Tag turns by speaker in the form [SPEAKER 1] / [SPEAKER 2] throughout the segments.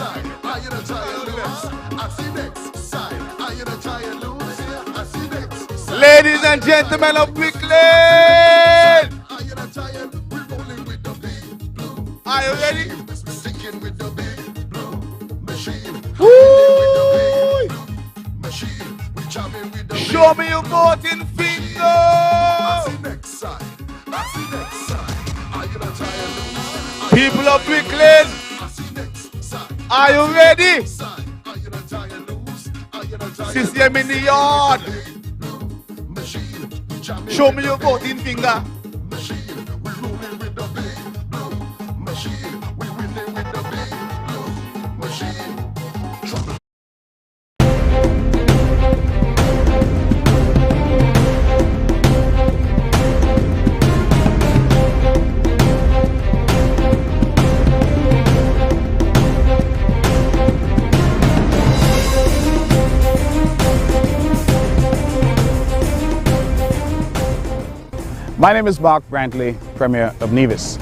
[SPEAKER 1] side, I you the try and lose. I see next side, I you the try and lose. I see next side.
[SPEAKER 2] Ladies and gentlemen of Brooklyn, are you ready?
[SPEAKER 1] Sticking with the big blue machine. Machine. We jamming with the
[SPEAKER 2] Show me your voting finger.
[SPEAKER 1] I see next side. I see next side. Are you the try and lose?
[SPEAKER 2] People of Brooklyn,
[SPEAKER 1] I see next side.
[SPEAKER 2] are you ready?
[SPEAKER 1] Side. Are you the try and lose? Are you the try
[SPEAKER 2] CCM in the yard.
[SPEAKER 1] machine? We jamming
[SPEAKER 2] Show me your voting finger.
[SPEAKER 1] machine. We rolling with the big blue machine. We winning with the big blue machine. Trouble.
[SPEAKER 3] My name is Mark Brantley, Premier of Nevis.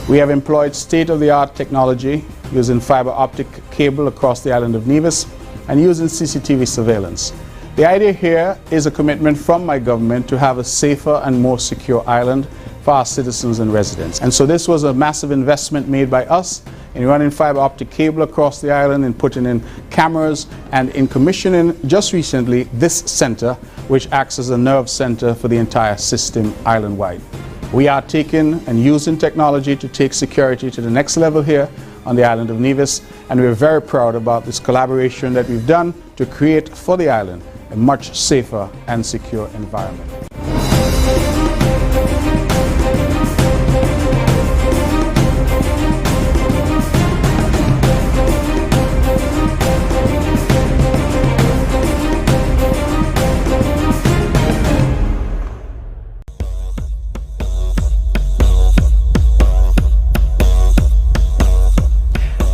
[SPEAKER 3] We have employed state-of-the-art technology using fiber optic cable across the island of Nevis and using CCTV surveillance. The idea here is a commitment from my government to have a safer and more secure island for our citizens and residents. And so this was a massive investment made by us in running fiber optic cable across the island and putting in cameras and in commissioning just recently this center, which acts as a nerve center for the entire system island-wide. We are taking and using technology to take security to the next level here on the island of Nevis, and we're very proud about this collaboration that we've done to create for the island a much safer and secure environment.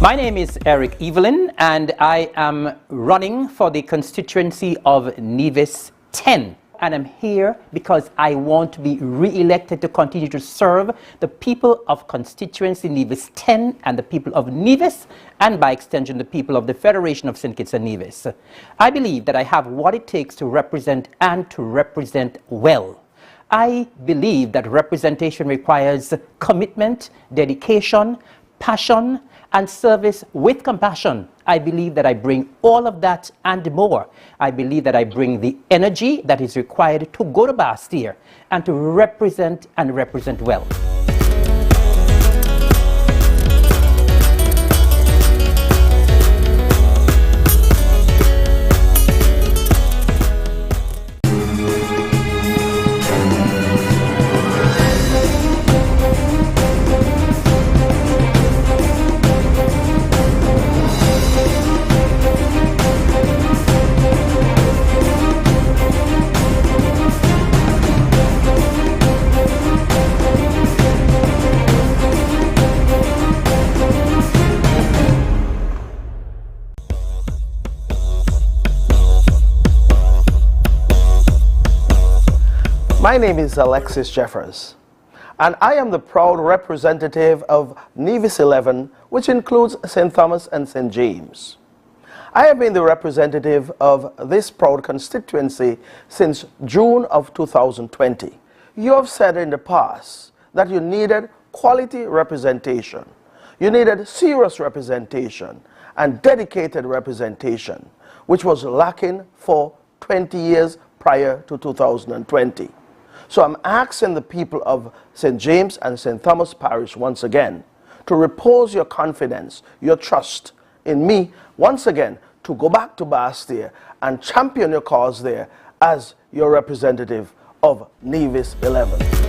[SPEAKER 4] My name is Evelyn, and I am running for the constituency of Nevis 10. And I'm here because I want to be re-elected to continue to serve the people of constituency Nevis 10 and the people of Nevis, and by extension the people of the Federation of St. Kitts and Nevis. I believe that I have what it takes to represent and to represent well. I believe that representation requires commitment, dedication, passion, and service with compassion. I believe that I bring all of that and more. I believe that I bring the energy that is required to go to Bastille and to represent and represent well.
[SPEAKER 5] My name is Alexis Jeffers, and I am the proud representative of Nevis 11, which includes St. Thomas and St. James. I have been the representative of this proud constituency since June of 2020. You have said in the past that you needed quality representation, you needed serious representation and dedicated representation, which was lacking for 20 years prior to 2020. So I'm asking the people of St. James and St. Thomas Parish once again to repose your confidence, your trust in me once again to go back to Bastille and champion your cause there as your representative of Nevis 11.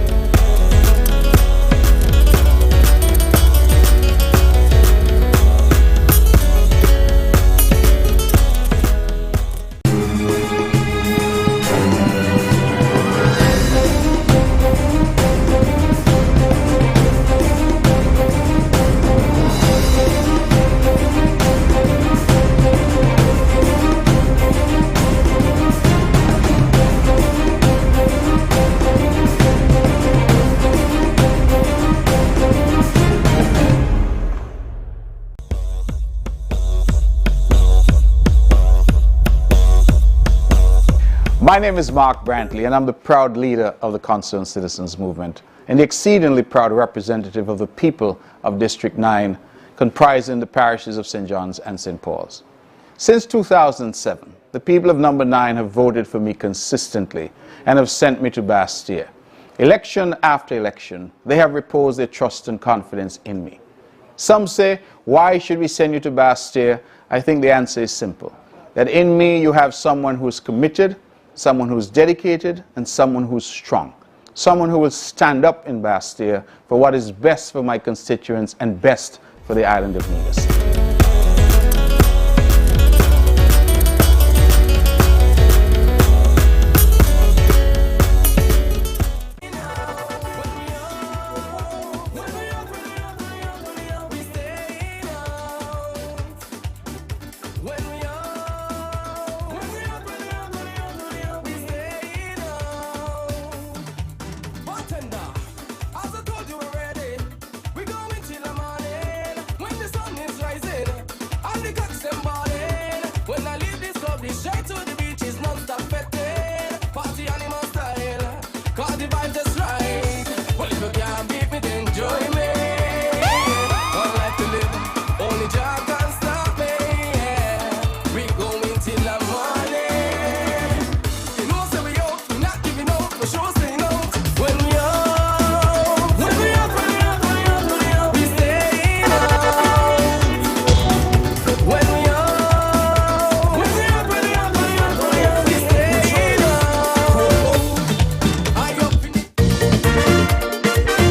[SPEAKER 3] My name is Mark Brantley, and I'm the proud leader of the Concerned Citizens Movement and the exceedingly proud representative of the people of District 9, comprising the parishes of St. John's and St. Paul's. Since 2007, the people of Number 9 have voted for me consistently and have sent me to Bastille. Election after election, they have reposed their trust and confidence in me. Some say, why should we send you to Bastille? I think the answer is simple, that in me you have someone who is committed, someone who is dedicated, and someone who is strong. Someone who will stand up in Bastille for what is best for my constituents and best for the island of Nevis.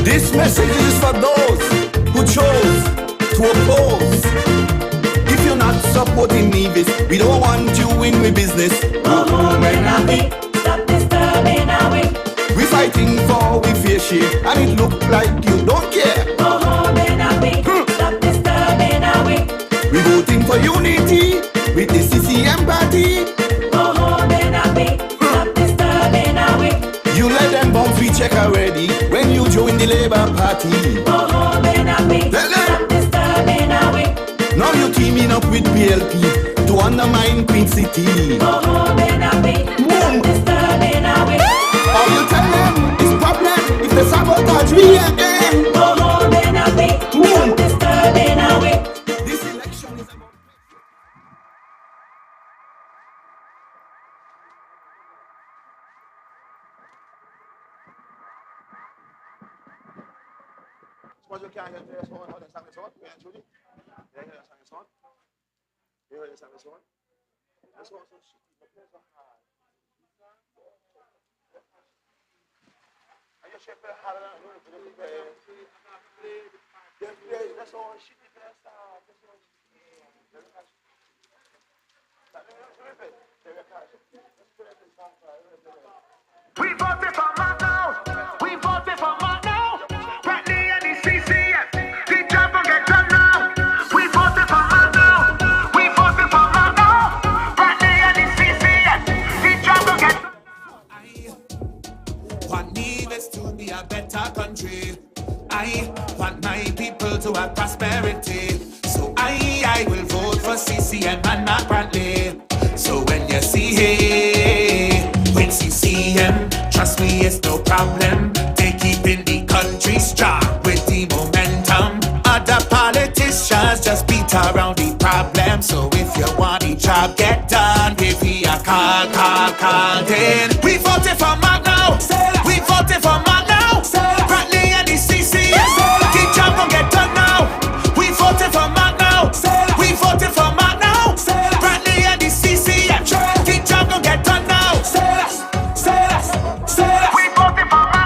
[SPEAKER 6] This message is for those who chose to oppose. If you're not supporting Nevis, we don't want you in we business.
[SPEAKER 7] Go home and happy, stop disturbing our way.
[SPEAKER 6] We fighting for we fair share, and it look like you don't care.
[SPEAKER 7] Go home and happy, stop disturbing our way.
[SPEAKER 6] We voting for unity with the CCM party.
[SPEAKER 7] Go home and happy, stop disturbing our way.
[SPEAKER 6] You let them bomb free check already when you join the Labour Party.
[SPEAKER 7] Go home and happy, stop disturbing our way.
[SPEAKER 6] Now you teaming up with PLP to undermine Queen City.
[SPEAKER 7] Go home and happy, stop disturbing our way.
[SPEAKER 6] All you tell them is problem if they sabotage me again.
[SPEAKER 7] Go home and happy, stop disturbing our way.
[SPEAKER 6] This election is about...
[SPEAKER 5] Suppose you can't hear the song, how the song is on? You hear Judy? You hear the song is on? You hear the song is on? This one's so shit. The place are hard. I just shake the hard and I'm going to the play. That's all shit. That's all
[SPEAKER 1] We voted for Mark now. We voted for Mark now. Brantley and the CCM. The job will get done now. We voted for Mark now. We voted for Mark now. Brantley and the CCM. The job will get done.
[SPEAKER 8] I want Nevis to be a better country. I want my people to have prosperity. So I will vote for CCM and not Brantley. So when you see hey, with CCM, trust me, it's no problem. They keeping the country strong with the momentum. Other politicians just beat around the problem. So if you want the job get done, give me a call, then. We voted for Mark now. We voted for Mark now. Brantley and the CCM. The job won't get done now. We voted for Mark now. We voted for Mark now. Brantley and the CCM. The job won't get done now.
[SPEAKER 1] We voted for Mark now.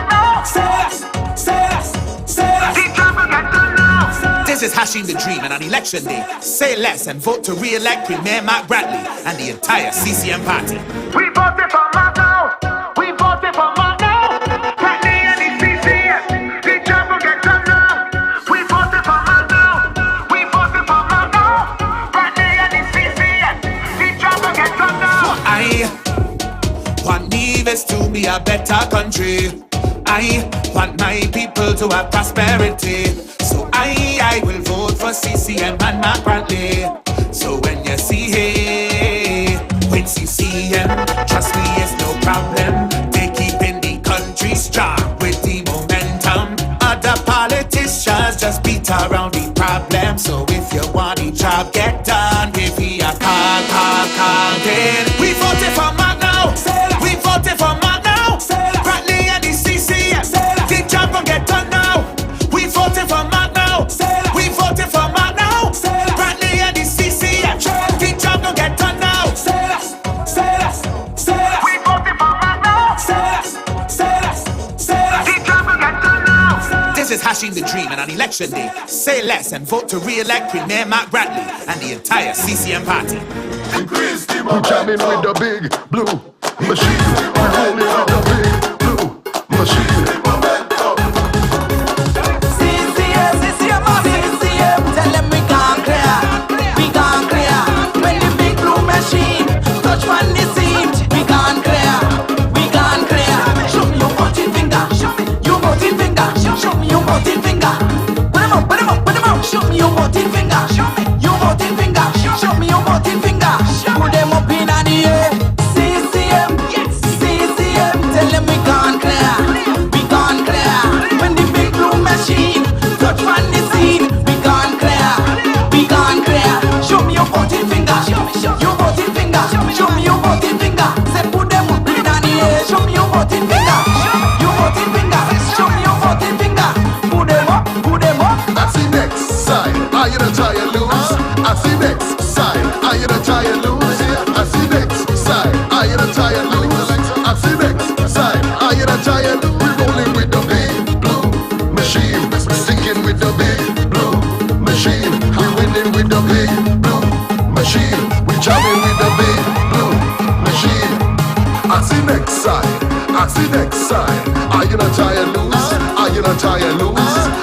[SPEAKER 1] The job will get done now.
[SPEAKER 8] This is Hashim the Dream, and on election day, say less and vote to re-elect Premier Mark Brantley and the entire CCM party.
[SPEAKER 1] We voted for Mark now. We voted for Mark now. Brantley and the CCM. The job will get done now. We voted for Mark now. We voted for Mark now. Brantley and the CCM. The job will get done now.
[SPEAKER 8] I want Nevis to be a better country. I want my people to have prosperity. So I will vote for CCM and Mark Brantley. So when you see hey, with CCM, trust me, it's no problem. problem. They keeping the country strong with the momentum. Other politicians just beat around the problem. So if you want the job get done, give me a call. Then we voted for Mark now. We voted for Mark now. Brantley and the CCM. The job gon' get done now. We voted for Mark now. We voted for Mark now. Brantley and the CCM. The job gon' get done now.
[SPEAKER 1] We voted for Mark now. The job will get done now.
[SPEAKER 8] This is hashing the dream, and on election day, say less and vote to re-elect Premier Mark Brantley and the entire CCM party.
[SPEAKER 9] Increase the momentum. Jamming with the big blue machine. We're rolling with the big blue machine.
[SPEAKER 6] CCM, tell them we can't clear. We can't clear. When the big blue machine touch on the scene, we can't clear. We can't clear. Show me your button finger. Show me your button finger. Show me your button finger. Put them up, put them up, put them up. Show me your button finger. Show me your button finger. Show me your button finger. Put them up in the air. CCM, CCM, tell them we can't clear. We can't clear. When the big blue machine touch on the scene, we can't clear. We can't clear. Show me your button finger. Show me your button finger. Show me your button finger. Say put them up in the air. Show me your button finger. Your button finger. Show me your button finger. Put them up. Put them up.
[SPEAKER 9] I see next side. Are you the try and lose? I see next side. Are you the try and lose? I see next side. Are you the try and lose? I see next side. Are you the try and lose? We're rolling with the big blue machine. We're sticking with the big blue machine. We're winning with the big blue machine. We're jamming with the big blue machine. I see next side. I see next side. Are you not try and lose? Are you not try and lose?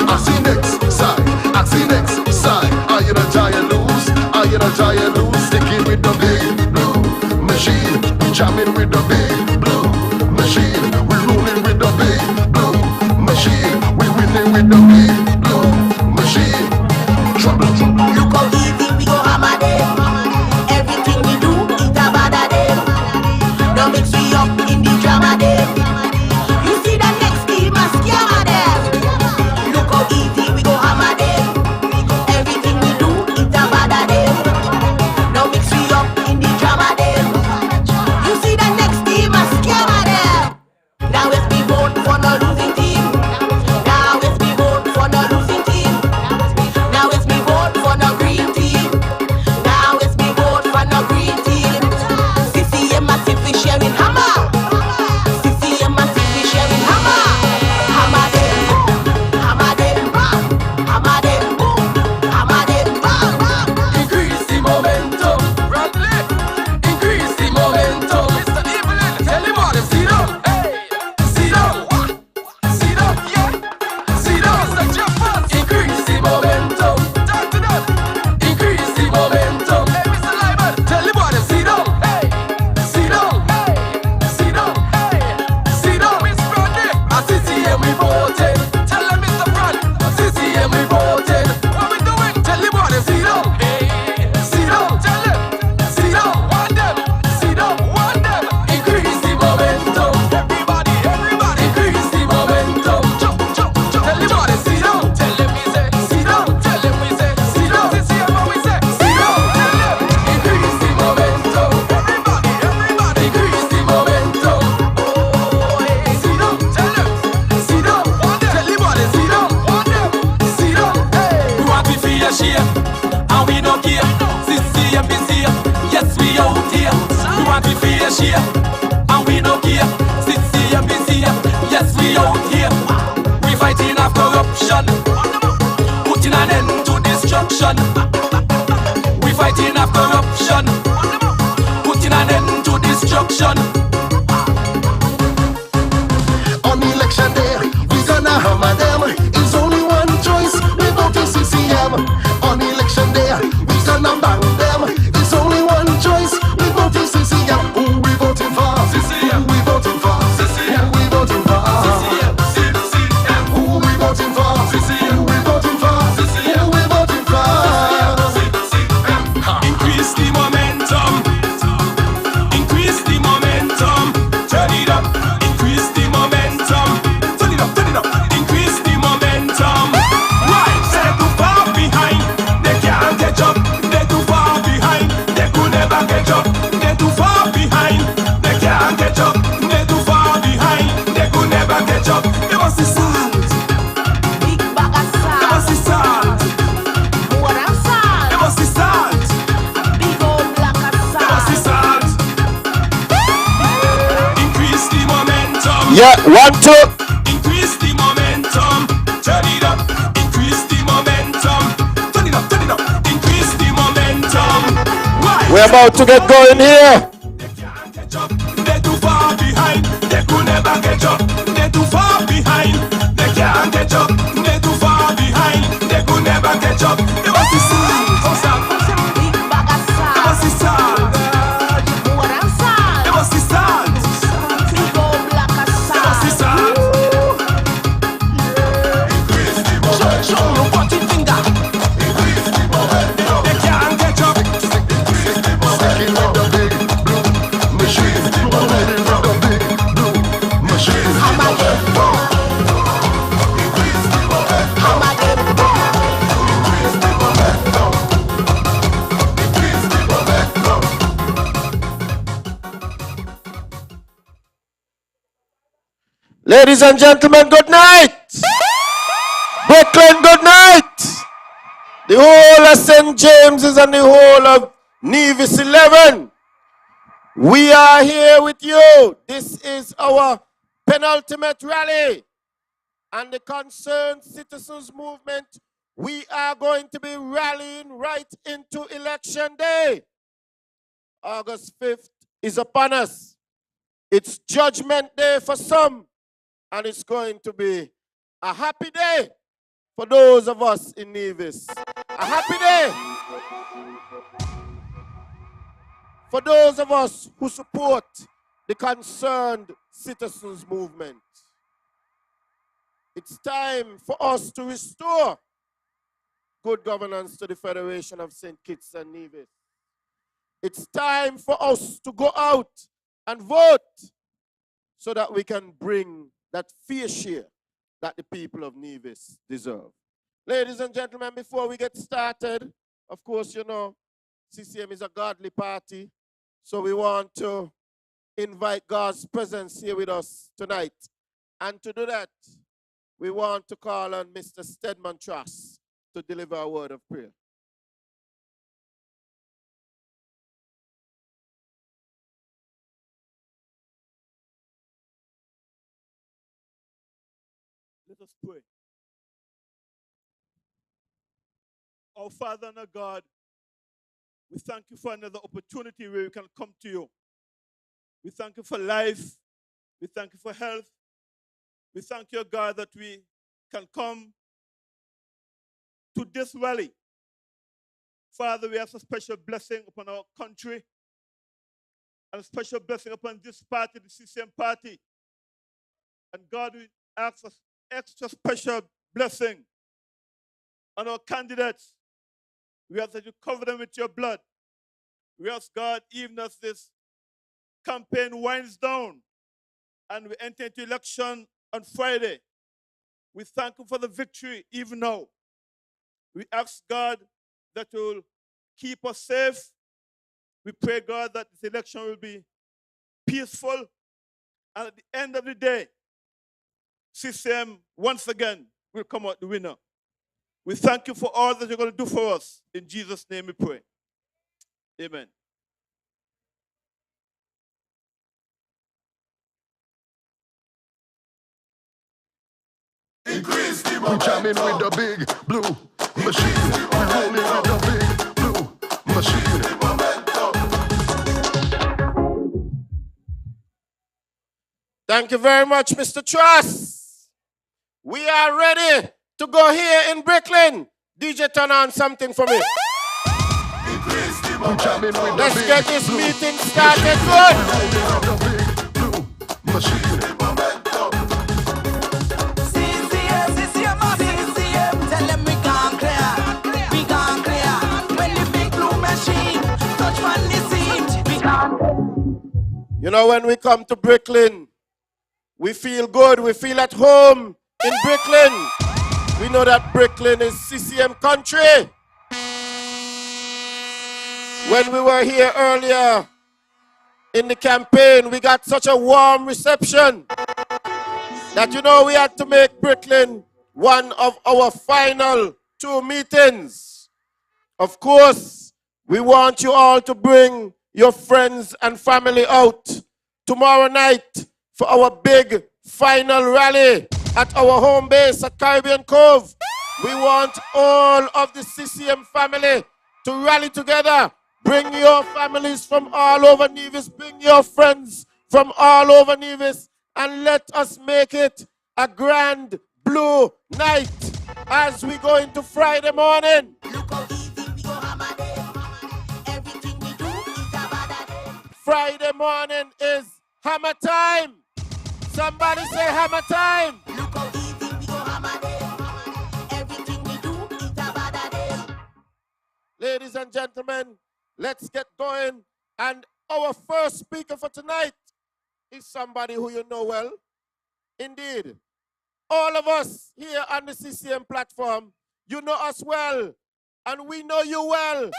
[SPEAKER 9] I see next side. I see next side. Are you not try and lose? Are you not try and lose? Sticking with the big blue machine. We jamming with the big blue machine. We rolling with the big blue machine. We winning with the big blue machine. Trouble, trouble.
[SPEAKER 6] Look how easy we go hammer them. Everything we do is a bad them. Don't mix we up in the drama them. You see the next team a scammer them. Look how easy we go hammer them. Everything we do is a bad them. Don't mix we up in the drama them. You see the next team a scammer them. Now if we vote for the losing team. Now if we vote for the losing team. Now it's me vote for the green team. Now it's me vote for the green team. CCM massively sharing hammer. CCM massively sharing hammer. Hammer them, hammer them, hammer them, hammer them. Increase the momentum, Brantley. Increase the momentum. Mr. Evelyn, tell him what them see them. Hey, see them, see them, yeah. See them, Mr. Jeffers. Increase the momentum. Talk to them. Increase the momentum. Hey, Mr. Lyman, tell him what them see them. Hey, see them, hey, see them, hey, see them. Miss Brantley, a CCM we voted. Tell them Mr. Brand, a CCM we voted. What we doing? Tell him what them see them. Hey, see them, tell them. See them, want them. See them, want them. Increase the momentum. Everybody, everybody. Increase the momentum. Jump, jump, jump. Tell him what them see them. Tell them we say, see them. Tell them we say, see them. CCM what we say, see them. Tell them. Increase the momentum. Everybody, everybody. Increase the momentum. Oh, hey. See them, tell them. See them, want them. Tell him what them see them. Want them. See them. Hey.
[SPEAKER 10] We want to feel a shame, and we don't care. CCM is here, yes we out here. We want to feel a shame, and we don't care. CCM is here, yes we out here. We fighting off corruption, putting an end to destruction. We fighting off corruption, putting an end to destruction.
[SPEAKER 9] On election day, we gonna hammer them. It's only one choice. We vote for CCM. On election day, we gonna bang them. It's only one choice. We vote for CCM. Who we voting for? CCM. Who we voting for? CCM. Who we voting for? CCM. Who we voting for? CCM. Who we voting for? CCM. Who we voting for?
[SPEAKER 10] Increase the momentum. Increase the momentum. Turn it
[SPEAKER 2] Yeah, 1, 2.
[SPEAKER 10] Increase the momentum. Turn it up. Increase the momentum. Turn it up, turn it up. Increase the momentum. Why?
[SPEAKER 2] We're about to get going here.
[SPEAKER 10] They can't catch up. They're too far behind. They could never catch up. They're too far behind. They can't catch up. They're too far behind. They could never catch up. They must be salt. They must be salt. They must be salt. They must be salt. Show me your pointing finger. They can't catch up.
[SPEAKER 9] Sticking with the big blue machine. Rolling with the big blue machine.
[SPEAKER 2] Ladies and gentlemen, good night. Brooklyn, good night. The whole of St. James's and the whole of Nevis 11. We are here with you. This is our penultimate rally. And the Concerned Citizens Movement, we are going to be rallying right into election day. August 5th is upon us. It's Judgment Day for some, and it's going to be a happy day for those of us in Nevis. A happy day for those of us who support the Concerned Citizens Movement. It's time for us to restore good governance to the Federation of St. Kitts and Nevis. It's time for us to go out and vote so that we can bring that fair share that the people of Nevis deserve. Ladies and gentlemen, before we get started, of course, you know, CCM is a godly party, so we want to invite God's presence here with us tonight. And to do that, we want to call on Mr. Stedman Truss to deliver a word of prayer.
[SPEAKER 11] Let us pray. Our Father and our God, we thank you for another opportunity where we can come to you. We thank you for life. We thank you for health. We thank you, God, that we can come to this rally. Father, we have a special blessing upon our country and a special blessing upon this party, the CCM party. And God, we ask for extra special blessing on our candidates. We ask that you cover them with your blood. We ask, God, even as this campaign winds down and we enter into election on Friday, we thank you for the victory even now. We ask, God, that you will keep us safe. We pray, God, that this election will be peaceful. And at the end of the day, CCM once again will come out the winner. We thank you for all that you're going to do for us. In Jesus' name we pray. Amen.
[SPEAKER 9] Increase the momentum. We jamming with the big blue machine. We rolling with the big blue machine.
[SPEAKER 2] Thank you very much, Mr. Truss. We are ready to go here in Brooklyn. DJ, turn on something for me. Let's get this meeting started good.
[SPEAKER 6] CCM, tell them we gone clear. We gone clear. When the big blue machine touch on the scene, we gone.
[SPEAKER 2] You know, when we come to Brooklyn, we feel good. We feel at home in Brooklyn. We know that Brooklyn is CCM country. When we were here earlier in the campaign, we got such a warm reception that, you know, we had to make Brooklyn one of our final 2 meetings. Of course, we want you all to bring your friends and family out tomorrow night for our big final rally at our home base at Caribbean Cove. We want all of the CCM family to rally together. Bring your families from all over Nevis. Bring your friends from all over Nevis. And let us make it a grand blue night as we go into Friday morning.
[SPEAKER 6] Look how easy we go hammer them. Everything we do is about them.
[SPEAKER 2] Friday morning is hammer time. Somebody say hammer time.
[SPEAKER 6] Look how easy we go hammer them. Everything we do is about them.
[SPEAKER 2] Ladies and gentlemen, let's get going. And our first speaker for tonight is somebody who you know well. Indeed, all of us here on the CCM platform, you know us well, and we know you well,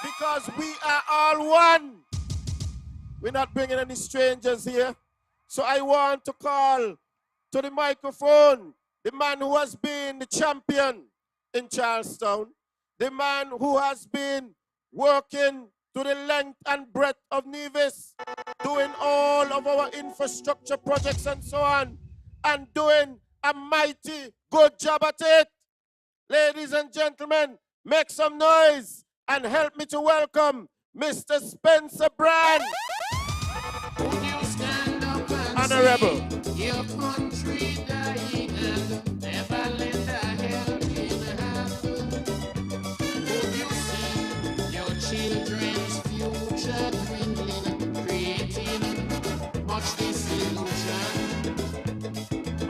[SPEAKER 2] because we are all one. We're not bringing any strangers here. So I want to call to the microphone the man who has been the champion in Charlestown, the man who has been working to the length and breadth of Nevis, doing all of our infrastructure projects and so on, and doing a mighty good job at it. Ladies and gentlemen, make some noise and help me to welcome Mr. Spencer Brand. Honorable.
[SPEAKER 12] Your country dying and never lend a helping hand. Would you see your children's future dwindling, creating much disillusion?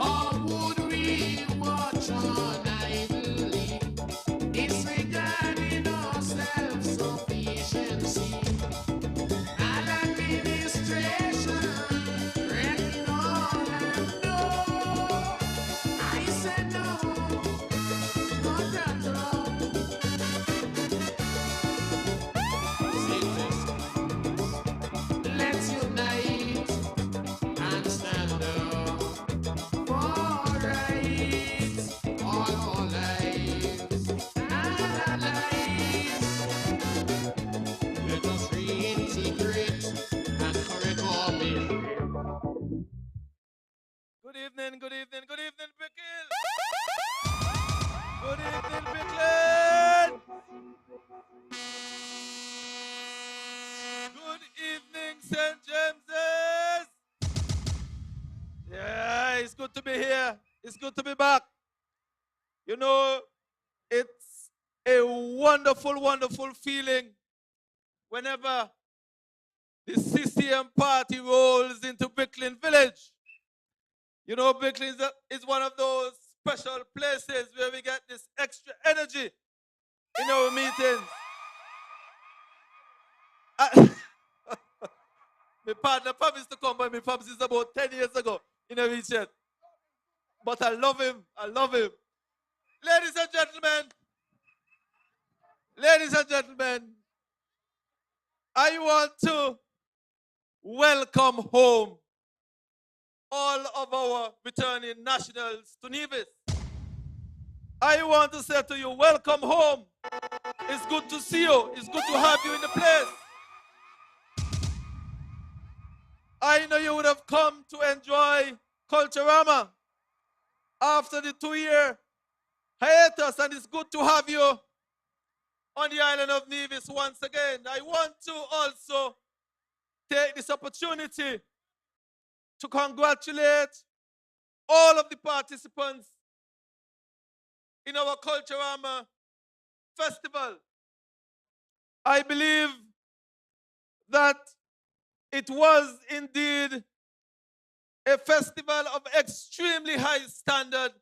[SPEAKER 12] Or would we watch on idly, disregarding our self-sufficiency? Maladministration. Let's unite and stand up for rights, all our lives and lives. Let us reintegrate and correct our mission.
[SPEAKER 11] Good evening, good evening, good evening, Brickhill. Good evening, Brooklyn. Good evening, St. James's. Yeah, it's good to be here. It's good to be back. You know, it's a wonderful, wonderful feeling whenever the CCM party rolls into Brooklyn Village. You know, Brooklyn is one of those special places where we get this extra energy in our meetings. My partner promised to come, but my promise is about 10 years ago in a reach yet. But I love him. I love him. Ladies and gentlemen, I want to welcome home all of our returning nationals to Nevis. I want to say to you, welcome home. It's good to see you. It's good to have you in the place. I know you would have come to enjoy Culturama after the 2-year hiatus, and it's good to have you on the island of Nevis once again. I want to also take this opportunity to congratulate all of the participants in our Culturama festival. I believe that it was indeed a festival of extremely high standard,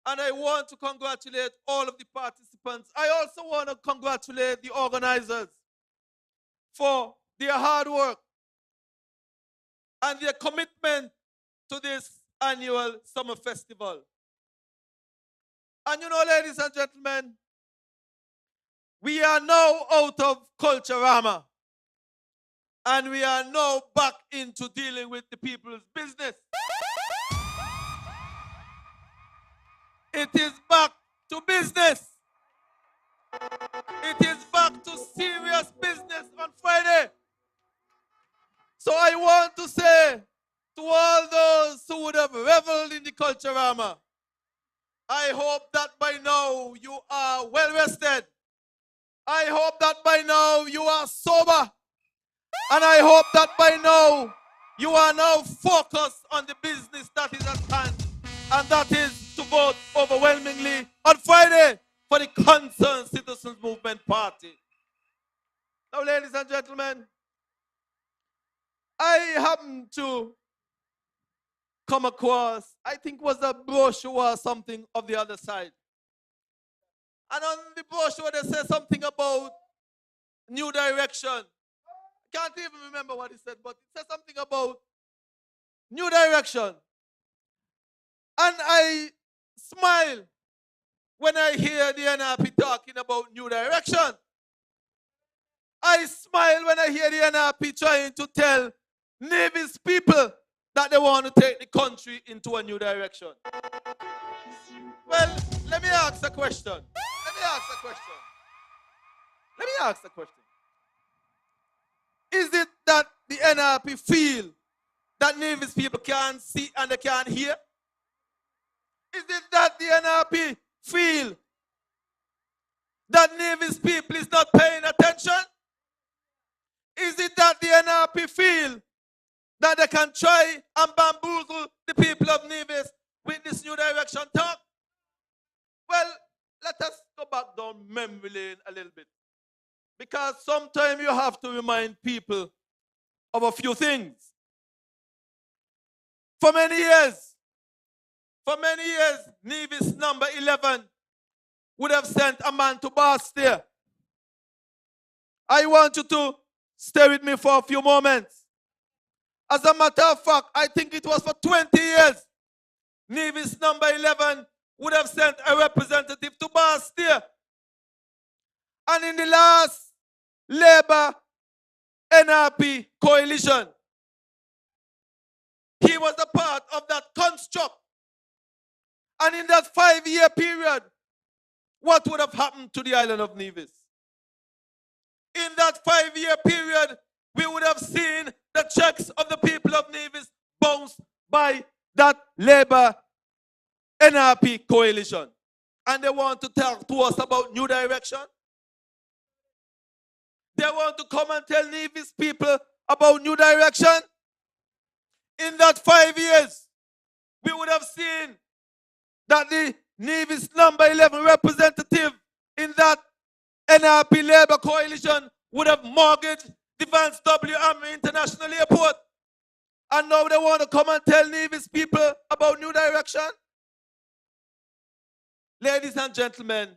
[SPEAKER 11] and I want to congratulate all of the participants. I also want to congratulate the organizers for their hard work and their commitment to this annual summer festival. And you know, ladies and gentlemen, we are now out of Culturama, and we are now back into dealing with the people's business. It is back to business. It is back to serious business on Friday. So I want to say to all those who would have
[SPEAKER 2] Culturama. I hope that by now you are well rested. I hope that by now you are sober. And I hope that by now you are now focused on the business that is at hand. And that is to vote overwhelmingly on Friday for the Concerned Citizens Movement Party. Now, ladies and gentlemen, I happen to come across, I think was a brochure or something of the other side. And on the brochure they say something about new direction. Can't even remember what it said, but it says something about new direction. And I smile when I hear the NRP talking about new direction. I smile when I hear the NRP trying to tell Nevis people that they want to take the country into a new direction. Well, let me ask a question. Is it that the NRP feel that Nevis people can't see and they can't hear? Is it that the NRP feel that Nevis people is not paying attention? Is it that the NRP feel that they can try and bamboozle the people of Nevis with this new direction talk? Well, let us go back down memory lane a little bit. Because sometimes you have to remind people of a few things. For many years, Nevis number 11 would have sent a man to Boston. I want you to stay with me for a few moments. As a matter of fact, I think it was for 20 years, Nevis number 11 would have sent a representative to Boston. And in the last Labour NRP coalition, he was a part of that construct. And in that 5-year period, what would have happened to the island of Nevis? In that 5-year period, we would have seen the checks of the people of Nevis bounced by that Labour NRP coalition. And they want to talk to us about new direction. They want to come and tell Nevis people about new direction. In that 5 years, we would have seen that the Nevis number 11 representative in that NRP Labour coalition would have mortgaged the Vance W. Army International Airport. And now they want to come and tell Nevis people about new direction. Ladies and gentlemen,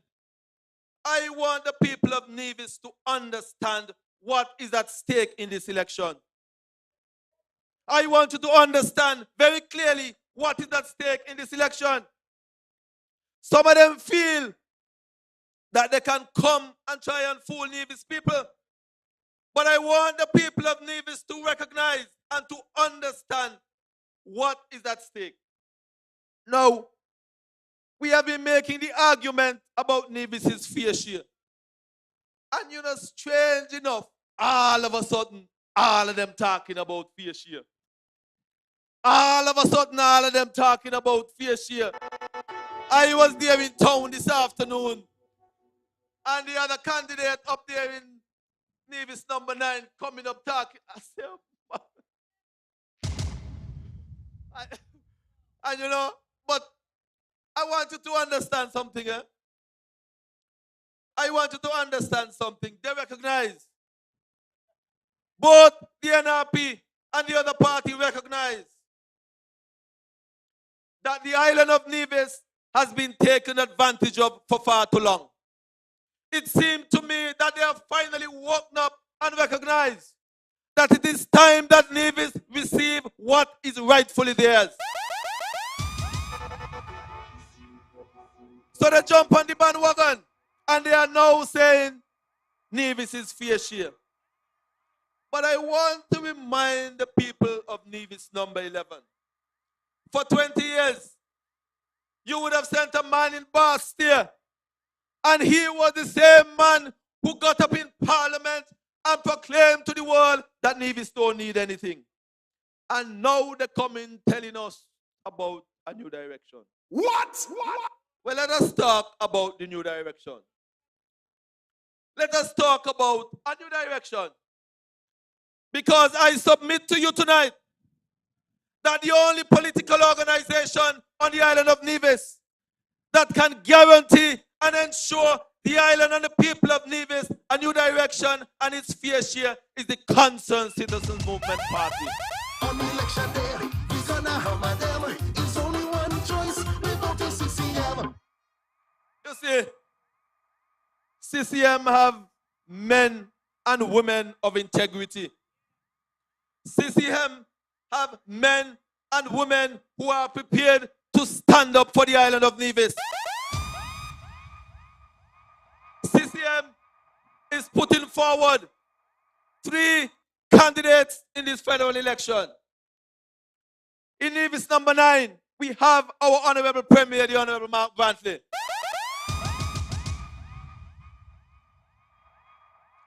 [SPEAKER 2] I want the people of Nevis to understand what is at stake in this election. I want you to understand very clearly what is at stake in this election. Some of them feel that they can come and try and fool Nevis people. But I want the people of Nevis to recognize and to understand what is at stake. Now, we have been making the argument about Nevis's fair share. And you know, strange enough, all of a sudden, all of them talking about fair share. All of a sudden, all of them talking about fair share. I was there in town this afternoon, and the other candidate up there in Nevis number 9 coming up talking. I said, and you know, but I want you to understand something. I want you to understand something. They recognize, both the NRP and the other party recognize that the island of Nevis has been taken advantage of for far too long. It seemed to me that they have finally woken up and recognized that it is time that Nevis receive what is rightfully theirs. So they jump on the bandwagon and they are now saying Nevis is fair share. But I want to remind the people of Nevis number 11. For 20 years, you would have sent a man in Boston, and he was the same man who got up in Parliament and proclaimed to the world that Nevis don't need anything. And now they come in telling us about a new direction.
[SPEAKER 9] What?
[SPEAKER 2] Well, let us talk about the new direction. Let us talk about a new direction. Because I submit to you tonight that the only political organization on the island of Nevis that can guarantee and ensure the island and the people of Nevis a new direction and its fair share is the Concerned Citizens Movement Party.
[SPEAKER 9] On election day, we're gonna hammer them. It's only one choice. We vote for CCM.
[SPEAKER 2] You see, CCM have men and women of integrity. CCM have men and women who are prepared to stand up for the island of Nevis. CCM is putting forward 3 candidates in this federal election. In Nevis number 9, we have our Honorable Premier, the Honorable Mark Brantley.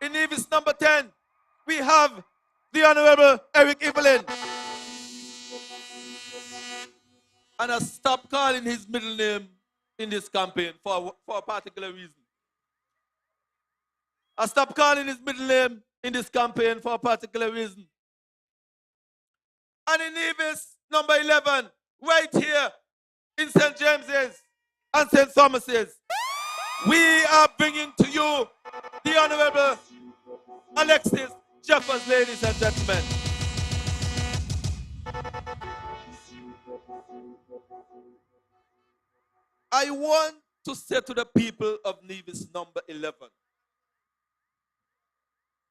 [SPEAKER 2] In Nevis number 10, we have the Honorable Evelyn. And I stopped calling his middle name in this campaign for a particular reason. I stopped calling his middle name in this campaign for a particular reason. And in Nevis number 11, right here in St. James's and St. Thomas's, we are bringing to you the Honorable Alexis Jeffers, ladies and gentlemen. I want to say to the people of Nevis number 11,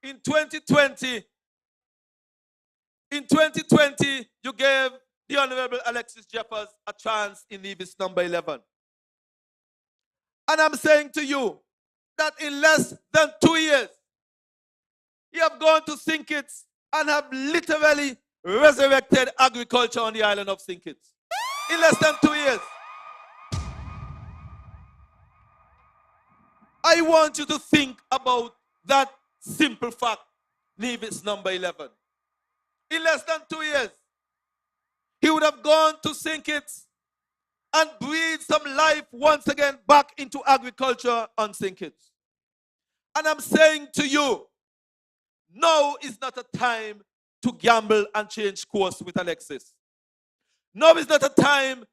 [SPEAKER 2] in 2020, you gave the Honorable Alexis Jeffers a chance in Nevis number 11. And I'm saying to you that in less than 2 years, you have gone to St. Kitts and have literally resurrected agriculture on the island of St. Kitts. In less than 2 years. I want you to think about that simple fact, Nevis number 11. In less than 2 years, he would have gone to St. Kitts and breathed some life once again back into agriculture on St. Kitts. And I'm saying to you, now is not a time to gamble and change course with Alexis. Now is not a time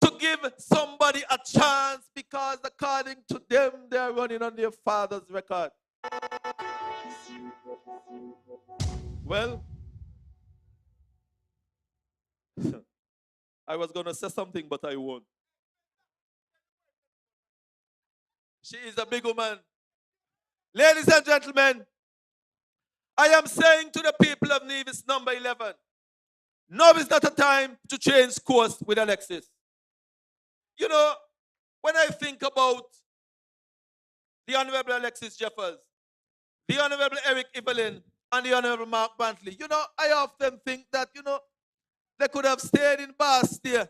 [SPEAKER 2] to give somebody a chance because according to them, they're running on their father's record. Well, I was going to say something, but I won't. She is a big woman. Ladies and gentlemen, I am saying to the people of Nevis number 11, now is not a time to change course with Alexis. You know, when I think about the Honorable Alexis Jeffers, the Honorable Evelyn, and the Honorable Mark Brantley, you know, I often think that, you know, they could have stayed in Bastille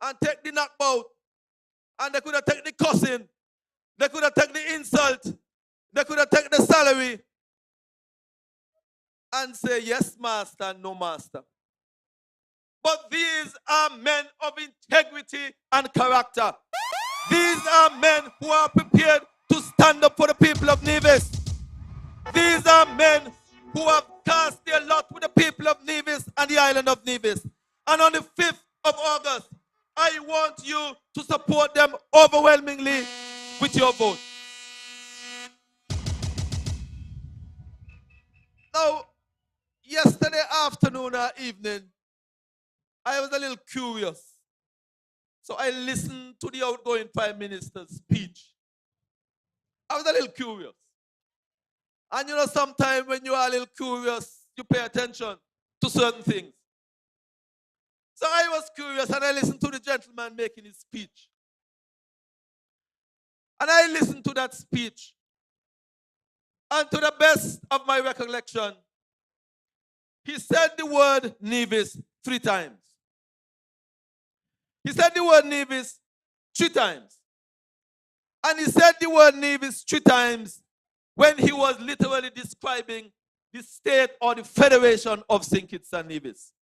[SPEAKER 2] and take the knockout, and they could have taken the cussing, they could have taken the insult, they could have taken the salary, and say, yes, master, no master. But these are men of integrity and character. These are men who are prepared to stand up for the people of Nevis. These are men who have cast their lot with the people of Nevis and the island of Nevis. And on the 5th of August, I want you to support them overwhelmingly with your vote. Now, yesterday afternoon or evening, I was a little curious. So I listened to the outgoing Prime Minister's speech. I was a little curious. And you know, sometimes when you are a little curious, you pay attention to certain things. So I was curious and I listened to the gentleman making his speech. And I listened to that speech. And to the best of my recollection, he said the word Nevis 3 times. He said the word Nevis 3 times. And he said the word Nevis 3 times when he was literally describing the state or the federation of St. Kitts and Nevis.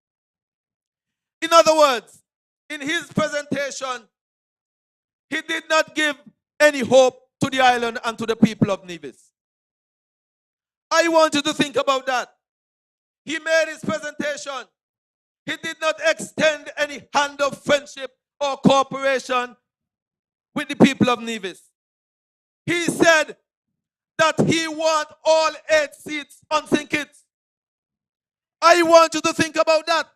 [SPEAKER 2] In other words, in his presentation, he did not give any hope to the island and to the people of Nevis. I want you to think about that. He made his presentation. He did not extend any hand of friendship or cooperation with the people of Nevis. He said that he wants all 8 seats on St. Kitts. I want you to think about that.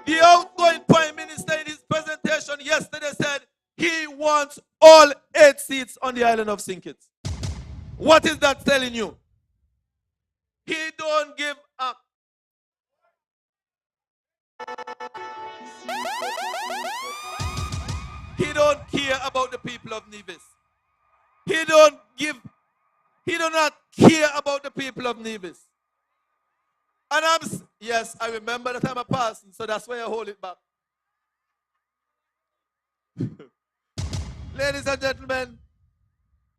[SPEAKER 2] The outgoing Prime Minister in his presentation yesterday said he wants all 8 seats on the island of St. Kitts. What is that telling you? He don't give up. He don't care about the people of Nevis. He do not care about the people of Nevis. And yes, I remember that I'm a person, so that's why I hold it back. Ladies and gentlemen,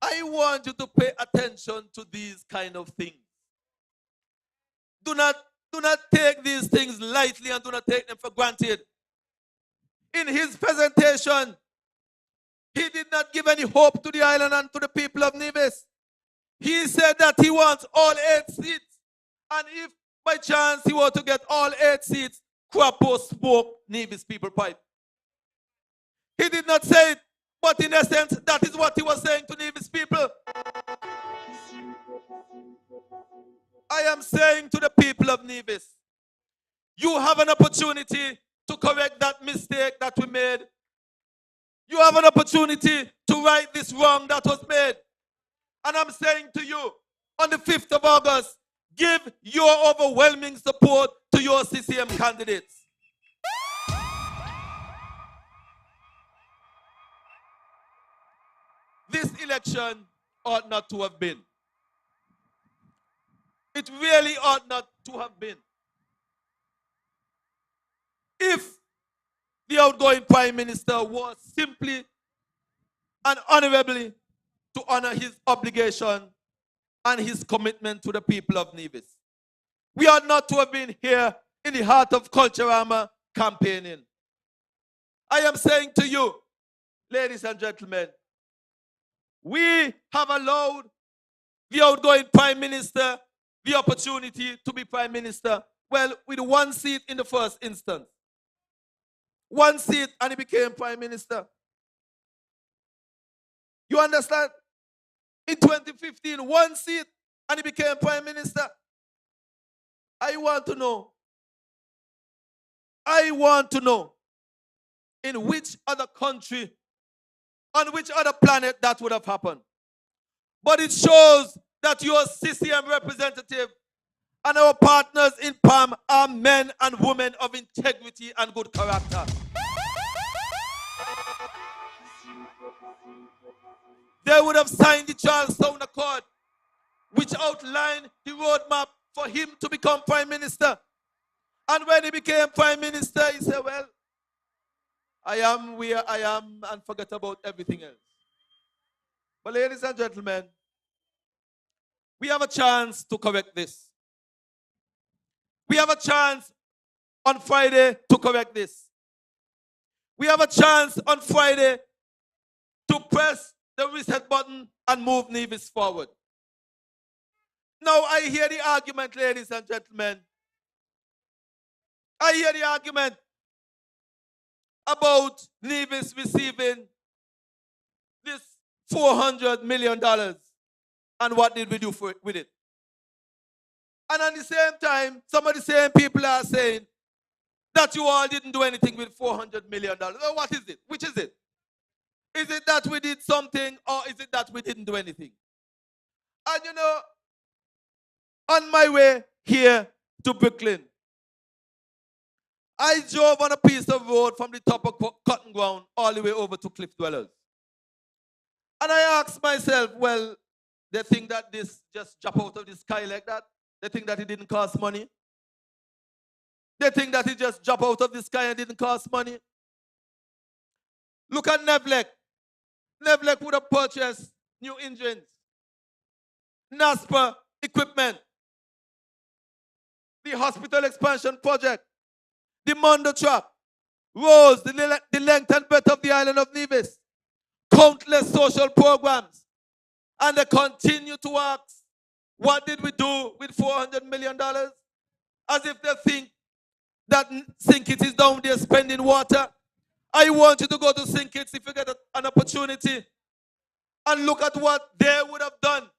[SPEAKER 2] I want you to pay attention to these kind of things. Do not take these things lightly and do not take them for granted. In his presentation, he did not give any hope to the island and to the people of Nevis. He said that he wants all 8 seats. And if by chance he were to get all 8 seats, Crapo spoke Nevis people pipe. He did not say it, but in essence, that is what he was saying to Nevis people. I am saying to the people of Nevis, you have an opportunity to correct that mistake that we made. You have an opportunity to right this wrong that was made. And I'm saying to you, on the 5th of August, give your overwhelming support to your CCM candidates. This election ought not to have been. It really ought not to have been. If the outgoing Prime Minister was simply and honorably to honor his obligation and his commitment to the people of Nevis. We ought not to have been here in the heart of Culturama campaigning. I am saying to you, ladies and gentlemen, we have allowed the outgoing Prime Minister the opportunity to be Prime Minister, well, with 1 seat in the first instance. 1 seat and he became Prime Minister. You understand? In 2015, 1 seat and he became Prime Minister. I want to know in which other country, on which other planet that would have happened. But it shows that your CCM representative and our partners in PAM are men and women of integrity and good character. They would have signed the Charlestown Accord, which outlined the roadmap for him to become Prime Minister. And when he became Prime Minister, he said, well, I am where I am and forget about everything else. But ladies and gentlemen, we have a chance to correct this. We have a chance on Friday to correct this. We have a chance on Friday to press the reset button and move Nevis forward. Now I hear the argument, ladies and gentlemen. I hear the argument about Nevis receiving this $400 million. And what did we do with it? And at the same time, some of the same people are saying that you all didn't do anything with $400 million. Well, what is it? Which is it? Is it that we did something or is it that we didn't do anything? And you know, on my way here to Brooklyn, I drove on a piece of road from the top of Cotton Ground all the way over to Cliff Dwellers. And I asked myself, well, they think that this just dropped out of the sky like that? They think that it didn't cost money? They think that it just dropped out of the sky and didn't cost money? Look at Nevlec. Nevlec would have purchased new engines, NASPA equipment, the hospital expansion project, the Mondo truck,
[SPEAKER 13] roads, the length and breadth of the island of Nevis, countless social programs, and they continue to ask, what did we do with $400 million? As if they think that St. Kitts is down there spending water. I want you to go to St. Kitts if you get an opportunity and look at what they would have done.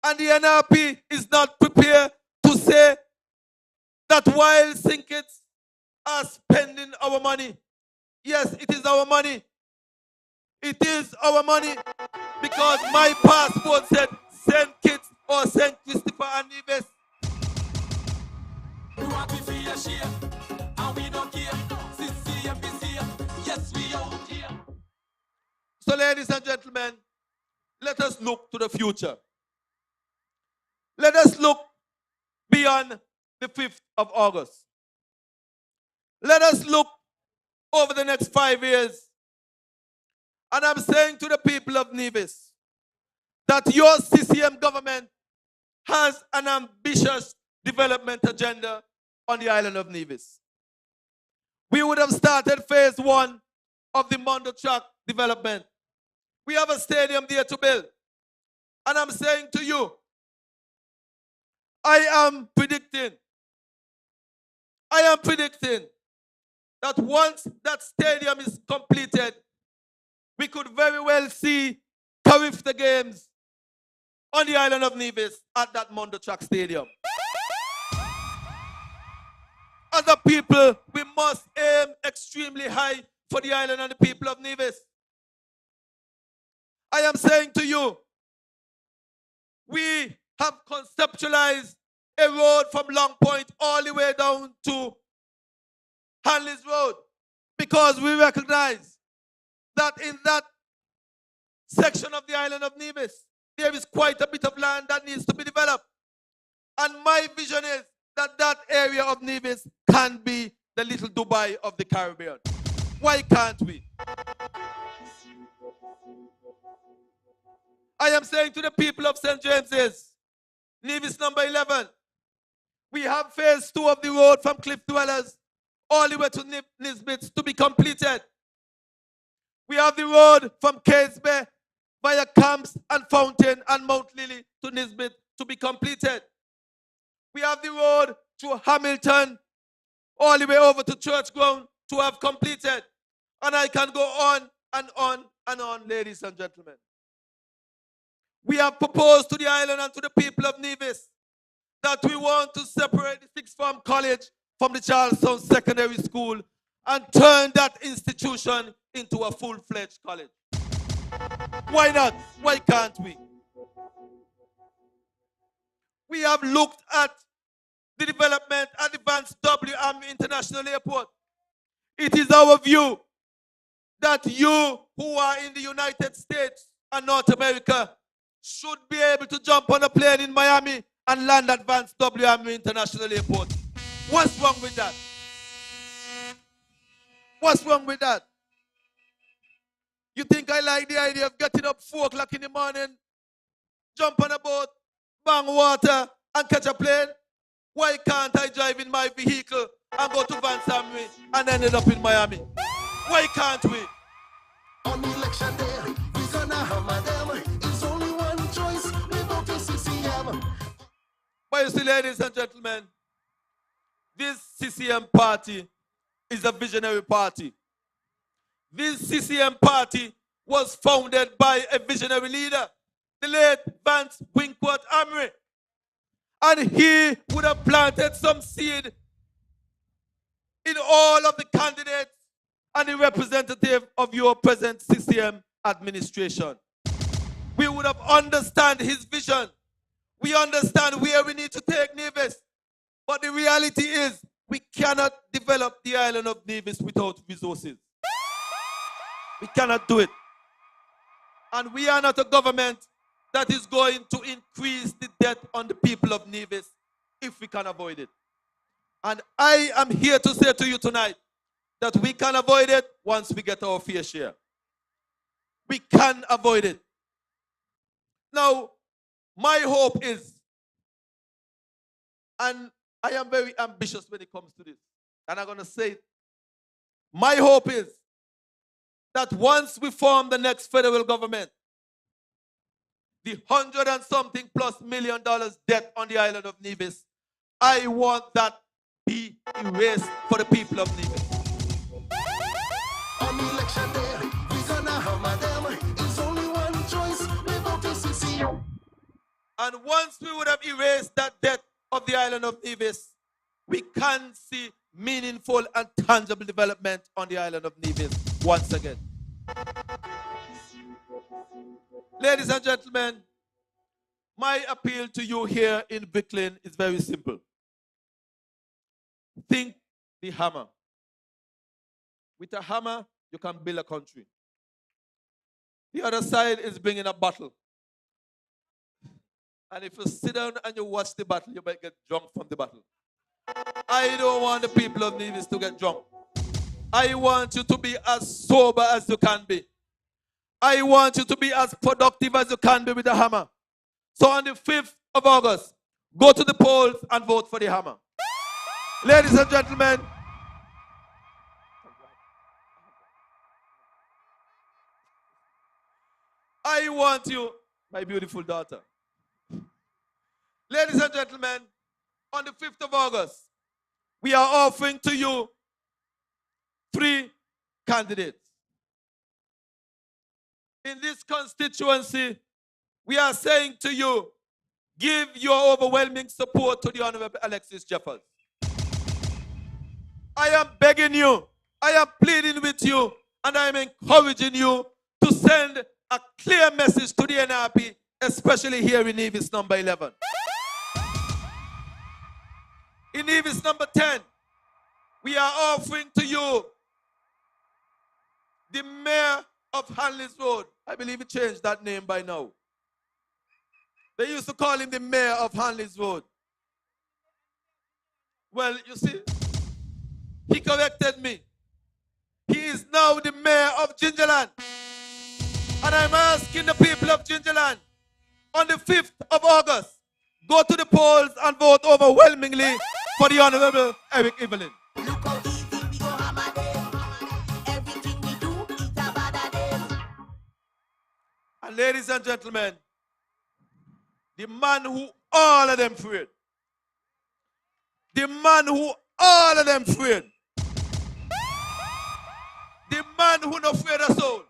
[SPEAKER 13] And the NRP is not prepared to say that while St. Kitts are spending our money, yes, it is our money. It is our money because my passport said St. Kitts or St. Christopher and Nevis.
[SPEAKER 10] We want to feel a share, and we don't care. CCM is here, yes, we out here.
[SPEAKER 13] So, ladies and gentlemen, let us look to the future. Let us look beyond the 5th of August. Let us look over the next 5 years. And I'm saying to the people of Nevis that your CCM government has an ambitious development agenda on the island of Nevis. We would have started phase 1 of the Mondo Track development. We have a stadium there to build. And I'm saying to you, I am predicting that once that stadium is completed, we could very well see Carifta games on the island of Nevis at that Mondo Track Stadium. As a people, we must aim extremely high for the island and the people of Nevis. I am saying to you, we have conceptualized a road from Long Point all the way down to Hanley's Road because we recognize that in that section of the island of Nevis, there is quite a bit of land that needs to be developed. And my vision is that that area of Nevis can be the little Dubai of the Caribbean. Why can't we? I am saying to the people of St. James's, Nevis number 11, we have phase 2 of the road from Cliff Dwellers all the way to Nisbets to be completed. We have the road from Caseby via Camps and Fountain and Mount Lily to Nisbet to be completed. We have the road through Hamilton all the way over to Church Ground to have completed. And I can go on and on and on, ladies and gentlemen. We have proposed to the island and to the people of Nevis that we want to separate the sixth form college from the Charlestown Secondary School and turn that institution into a full-fledged college. Why not? Why can't we? We have looked at the development at the Vance W. Army International Airport. It is our view that you who are in the United States and North America should be able to jump on a plane in Miami and land at Vance W. Army International Airport. What's wrong with that? What's wrong with that? You think I like the idea of getting up 4 o'clock in the morning, jump on a boat, bang water, and catch a plane? Why can't I drive in my vehicle and go to Vance Army and end up in Miami? Why can't we?
[SPEAKER 9] On election day, we gonna hammer them. It's only one choice. We vote for CCM.
[SPEAKER 13] But you see, ladies and gentlemen, this CCM party is a visionary party. This CCM party was founded by a visionary leader, the late Vance Winkworth Amory. And he would have planted some seed in all of the candidates and the representative of your present CCM administration. We would have understand his vision. We understand where we need to take Nevis. But the reality is we cannot develop the island of Nevis without resources. We cannot do it. And we are not a government that is going to increase the debt on the people of Nevis if we can avoid it. And I am here to say to you tonight that we can avoid it once we get our fair share. We can avoid it. Now, my hope is, and I am very ambitious when it comes to this, and I'm going to say it My hope is that once we form the next federal government, the $100 and something plus million debt on the island of Nevis, I want that be erased for the people of Nevis.
[SPEAKER 9] On election day, we gonna hammer them. It's only one choice. We vote for CCM.
[SPEAKER 13] And once we would have erased that debt of the island of Nevis, we can see meaningful and tangible development on the island of Nevis once again. Ladies and gentlemen, my appeal to you here in Kiln is very simple. Think the hammer. With a hammer, you can build a country. The other side is bringing a battle. And if you sit down and you watch the battle, you might get drunk from the battle. I don't want the people of Nevis to get drunk. I want you to be as sober as you can be. I want you to be as productive as you can be with the hammer. So on the 5th of August, go to the polls and vote for the hammer. Ladies and gentlemen, I want you, my beautiful daughter. Ladies and gentlemen, on the 5th of August, we are offering to you 3 candidates. In this constituency, we are saying to you, give your overwhelming support to the Honorable Alexis Jeffers. I am begging you, I am pleading with you, and I am encouraging you to send a clear message to the NRP, especially here in Nevis number 11. In Nevis number 10, we are offering to you the mayor of Hanley's Road. I believe he changed that name by now. They used to call him the mayor of Hanley's Road. Well, you see, he corrected me. He is now the mayor of Gingerland. And I'm asking the people of Gingerland, on the 5th of August, go to the polls and vote overwhelmingly for the Honorable Eric Evelyn. And ladies and gentlemen, the man who all of them feared, the man who all of them feared, the man who no feared a soul.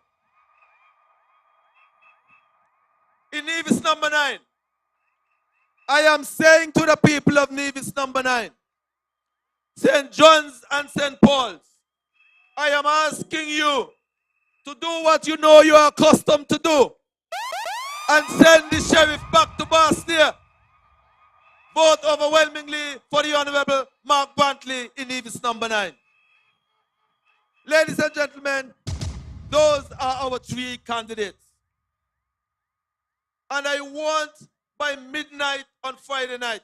[SPEAKER 13] In Nevis number 9, I am saying to the people of Nevis number 9, St. John's and St. Paul's, I am asking you to do what you know you are accustomed to do and send the sheriff back to Bosnia. Vote overwhelmingly for the Honorable Mark Brantley in Nevis number 9. Ladies and gentlemen, those are our 3 candidates. And I want by midnight on Friday night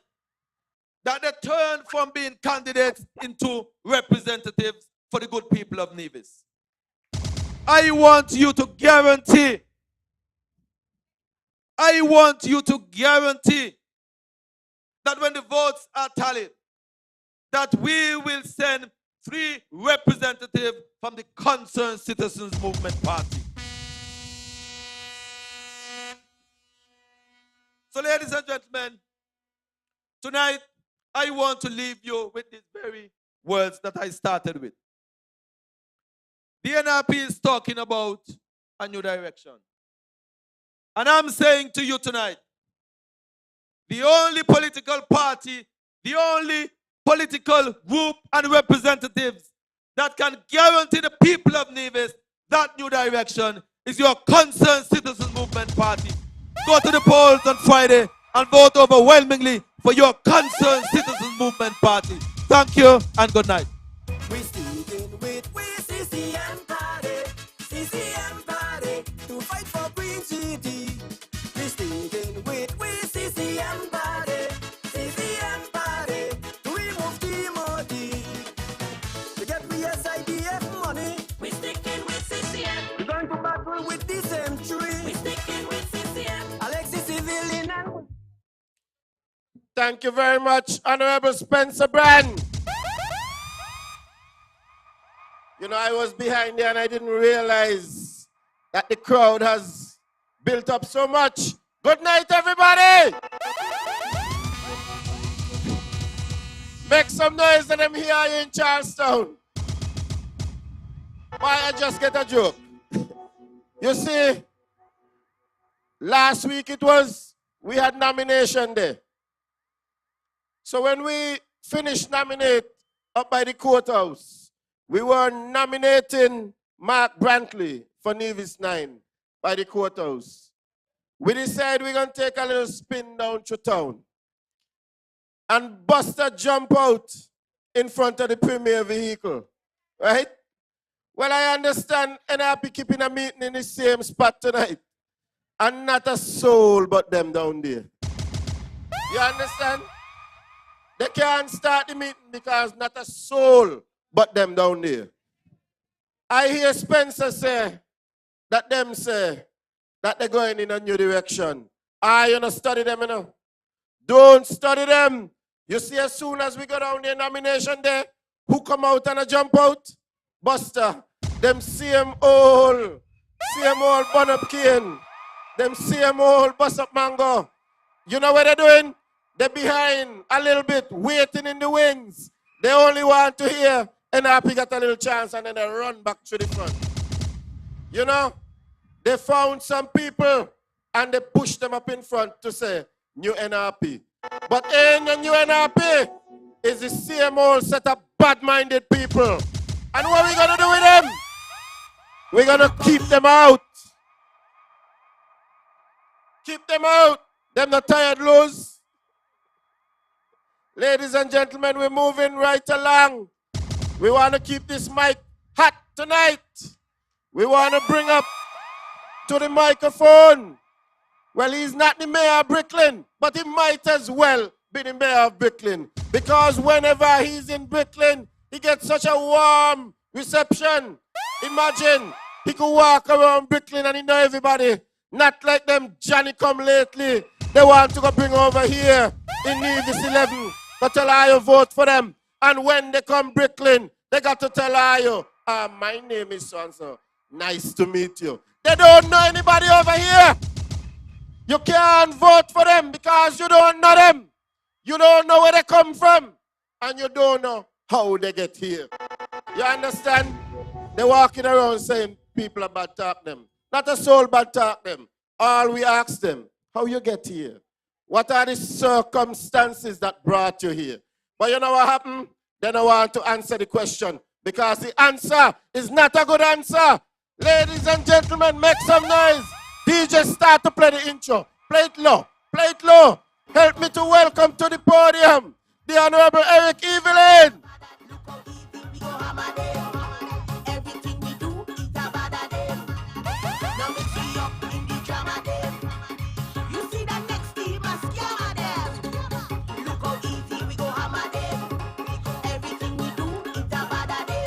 [SPEAKER 13] that they turn from being candidates into representatives for the good people of Nevis. I want you to guarantee that when the votes are tallied, that we will send 3 representatives from the Concerned Citizens Movement Party. So ladies and gentlemen, tonight I want to leave you with these very words that I started with. The NRP is talking about a new direction. And I'm saying to you tonight, the only political party, the only political group and representatives that can guarantee the people of Nevis that new direction is your Concerned Citizens Movement Party. Go to the polls on Friday and vote overwhelmingly for your Concerned Citizens Movement Party. Thank you and good night.
[SPEAKER 10] We sticking with we CCM party to fight for Green City. We sticking with we CCM party to remove Timothy. To get we SIDF money. We sticking with CCM. We're going to battle with the century. We sticking with CCM. Alexis Evelyn and
[SPEAKER 2] Thank you very much, Honorable Spencer Brand. You know, know, I was behind there and I didn't realize that the crowd has built up so much. Good night, everybody! Make some noise and I'm here in Charlestown. Why I just get a joke? You see, last week we had nomination day. So when we finished nominate up by the courthouse, we were nominating Mark Brantley for Nevis 9 by the courthouse. We decided we're going to take a little spin down to town. And Buster jump out in front of the premier vehicle, right? Well, I understand NRP keeping a meeting in the same spot tonight. And not a soul but them down there. You understand? They can't start the meeting because not a soul but them down there. I hear Spencer say that they're going in a new direction. You know, study them, you know. Don't study them. You see, as soon as we go down there, nomination day, who come out and a jump out? Buster. Them same old bun up cane. Them same old bust up mango. You know what they're doing? They're behind a little bit, waiting in the wings. They only want to hear NRP got a little chance and then they run back to the front. You know, they found some people and they pushed them up in front to say, new NRP. But in the new NRP is the same old set of bad-minded people. And what are we going to do with them? We're going to keep them out. Keep them out. Them not tired lose. Ladies and gentlemen, we're moving right along. We want to keep this mic hot tonight. We want to bring up to the microphone. Well, he's not the mayor of Brooklyn, but he might as well be the mayor of Brooklyn. Because whenever he's in Brooklyn, he gets such a warm reception. Imagine, he could walk around Brooklyn and he know everybody. Not like them Johnny come lately. They want to go bring over here in Nevis 11. But tell Ayo vote for them. And when they come Brooklyn, they got to tell Ayo, my name is so-and-so. Nice to meet you. They don't know anybody over here. You can't vote for them because you don't know them. You don't know where they come from. And you don't know how they get here. You understand? They're walking around saying people are bad talk them. Not a soul bad talk them. All we ask them, how you get here? What are the circumstances that brought you here? But you know what happened? They don't want to answer the question because the answer is not a good answer. Ladies and gentlemen, make some noise. DJ start to play the intro. Play it low. Play it low. Help me to welcome to the podium the Honorable Eric Evelyn.
[SPEAKER 6] Everything we do is a bad day. Now we see up in the drama day. You see that next team a scammer them. Look how easy we go hammer them. Everything we do is a bad day.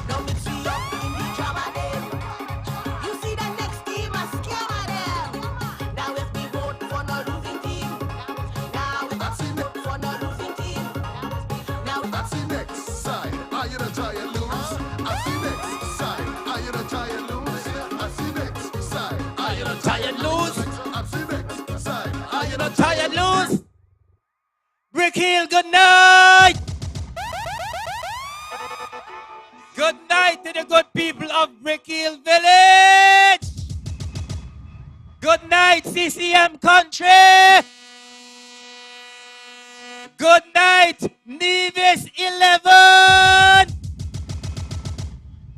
[SPEAKER 6] Now we see up in the drama day. You see that next team a scammer them. Now if we vote for no losing team. Now we vote for no losing team. Now
[SPEAKER 9] That's the next side. Are you the try and lose? I see next side. Are you the try and lose? I see next side. Are you the try and lose? I see next side. Are you the try and lose?
[SPEAKER 10] Brick Hill, good night! Good night to the good people of Brick Hill Village! Good night, CCM country! Good night, Nevis 11!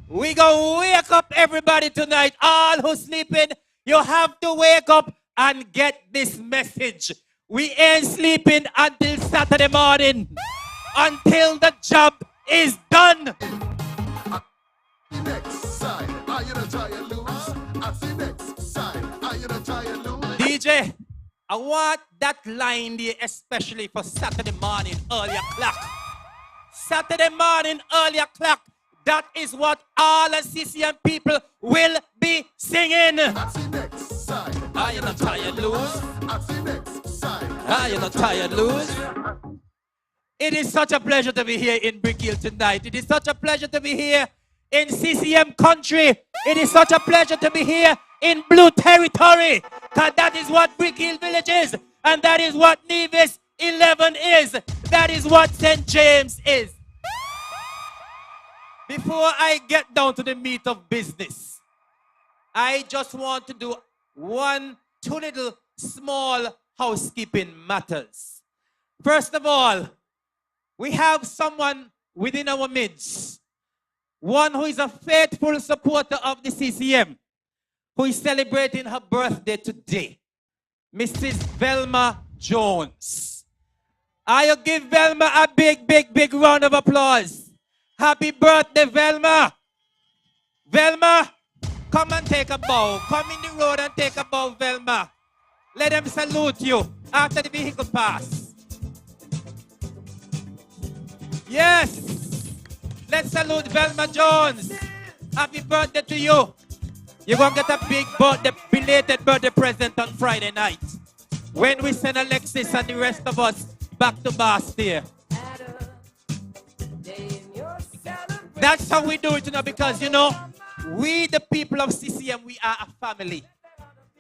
[SPEAKER 10] We gonna wake up everybody tonight. All who sleeping, you have to wake up and get this message. We ain't sleeping until Saturday morning. Until the job is done.
[SPEAKER 9] Next side. Are you the try and lose? I see next side. Are you the try and lose?
[SPEAKER 10] DJ, I want that line there especially for Saturday morning, early o'clock. Saturday morning, early o'clock. That is what all the CCM people will be singing.
[SPEAKER 9] I see next side.
[SPEAKER 10] Are you not tired, lose?
[SPEAKER 9] I see next side.
[SPEAKER 10] Are you not tired, lose? It is such a pleasure to be here in Brick Hill tonight. It is such a pleasure to be here
[SPEAKER 4] in CCM country. It is such a pleasure to be here in blue territory, because that is what Brick Hill Village is, and that is what Nevis 11 is. That is what St. James is. Before I get down to the meat of business, I just want to do two little small housekeeping matters. First of all, we have someone within our midst, one who is a faithful supporter of the CCM, who is celebrating her birthday today, Mrs. Velma Jones. I'll give Velma a big, big, big round of applause. Happy birthday, Velma. Velma, come and take a bow. Come in the road and take a bow, Velma. Let them salute you after the vehicle pass. Yes. Let's salute Velma Jones. Happy birthday to you. You're going to get a big belated birthday present on Friday night, when we send Alexis and the rest of us back to Bastille. That's how we do it, because, we, the people of CCM, we are a family.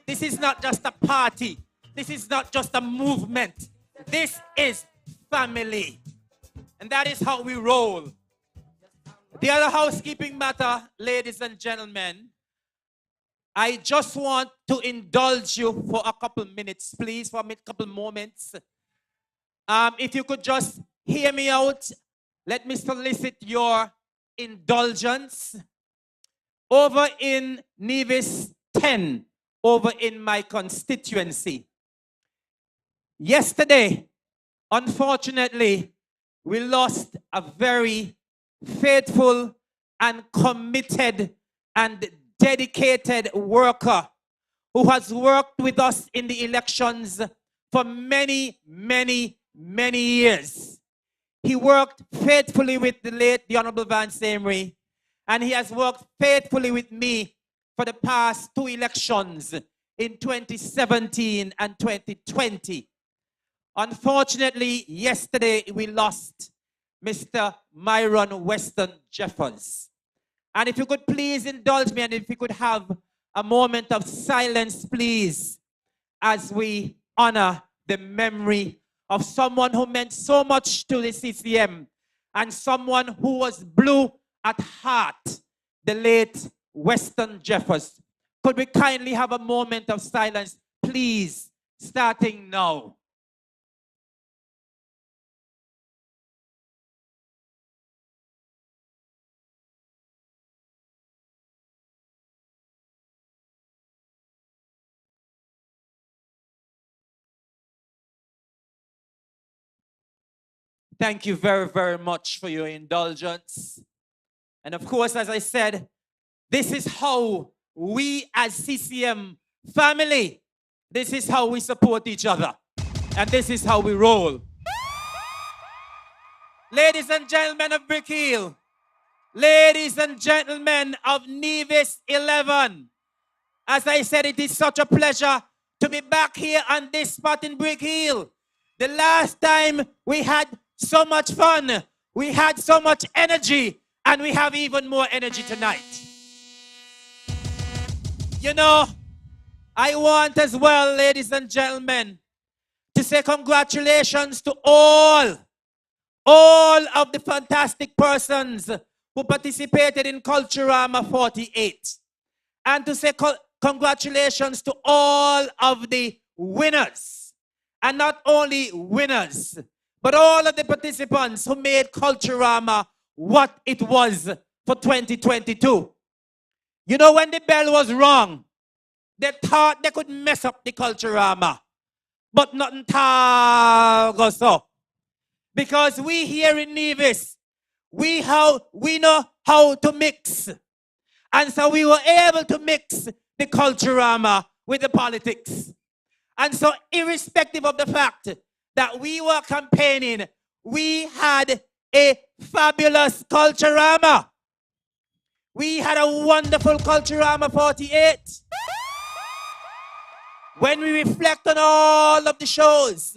[SPEAKER 4] This is not just a party. This is not just a movement. This is family. And that is how we roll. The other housekeeping matter, ladies and gentlemen, I just want to indulge you for a couple minutes, please, for a couple moments. If you could just hear me out, let me solicit your indulgence. Over in Nevis 10, over in my constituency. Yesterday, unfortunately, we lost a very faithful and committed and dedicated worker who has worked with us in the elections for many, many, many years. He worked faithfully with the Honorable Vance Amory, and he has worked faithfully with me for the past two elections in 2017 and 2020. Unfortunately, yesterday we lost Mr. Myron Weston Jeffers. And if you could please indulge me, and if you could have a moment of silence, please, as we honor the memory of someone who meant so much to the CCM and someone who was blue at heart, the late Weston Jeffers. Could we kindly have a moment of silence, please, starting now? Thank you very, very much for your indulgence. And of course, as I said, this is how we as CCM family, this is how we support each other. And this is how we roll. Ladies and gentlemen of Brick Hill, ladies and gentlemen of Nevis 11, as I said, it is such a pleasure to be back here on this spot in Brick Hill. The last time we had so much fun, we had so much energy, and we have even more energy tonight. I want as well, ladies and gentlemen, to say congratulations to all of the fantastic persons who participated in Culturama 48. And to say congratulations to all of the winners. And not only winners, but all of the participants who made Culturama what it was for 2022. When the bell was wrong, they thought they could mess up the Culturama. But nothing goes so. Because we here in Nevis, we know how to mix. And so we were able to mix the Culturama with the politics. And so irrespective of the fact that we were campaigning, we had a fabulous Culturama. We had a wonderful Culturama 48. When we reflect on all of the shows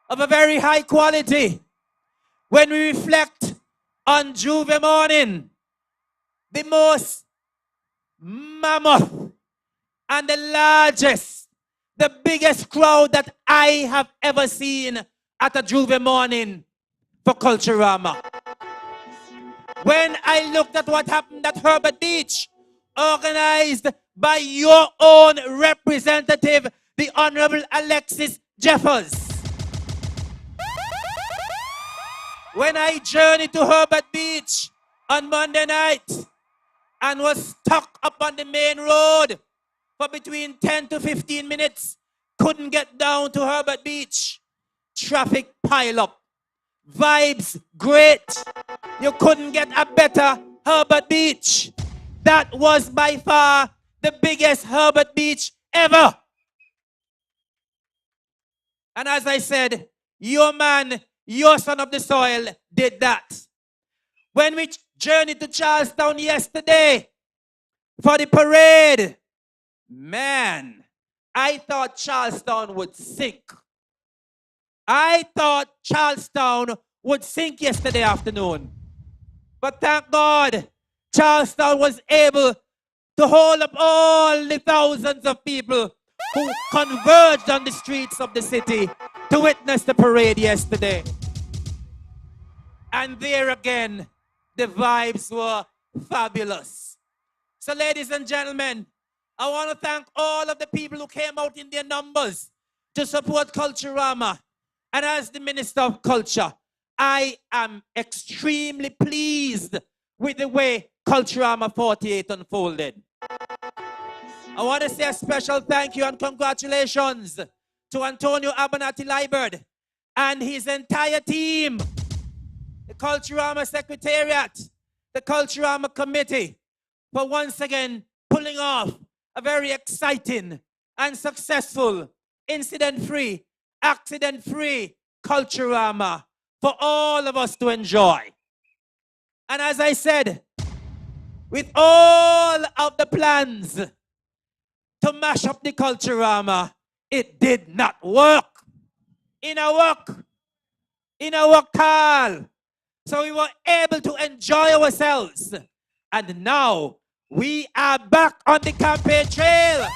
[SPEAKER 4] of a very high quality, when we reflect on Juve Morning, the most mammoth and the largest, the biggest crowd that I have ever seen at a Juve morning for Culturama. When I looked at what happened at Herbert Beach, organized by your own representative, the Honorable Alexis Jeffers. When I journeyed to Herbert Beach on Monday night and was stuck up on the main road for between 10 to 15 minutes, couldn't get down to Herbert Beach. Traffic pile up. Vibes great. You couldn't get a better Herbert Beach. That was by far the biggest Herbert Beach ever. And as I said, your man, your son of the soil did that. When we journeyed to Charlestown yesterday for the parade, man, I thought Charlestown would sink. I thought Charlestown would sink yesterday afternoon. But thank God, Charlestown was able to hold up all the thousands of people who converged on the streets of the city to witness the parade yesterday. And there again, the vibes were fabulous. So ladies and gentlemen, I want to thank all of the people who came out in their numbers to support Culturama. And as the Minister of Culture, I am extremely pleased with the way Culturama 48 unfolded. I want to say a special thank you and congratulations to Antonio Abernathy Liburd and his entire team, the Culturama Secretariat, the Culturama Committee, for once again pulling off a very exciting and successful, incident-free, accident-free Culturama for all of us to enjoy. And as I said, with all of the plans to mash up the Culturama, it did not work. In our call. So we were able to enjoy ourselves. And now we are back on the campaign trail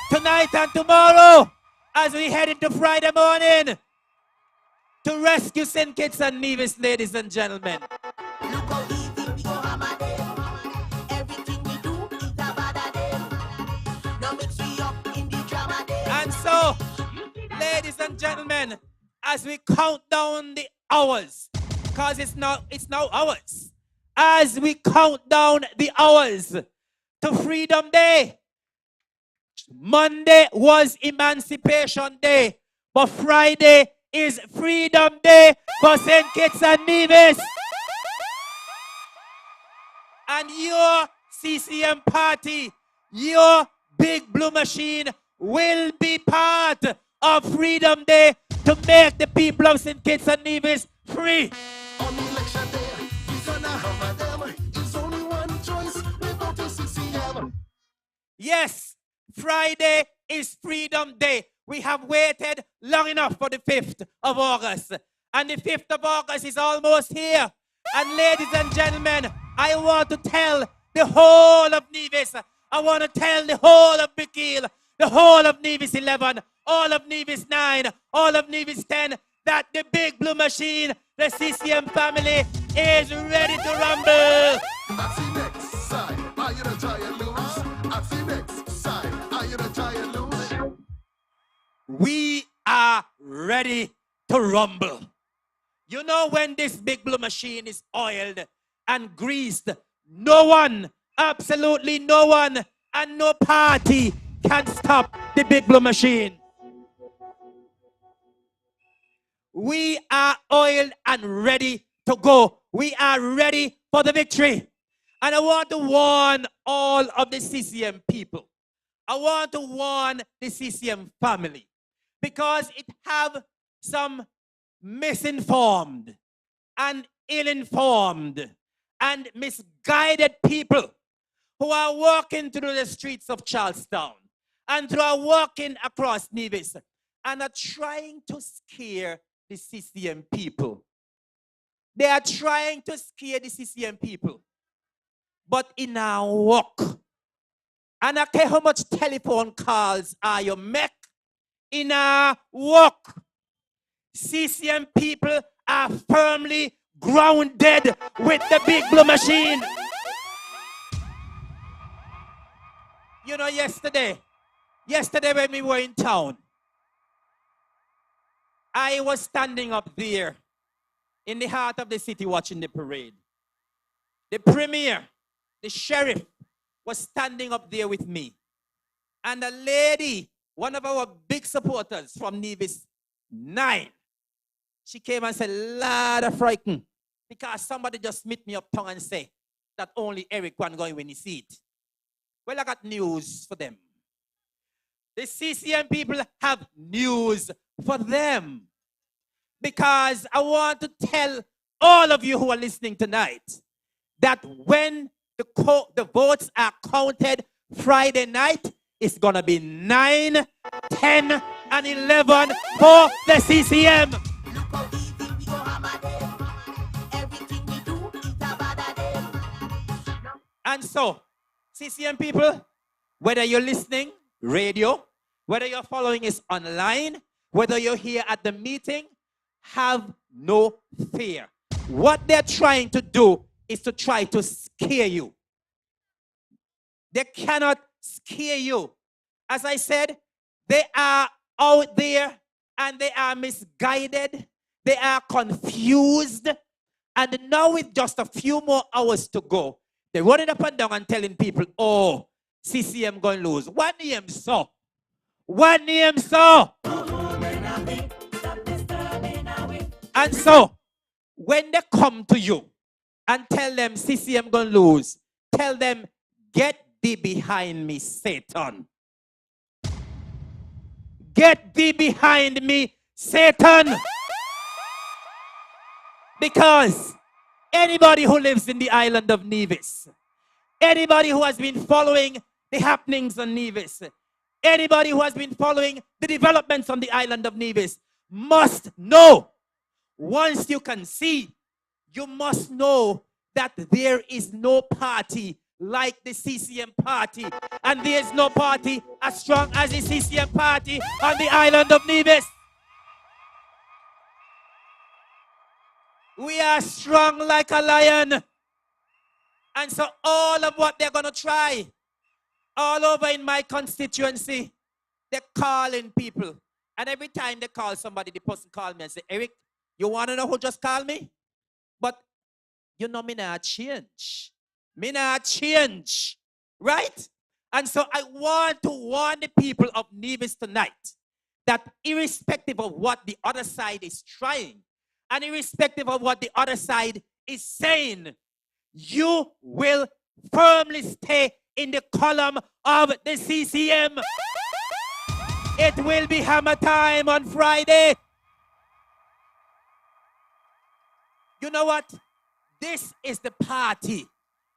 [SPEAKER 4] tonight and tomorrow as we head into Friday morning to rescue St. Kitts and Nevis, ladies and gentlemen.
[SPEAKER 6] Look how easy we go hammer them. Everything we do is a bad them. No mix we up in the drama them.
[SPEAKER 4] And so, ladies and gentlemen, as we count down the hours, because it's now hours, as we count down the hours to Freedom Day. Monday was Emancipation Day, but Friday is Freedom Day for St. Kitts and Nevis. And your CCM party, your big blue machine, will be part of Freedom Day to make the people of St. Kitts and Nevis free.
[SPEAKER 9] On election day, we're gonna hammer them. It's only one choice. We vote to CCM.
[SPEAKER 4] Yes, Friday is Freedom Day. We have waited long enough for the 5th of August. And the 5th of August is almost here. And ladies and gentlemen, I want to tell the whole of Nevis, I want to tell the whole of Bikil, the whole of Nevis 11, all of Nevis 9, all of Nevis 10, that the big blue machine, the CCM family, is ready to rumble.
[SPEAKER 9] I see next side. Are you the giant lose? I see next side. Are you the giant lose?
[SPEAKER 4] We are ready to rumble. You know, when this big blue machine is oiled and greased, no one, absolutely no one, and no party can stop the big blue machine. We are oiled and ready to go. We are ready for the victory. And I want to warn all of the CCM people. I want to warn the CCM family, because it have some misinformed and ill-informed and misguided people who are walking through the streets of Charlestown and who are walking across Nevis and are trying to scare the CCM people. They are trying to scare the CCM people. but in a walk. And I care how much telephone calls are you make in a walk. CCM people are firmly grounded with the big blue machine. You know, yesterday when we were in town, I was standing up there in the heart of the city watching the parade. The premier, the sheriff, was standing up there with me. And a lady, one of our big supporters from Nevis 9, she came and said, "Lord of frightened," because somebody just meet me up tongue and say that only Eric one going win the seat. Well, I got news for them. The CCM people have news for them. Because I want to tell all of you who are listening tonight that when the votes are counted Friday night, it's going to be 9, 10, and 11 for the CCM.
[SPEAKER 6] Look how easy we go hammer them. Everything we do is a bad them.
[SPEAKER 4] And so, CCM people, whether you're listening, radio, whether you're following us online, whether you're here at the meeting, have no fear. What they're trying to do is to try to scare you. They cannot scare you. As I said, they are out there and they are misguided. They are confused. And now with just a few more hours to go, they're running up and down and telling people, "Oh, CCM going to lose." What name so? What name so? And so, when they come to you and tell them CCM going to lose, tell them, "Get thee behind me, Satan. Get thee behind me, Satan." Because anybody who lives in the island of Nevis, anybody who has been following the happenings on Nevis, anybody who has been following the developments on the island of Nevis must know, once you can see, you must know that there is no party like the CCM party. And there is no party as strong as the CCM party on the island of Nevis. We are strong like a lion. And so all of what they're going to try, all over in my constituency, they're calling people. And every time they call somebody, the person call me and say, "Eric, you want to know who just called me? But you know me not change. Me not change." Right? And so I want to warn the people of Nevis tonight that irrespective of what the other side is trying, and irrespective of what the other side is saying, you will firmly stay in the column of the CCM. It will be hammer time on Friday. You know what? This is the party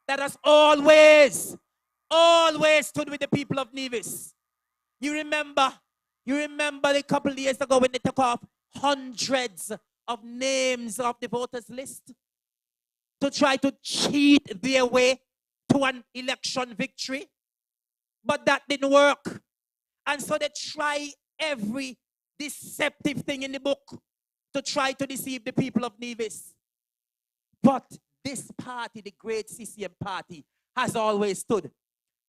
[SPEAKER 4] that has always stood with the people of Nevis. You remember a couple of years ago when they took off hundreds of names off the voters list to try to cheat their way to an election victory? But that didn't work. And so they try every deceptive thing in the book to try to deceive the people of Nevis. But this party, the great CCM party, has always stood.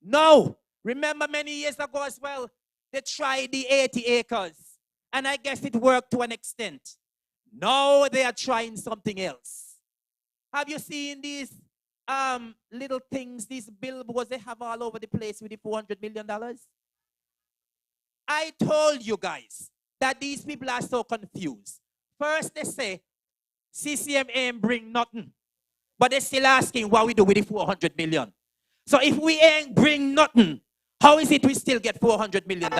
[SPEAKER 4] No, remember many years ago as well, they tried the 80 acres. And I guess it worked to an extent. Now they are trying something else. Have you seen these little things, these billboards they have all over the place with the $400 million? I told you guys that these people are so confused. First they say, CCM ain't bring nothing. But they're still asking what we do with the 400 million. So if we ain't bring nothing, how is it we still get $400 million?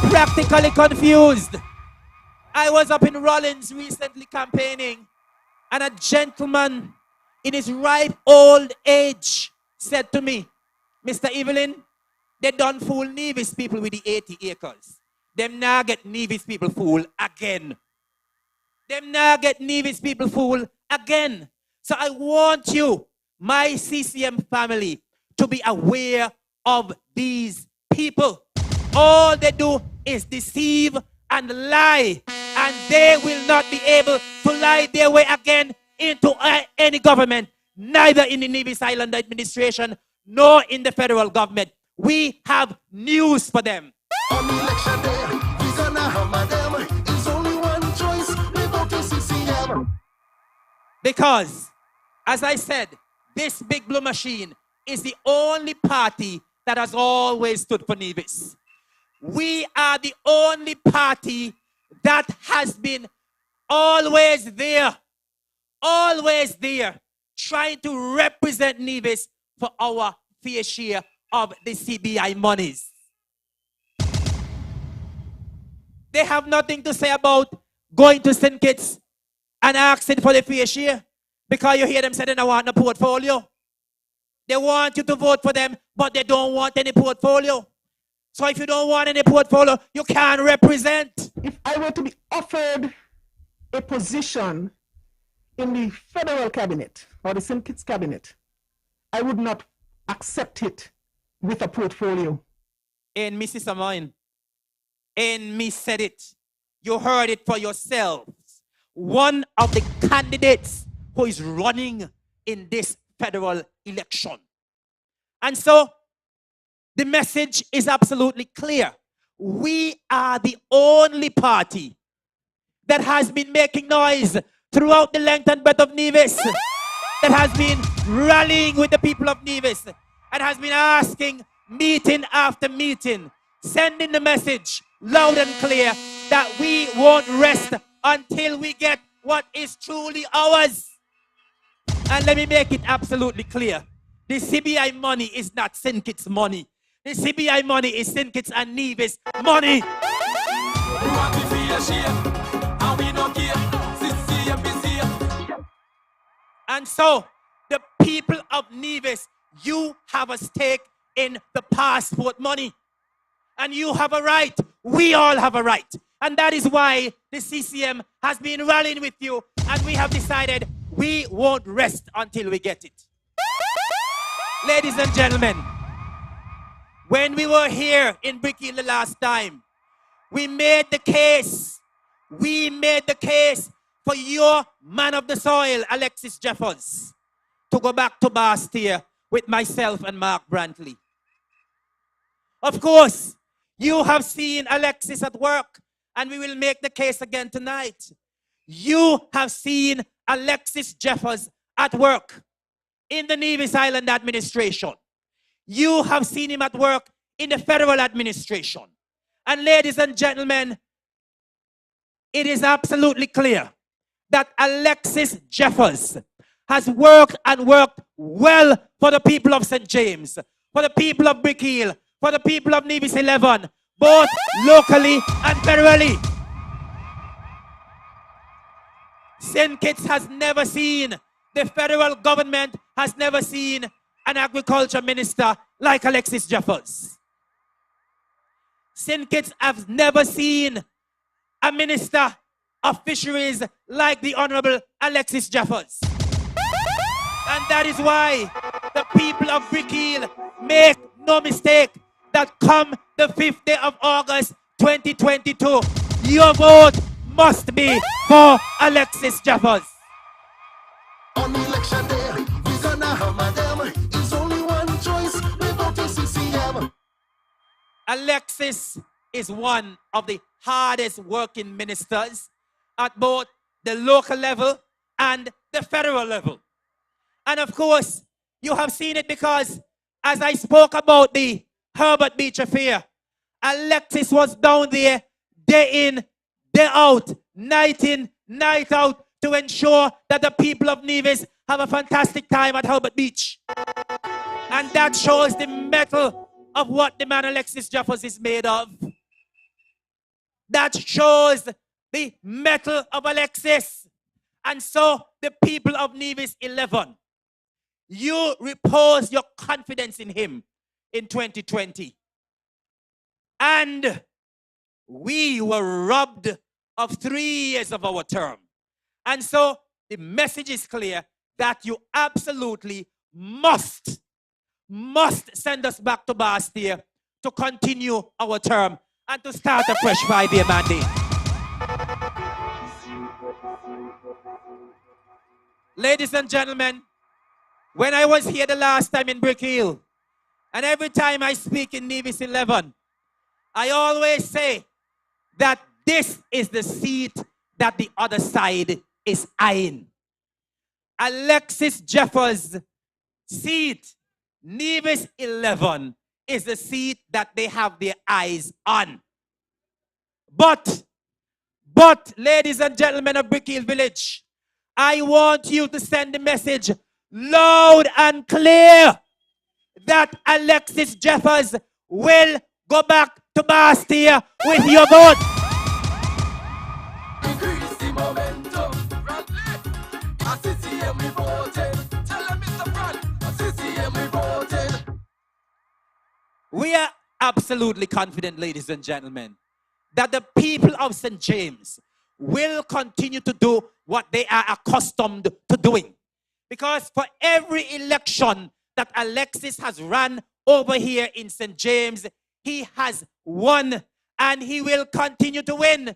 [SPEAKER 4] Practically confused. I was up in Rollins recently campaigning, and a gentleman in his ripe old age said to me, "Mr. Evelyn, they done fool Nevis people with the 80 acres. Them now get Nevis people fool again. Them now get Nevis people fool again." So I want you, my CCM family to be aware of these people. All they do is deceive and lie, and they will not be able to lie their way again into any government, neither in the Nevis Island administration nor in the federal government. We have news for them.
[SPEAKER 9] On election day, we gonna hammer them. It's only one choice, we vote to CCM.
[SPEAKER 4] Because, as I said, this big blue machine is the only party that has always stood for Nevis. We are the only party that has been always there, trying to represent Nevis for our fair share of the CBI monies. They have nothing to say about going to St. Kitts and asking for the fair share, because you hear them say they don't want a portfolio. They want you to vote for them, but they don't want any portfolio. So if you don't want any portfolio, you can't represent.
[SPEAKER 14] If I were to be offered a position in the federal cabinet or the St. Kitts cabinet, I would not accept it with a portfolio.
[SPEAKER 4] And Mrs. Samoin, and me said it. You heard it for yourselves. One of the candidates who is running in this federal election. And so the message is absolutely clear. We are the only party that has been making noise throughout the length and breadth of Nevis, that has been rallying with the people of Nevis, and has been asking meeting after meeting, sending the message loud and clear that we won't rest until we get what is truly ours. And let me make it absolutely clear. The CBI money is not St. Kitts money. The CBI money is St. Kitts and Nevis money.
[SPEAKER 10] We want to feel ashamed, and we don't care. CCM is here.
[SPEAKER 4] And so, the people of Nevis, you have a stake in the passport money. And you have a right. We all have a right. And that is why the CCM has been rallying with you. And we have decided we won't rest until we get it. Ladies and gentlemen, when we were here in Brickhill the last time, we made the case. We made the case for your man of the soil, Alexis Jeffers, to go back to Bastia with myself and Mark Brantley. Of course, you have seen Alexis at work, and we will make the case again tonight. You have seen Alexis Jeffers at work in the Nevis Island administration. You have seen him at work in the federal administration. And ladies and gentlemen, it is absolutely clear that Alexis Jeffers has worked and worked well for the people of St. James, for the people of Brickhill, for the people of Nevis 11, both locally and federally. St. Kitts has never seen, the federal government has never seen an agriculture minister like Alexis Jeffers. St. Kitts has never seen a minister of fisheries like the Honorable Alexis Jeffers. And that is why the people of Brickhill, make no mistake, that come the 5th day of August 2022, your vote must be for Alexis Jeffers.
[SPEAKER 9] On election day, we gonna hammer them. It's only one choice, we vote to CCM.
[SPEAKER 4] Alexis is one of the hardest working ministers at both the local level and the federal level. And of course, you have seen it because as I spoke about the Herbert Beach affair, Alexis was down there day in, day out, night in, night out to ensure that the people of Nevis have a fantastic time at Herbert Beach. And that shows the mettle of what the man Alexis Jeffers is made of. That shows the mettle of Alexis. And so the people of Nevis 11, you repose your confidence in him in 2020. And we were robbed of 3 years of our term. And so the message is clear that you absolutely must send us back to Bastille to continue our term and to start a fresh 5-year mandate. Ladies and gentlemen, when I was here the last time in Brick Hill, and every time I speak in Nevis 11, I always say that this is the seat that the other side is eyeing. Alexis Jeffers' seat, Nevis 11, is the seat that they have their eyes on. But, ladies and gentlemen of Brick Hill Village, I want you to send the message loud and clear that Alexis Jeffers will go back to Bastille with your vote.
[SPEAKER 10] Increase the momentum. Brantley, a CCM we voted. Tell them Mr. Brant, a CCM we voted.
[SPEAKER 4] We are absolutely confident, ladies and gentlemen, that the people of St. James will continue to do what they are accustomed to doing. Because for every election that Alexis has run over here in St. James, he has won and he will continue to win.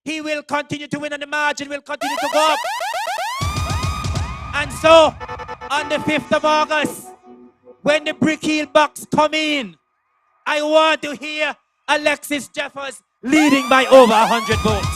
[SPEAKER 4] He will continue to win and the margin will continue to go up. And so, on the 5th of August, when the Brick Hill box come in, I want to hear Alexis Jeffers leading by over 100 votes.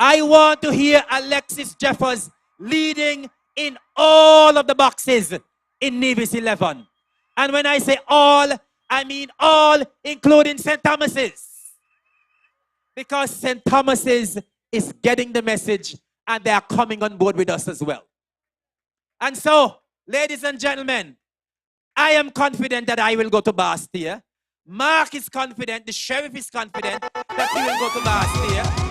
[SPEAKER 4] I want to hear Alexis Jeffers leading in all of the boxes in Nevis 11. And when I say all, I mean all, including St. Thomas's. Because St. Thomas's is getting the message and they are coming on board with us as well. And so, ladies and gentlemen, I am confident that I will go to Bastille. Mark is confident, the sheriff is confident that he will go to Bastille.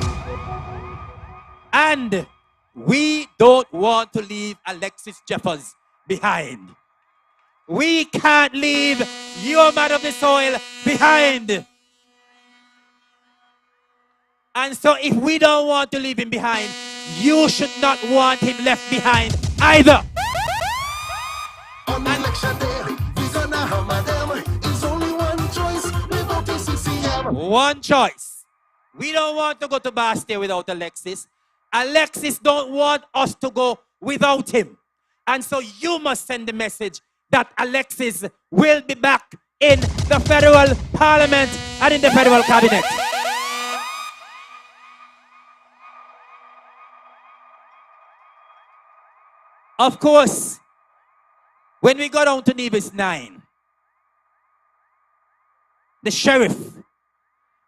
[SPEAKER 4] And we don't want to leave Alexis Jeffers behind. We can't leave your man of the soil behind. And so if we don't want to leave him behind, you should not want him left behind either.
[SPEAKER 9] On election day, we gonna hammer them. It's only one choice. We vote to CCM.
[SPEAKER 4] One choice. We don't want to go to Bastille without Alexis. Alexis don't want us to go without him. And so you must send the message that Alexis will be back in the federal parliament and in the federal cabinet. Of course, when we go down to Nevis 9, the sheriff,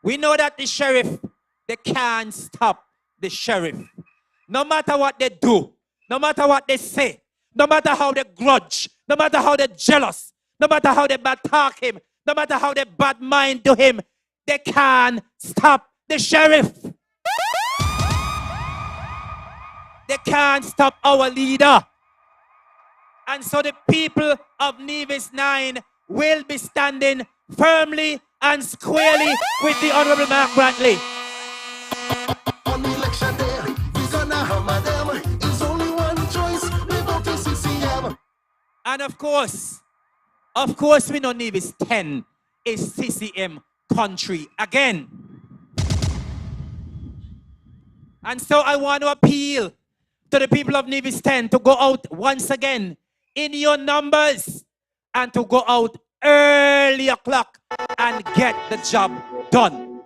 [SPEAKER 4] we know that the sheriff, they can't stop the sheriff. No matter what they do, no matter what they say, no matter how they grudge, no matter how they're jealous, no matter how they bad talk him, no matter how they bad mind to him, they can't stop the sheriff. They can't stop our leader. And so the people of Nevis 9 will be standing firmly and squarely with the Honorable Mark Brantley.
[SPEAKER 9] On election day, we gonna hammer them. It's only one choice. We vote to CCM.
[SPEAKER 4] And of course, we know Nevis 10 is CCM country again. And so I want to appeal to the people of Nevis 10 to go out once again in your numbers and to go out early o'clock and get the job done.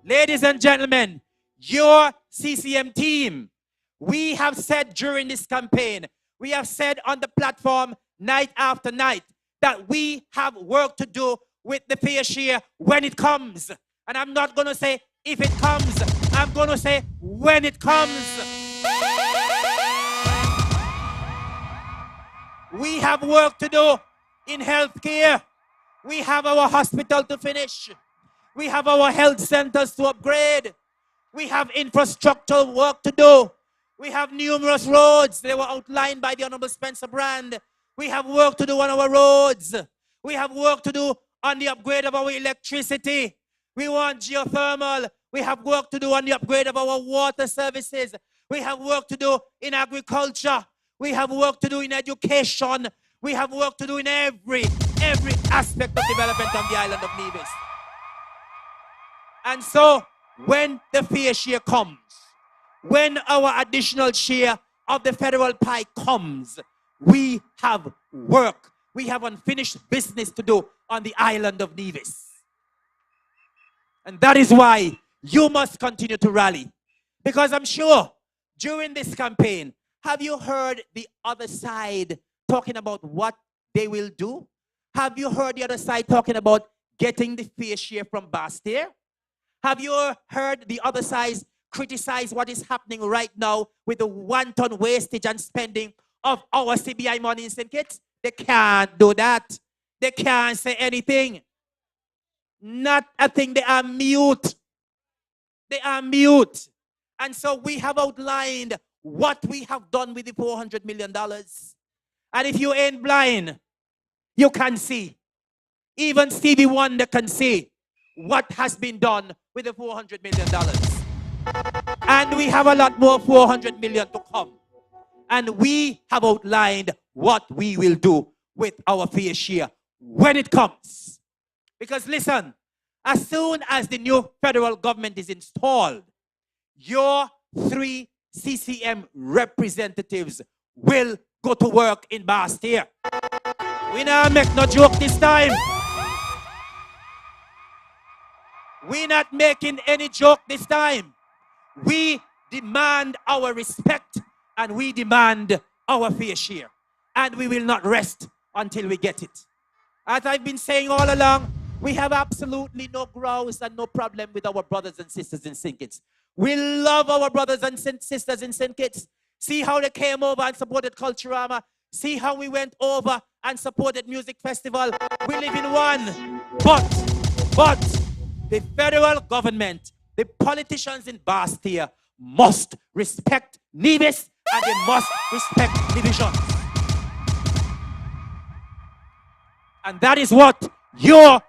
[SPEAKER 4] Ladies and gentlemen, your CCM team, we have said during this campaign, we have said on the platform night after night that we have work to do with the fair share when it comes. And I'm not going to say if it comes, I'm going to say when it comes. We have work to do in healthcare. We have our hospital to finish. We have our health centers to upgrade. We have infrastructural work to do. We have numerous roads. They were outlined by the Honorable Spencer Brand. We have work to do on our roads. We have work to do on the upgrade of our electricity. We want geothermal. We have work to do on the upgrade of our water services.
[SPEAKER 15] We have work to do in agriculture. We have work to do in education. We have work to do in every aspect of development on the island of Nevis. And so, when the fair share comes, when our additional share of the federal pie comes, we have work. We have unfinished business to do on the island of Nevis. And that is why you must continue to rally. Because I'm sure during this campaign, have you heard the other side talking about what they will do? Have you heard the other side talking about getting the fair share from Bastille? Have you heard the other side criticize what is happening right now with the wanton wastage and spending of our CBI money in St. Kitts? They can't do that. They can't say anything. Not a thing. They are mute. They are mute. And so we have outlined what we have done with the $400 million. And if you ain't blind, you can see. Even Stevie Wonder can see what has been done with the $400 million. And we have a lot more $400 million to come. And we have outlined what we will do with our fair share when it comes. Because listen, as soon as the new federal government is installed, your 3 CCM representatives will go to work in Bastille. We not make no joke this time. We not making any joke this time. We demand our respect and we demand our fair share. And we will not rest until we get it. As I've been saying all along, we have absolutely no grouse and no problem with our brothers and sisters in St. Kitts. We love our brothers and sisters in St. Kitts. See how they came over and supported Culturama. See how we went over and supported Music Festival. We live in one. But the federal government, the politicians in Bastille must respect Nevis and they must respect divisions. And that is what your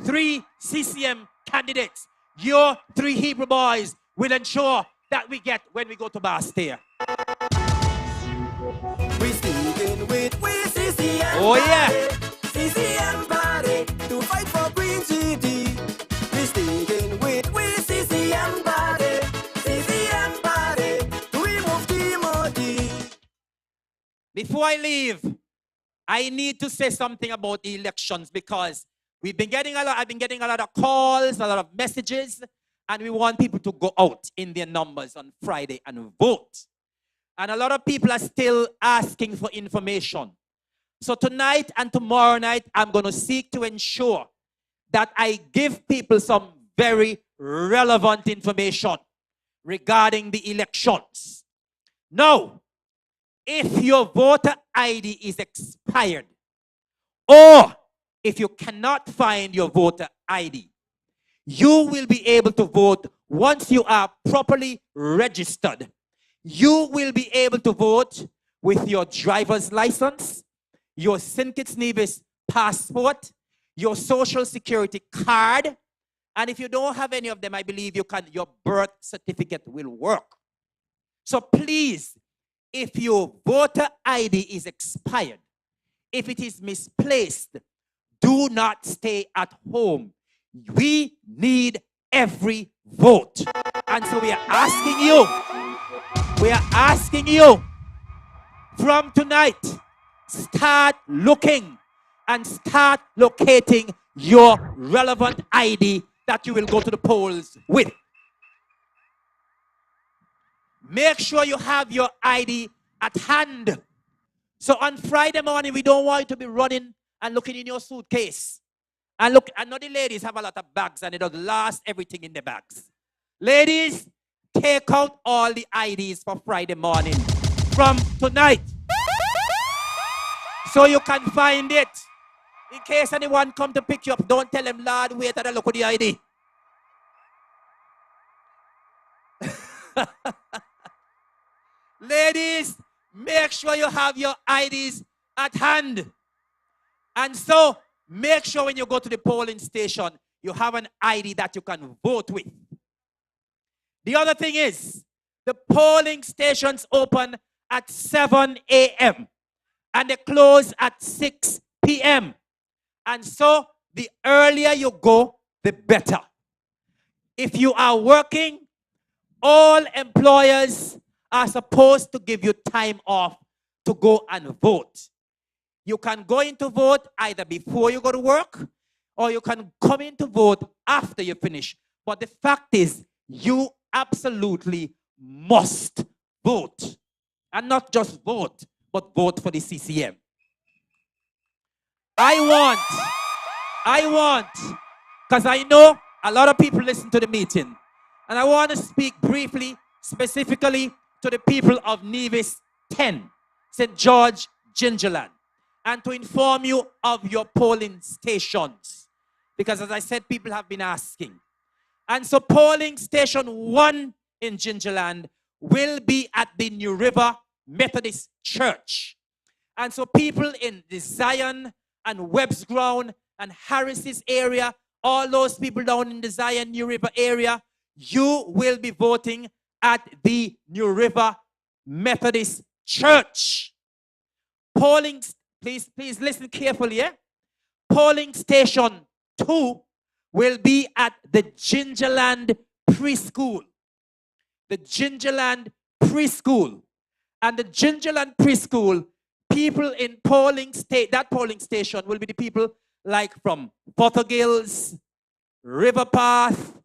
[SPEAKER 15] 3 CCM candidates, your 3 Hebrew boys will ensure that we get when we go to Bastille.
[SPEAKER 10] We sticking with we CCM.
[SPEAKER 15] Oh yeah.
[SPEAKER 10] CCM party to fight for Green City. We sticking with we CCM party. CCM party to remove Timothy.
[SPEAKER 15] Before I leave, I need to say something about the elections because I've been getting a lot of calls, a lot of messages, and we want people to go out in their numbers on Friday and vote. And a lot of people are still asking for information. So tonight and tomorrow night, I'm going to seek to ensure that I give people some very relevant information regarding the elections. Now, if your voter ID is expired, or if you cannot find your voter ID, you will be able to vote once you are properly registered. You will be able to vote with your driver's license, your St. Kitts Nevis passport, your social security card, and if you don't have any of them, I believe your birth certificate will work. So please, if your voter ID is expired, if it is misplaced, do not stay at home. We need every vote. And so we are asking you from tonight, start looking and start locating your relevant ID that you will go to the polls with. Make sure you have your ID at hand. So on Friday morning, we don't want you to be running and looking in your suitcase. And look, I know the ladies have a lot of bags and they don't last everything in the bags. Ladies, take out all the IDs for Friday morning from tonight. So you can find it. In case anyone come to pick you up, don't tell them, Lord, wait and look at the ID. Ladies, make sure you have your IDs at hand. And so, make sure when you go to the polling station, you have an ID that you can vote with. The other thing is, The polling stations open at 7 a.m. and they close at 6 p.m. And so the earlier you go, the better. If you are working, all employers are supposed to give you time off to go and vote. You can go in to vote either before you go to work or you can come in to vote after you finish. But the fact is, you absolutely must vote. And not just vote, but vote for the CCM. I want, because I know a lot of people listen to the meeting. And I want to speak briefly, specifically to the people of Nevis 10, St. George, Gingerland, and to inform you of your polling stations. Because as I said, people have been asking. And so polling station 1 in Gingerland will be at the New River Methodist Church. And so people in the Zion and Webb's Ground and Harris's area, all those people down in the Zion New River area, you will be voting at the New River Methodist Church. Polling, please listen carefully, yeah? Polling station 2 will be at the Gingerland Preschool. The Gingerland Preschool. And the Gingerland Preschool, people in that polling station will be the people like from Fothergills, River Path,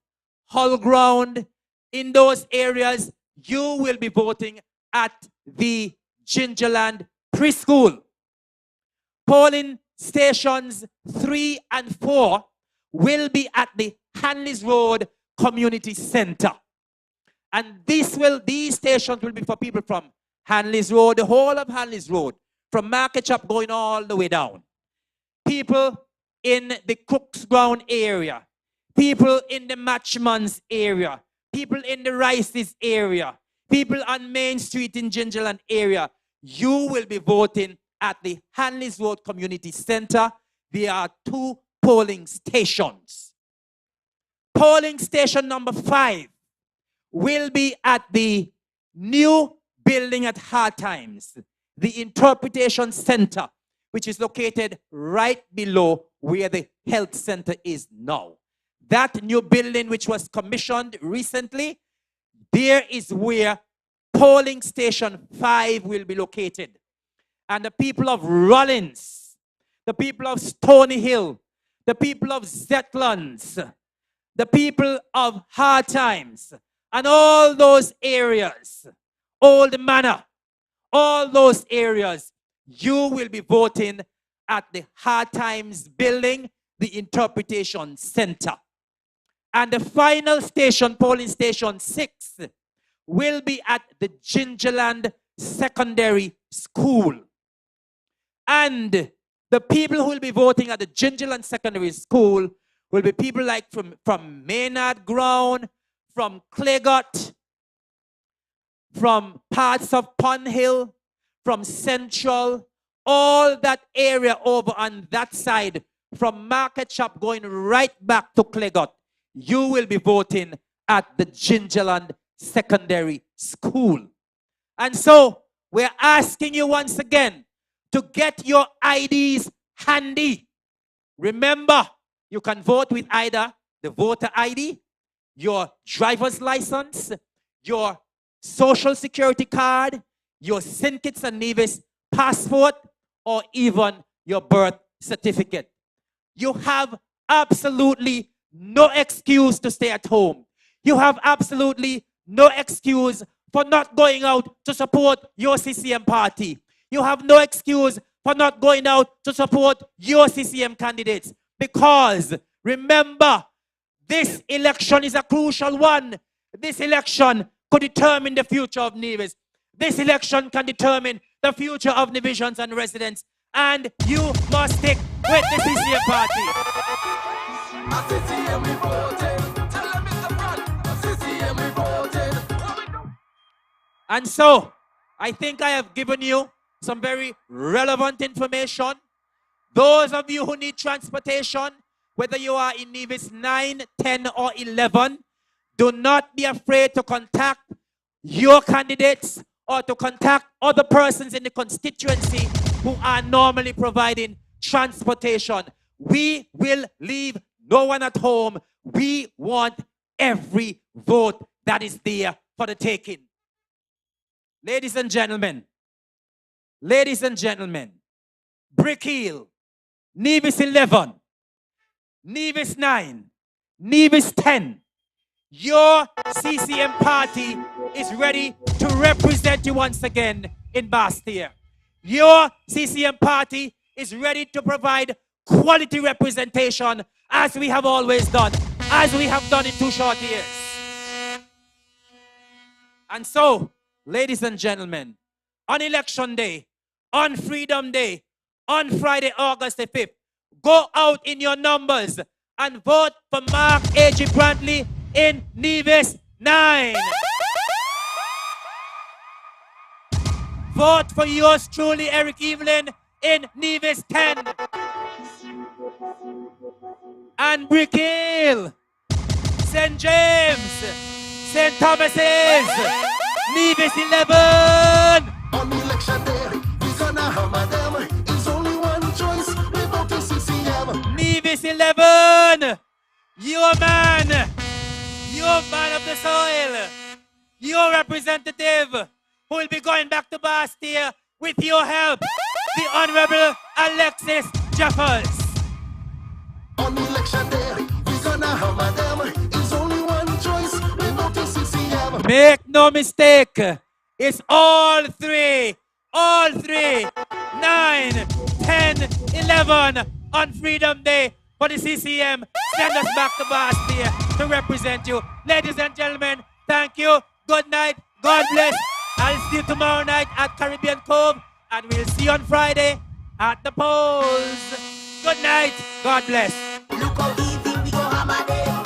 [SPEAKER 15] Hull Ground. In those areas, you will be voting at the Gingerland Preschool. Polling stations 3 and 4 will be at the Hanleys Road Community Center. And these stations will be for people from Hanleys Road, the whole of Hanleys Road, from Market Shop going all the way down. People in the Cooks Ground area, people in the Matchmans area, people in the Rices area, people on Main Street in Gingerland area, you will be voting at the Hanleys Road Community Center. There are 2 polling stations. Polling station number 5 will be at the new building at Hard Times, the Interpretation Center, which is located right below where the health center is now. That new building, which was commissioned recently, there is where polling station 5 will be located. And the people of Rollins, the people of Stony Hill, the people of Zetlands, the people of Hard Times, and all those areas, Old Manor, all those areas, you will be voting at the Hard Times building, the Interpretation Center. And the final station, polling station 6, will be at the Gingerland Secondary School. And the people who will be voting at the Gingerland Secondary School will be people like from Maynard Ground, from Clegot, from parts of Pond Hill, from Central, all that area over on that side, from Market Shop going right back to Clegot, you will be voting at the Gingerland Secondary School. And so we're asking you once again to get your IDs handy. Remember, you can vote with either the voter ID, your driver's license, your social security card, your St. Kitts and Nevis passport, or even your birth certificate. You have absolutely no excuse to stay at home. You have absolutely no excuse for not going out to support your CCM party. You have no excuse for not going out to support your CCM candidates. Because remember, this election is a crucial one. This election could determine the future of Nevis. This election can determine the future of Nevisians and residents. And you must stick with the CCM party. And so, I think I have given you some very relevant information. Those of you who need transportation, whether you are in Nevis 9, 10, or 11, do not be afraid to contact your candidates or to contact other persons in the constituency who are normally providing transportation. We will leave no one at home. We want every vote that is there for the taking. Ladies and gentlemen, Brick Hill, Nevis 11, Nevis 9, Nevis 10, your CCM party is ready to represent you once again in Bastia. Your CCM party is ready to provide quality representation as we have always done, as we have done in 2 short years. And so, ladies and gentlemen, on Election Day, on Freedom Day, on Friday, August the 5th, go out in your numbers and vote for Mark A.G. Brantley in Nevis 9. Vote for yours truly, Eric Evelyn, in Nevis 10. And Brick Hill, St. James, St. Thomas's, Nevis 11.
[SPEAKER 9] On election day, we gonna hammer them. It's only one choice. We vote to CCM.
[SPEAKER 15] Nevis 11. Your man of the soil, your representative who will be going back to Bastia with your help, the Honorable Alexis Jeffers.
[SPEAKER 9] On election day, we gonna hammer them. It's only one choice. We vote to CCM.
[SPEAKER 15] Make no mistake, it's all three, 9, 10, 11 on Freedom Day for the CCM. Send us back to Bastia to represent you. Ladies and gentlemen, thank you. Good night. God bless. I'll see you tomorrow night at Caribbean Cove, and we'll see you on Friday at the polls. Good night. God bless.
[SPEAKER 6] Look how easy we go hammer them.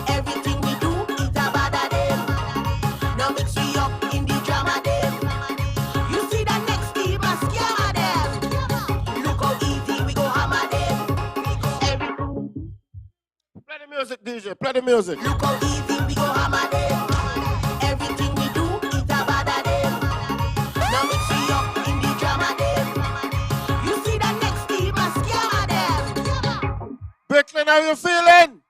[SPEAKER 6] Everything we do is a bad them. No mix we up in the drama them. You see the next team a scammer them. Look how easy we go hammer them.
[SPEAKER 2] Play the music, DJ. Play the music.
[SPEAKER 6] Look how easy we go hammer them. Everything we do is a bad them. No mix we up in the drama them. You see the next team a scammer them.
[SPEAKER 2] Brooklyn, how you feeling?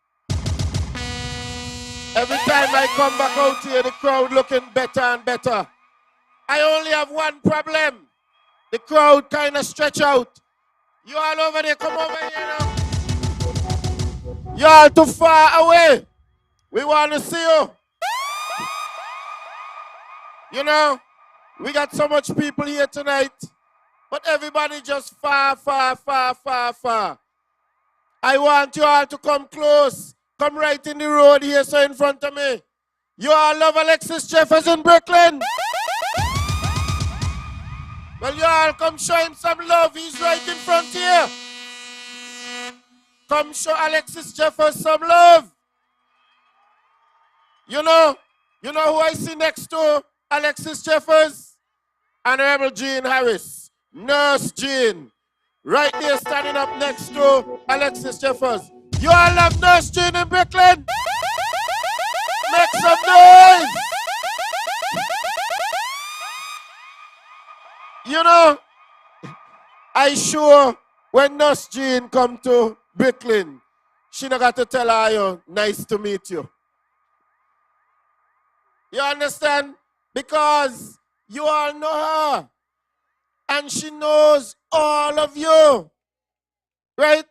[SPEAKER 2] Every time I come back out here, the crowd looking better and better. I only have one problem. The crowd kind of stretch out. You all over there, come over here now. You all too far away. We want to see you. You know, we got so much people here tonight, but everybody just far, far, far, far, far. I want you all to come close. Come right in the road here, so in front of me. You all love Alexis Jeffers in Brooklyn? Well, you all come show him some love. He's right in front here. Come show Alexis Jeffers some love. You know who I see next to Alexis Jeffers? Honorable Jean Harris. Nurse Jean. Right there standing up next to Alexis Jeffers. You all love Nurse Jean in Brooklyn? Make some noise! You know, I sure when Nurse Jean come to Brooklyn, she not got to tell her, "Yo, nice to meet you." You understand? Because you all know her. And she knows all of you. Right?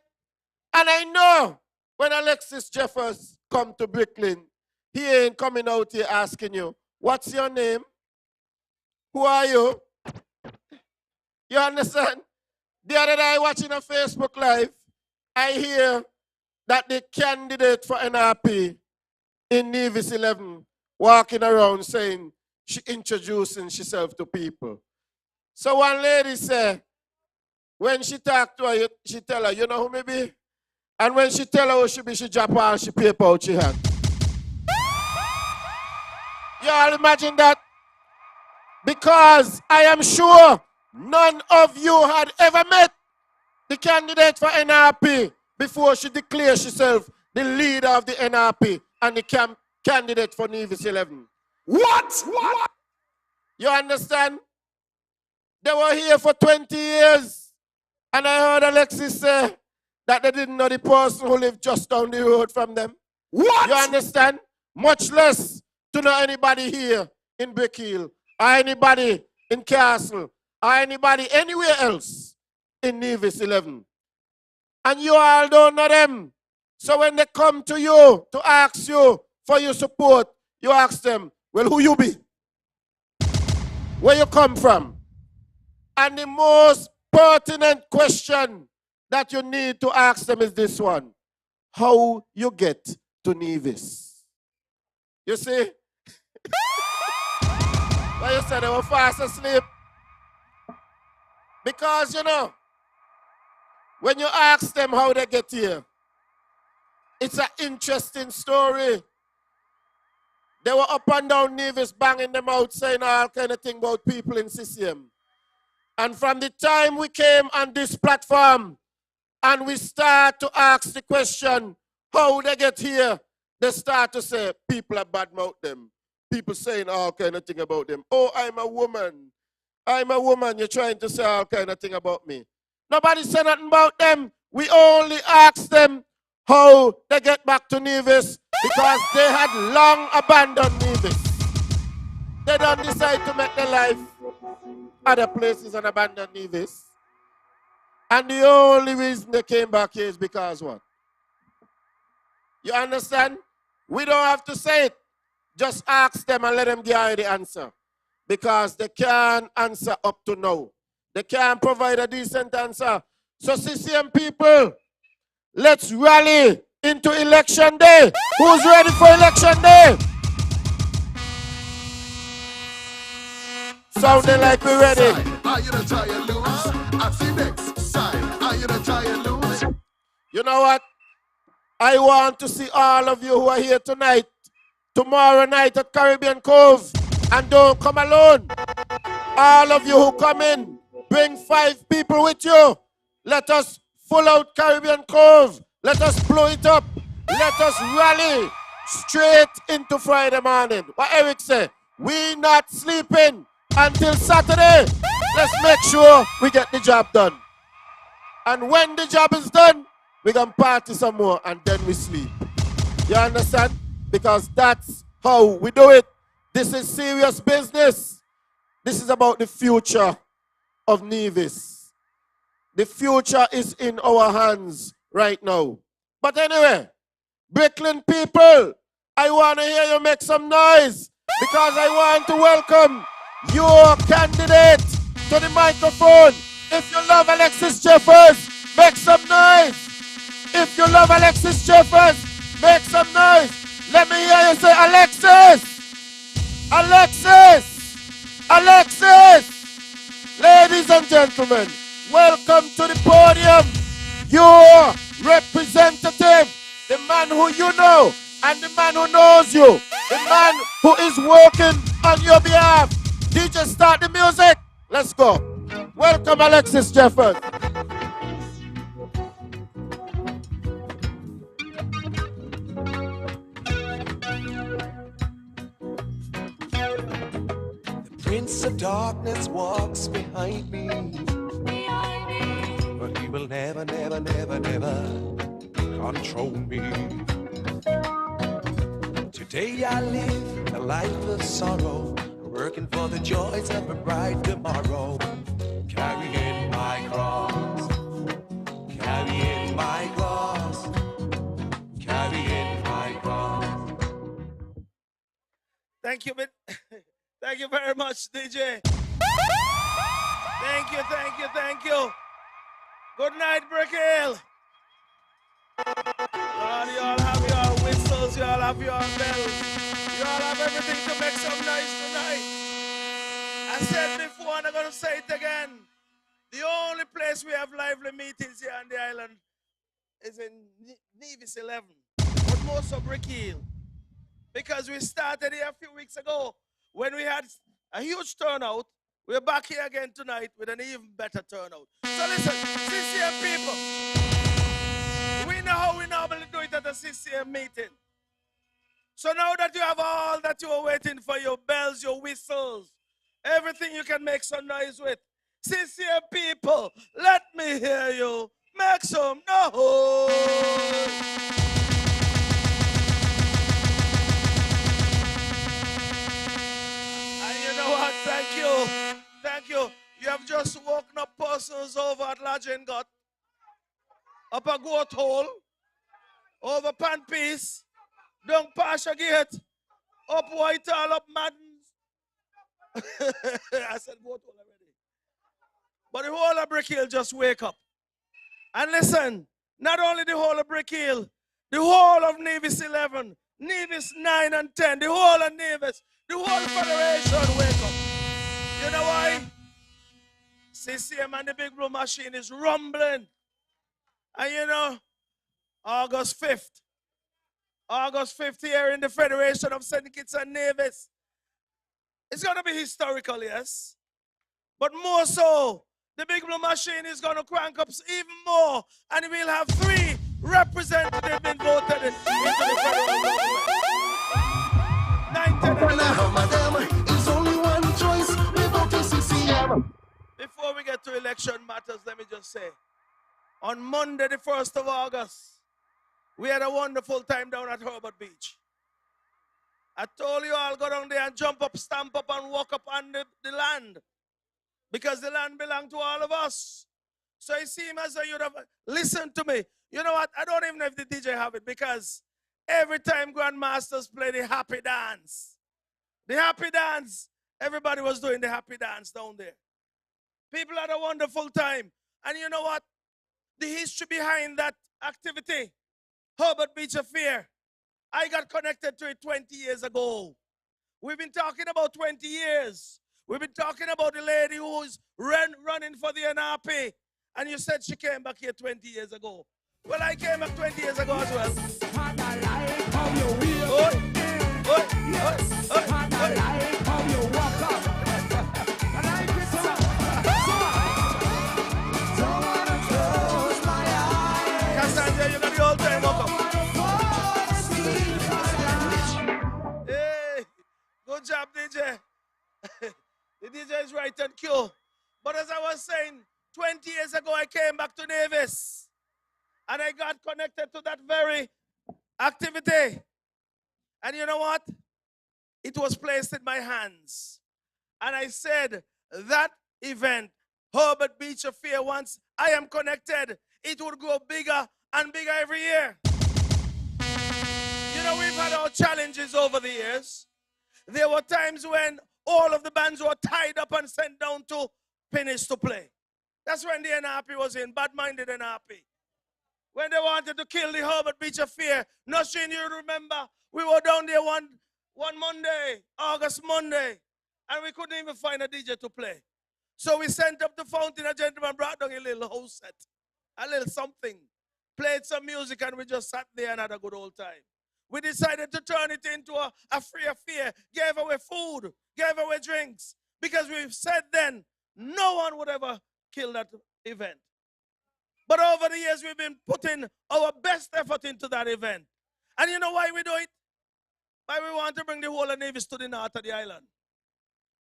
[SPEAKER 2] And I know when Alexis Jeffers come to Brooklyn, he ain't coming out here asking you, "What's your name? Who are you?" You understand? The other day watching a Facebook Live, I hear that the candidate for NRP in Nevis 11 walking around saying she introducing herself to people. So one lady said, when she talk to her, she tell her, "You know who me be?" And when she tell her who she be, she drop her and she paper out she hand. You all imagine that? Because I am sure none of you had ever met the candidate for NRP before she declared herself the leader of the NRP and the candidate for Nevis 11. What? You understand? They were here for 20 years. And I heard Alexis say that they didn't know the person who lived just down the road from them. What? You understand? Much less to know anybody here in Brickhill, or anybody in Castle, or anybody anywhere else in Nevis 11. And you all don't know them. So when they come to you to ask you for your support, you ask them, well, who you be? Where you come from? And the most pertinent question that you need to ask them is this one. How you get to Nevis? You see? Why you said they were fast asleep? Because, you know, when you ask them how they get here, it's an interesting story. They were up and down Nevis banging them out, saying all kind of thing about people in CCM. And from the time we came on this platform and we start to ask the question, how they get here, they start to say, people are badmouth them. People saying all kind of thing about them. Oh, I'm a woman. I'm a woman. You're trying to say all kind of thing about me. Nobody said nothing about them. We only asked them how they get back to Nevis because they had long abandoned Nevis. They don't decide to make their life other places and abandon Nevis. And the only reason they came back here is because what? You understand? We don't have to say it. Just ask them and let them give you the answer. Because they can't answer up to now. They can't provide a decent answer. So CCM people, let's rally into election day. Who's ready for election day? Sounding like we're ready.
[SPEAKER 9] Are you the try and lose? I see next side. Are you the try and lose?
[SPEAKER 2] You know what? I want to see all of you who are here tonight, tomorrow night at Caribbean Cove. And don't come alone. All of you who come in, bring 5 people with you. Let us full out Caribbean Cove. Let us blow it up. Let us rally straight into Friday morning. What Eric said, we not sleeping until Saturday. Let's make sure we get the job done. And when the job is done, we can party some more and then we sleep. You understand? Because that's how we do it. This is serious business. This is about the future of Nevis. The future is in our hands right now. But anyway, Brooklyn people, I want to hear you make some noise because I want to welcome your candidate to the microphone. If you love Alexis Jeffers, make some noise. If you love Alexis Jeffers, make some noise. Let me hear you say, Alexis! Alexis! Alexis! Ladies and gentlemen, welcome to the podium. Your representative, the man who you know and the man who knows you, the man who is working on your behalf. DJ, start the music. Let's go. Welcome, Alexis Jeffers.
[SPEAKER 16] Prince of Darkness walks behind me, but he will never, never, never, never control me. Today I live a life of sorrow, working for the joys of a bright tomorrow, carrying my cross, carrying my cross, carrying my cross.
[SPEAKER 11] Thank you, thank you very much, DJ. Thank you, thank you, thank you. Good night, Brickhill. You all have your whistles, you all have your bells, you all have everything to make some noise tonight. I said before, and I'm going to say it again. The only place we have lively meetings here on the island is in Nevis 11, but most of Brickhill. Because we started here a few weeks ago when we had a huge turnout. We're back here again tonight with an even better turnout. So listen, CCM people, we know how we normally do it at a CCM meeting.
[SPEAKER 2] So now that you have all that you are waiting for, your bells, your whistles, everything you can make some noise with. CCM people, let me hear you. Make some noise. And you know what? Thank you. Thank you. You have just woken up persons over at Lodging Gut, up a goat hole, over Pan Piece, down Pasha Gate, up Whitehall, up Madden. I said goat hole already. But the whole of Brick Hill just wake up. And listen, not only the whole of Brick Hill, the whole of Nevis 11, Nevis 9 and 10, the whole of Nevis, the whole Federation wake up. You know why? CCM and the Big Blue Machine is rumbling. And you know, August 5th here in the Federation of St. Kitts and Nevis. It's going to be historical, yes. But more so, the Big Blue Machine is going to crank up even more. And we'll have 3 representatives been voted into the federal government. 19
[SPEAKER 9] It's only one choice. We vote for CCM.
[SPEAKER 2] Before we get to election matters, let me just say, on Monday, the 1st of August, we had a wonderful time down at Herbert Beach. I told you I'll go down there and jump up, stamp up, and walk up on the land. Because the land belongs to all of us. So it seems as though you'd have listened to me. You know what? I don't even know if the DJ have it, because every time Grandmasters play the happy dance, everybody was doing the happy dance down there. People had a wonderful time. And you know what? The history behind that activity, Herbert Beach Affair, I got connected to it 20 years ago. We've been talking about 20 years. We've been talking about the lady who's running for the NRP. And you said she came back here 20 years ago. Well, I came back 20 years ago as well. Cassandra, you got the old time walk up. Hey, good job, DJ. The DJ is right and cue. But as I was saying, 20 years ago, I came back to Nevis. And I got connected to that very activity. And you know what? It was placed in my hands. And I said, that event, Herbert Beach Affair, once I am connected, it would grow bigger and bigger every year. You know, we've had our challenges over the years. There were times when all of the bands were tied up and sent down to Pennies to play. That's when the NRP was in, bad-minded NRP. When they wanted to kill the Herbert Beach Affair, Nothing you remember, we were down there one Monday, August Monday, and we couldn't even find a DJ to play. So we sent up the fountain, a gentleman brought down a little house set, a little something, played some music, and we just sat there and had a good old time. We decided to turn it into a free affair, gave away food, gave away drinks, because we said then no one would ever kill that event. But over the years, we've been putting our best effort into that event. And you know why we do it? Why we want to bring the whole of Nevis to the north of the island.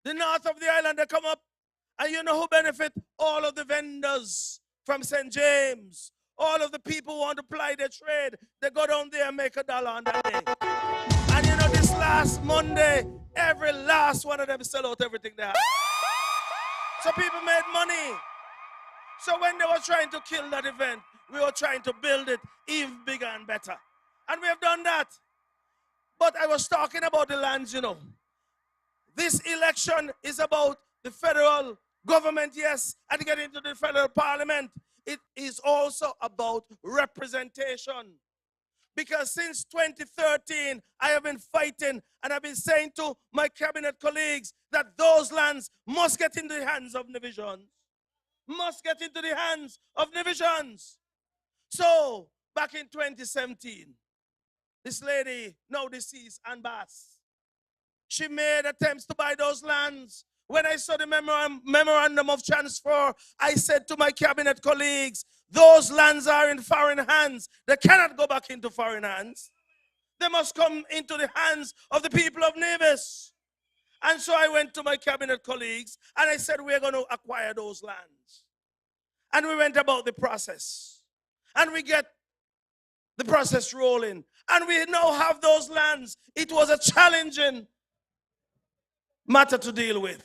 [SPEAKER 2] The north of the island, they come up, and you know who benefit? All of the vendors from St. James. All of the people who want to ply their trade, they go down there and make $1 on that day. And you know, this last Monday, every last one of them sell out everything they have. So people made money. So when they were trying to kill that event, we were trying to build it even bigger and better. And we have done that. But I was talking about the lands, you know. This election is about the federal government, yes, and getting into the federal parliament. It is also about representation. Because since 2013, I have been fighting and I've been saying to my cabinet colleagues that those lands must get into the hands of Nevisians. Must get into the hands of Nevisians. So, back in 2017, this lady, now deceased, Ann Bass, she made attempts to buy those lands. When I saw the memorandum of transfer, I said to my cabinet colleagues, those lands are in foreign hands. They cannot go back into foreign hands. They must come into the hands of the people of Nevis. And so I went to my cabinet colleagues and I said, we're going to acquire those lands. And we went about the process. And we get the process rolling. And we now have those lands. It was a challenging matter to deal with.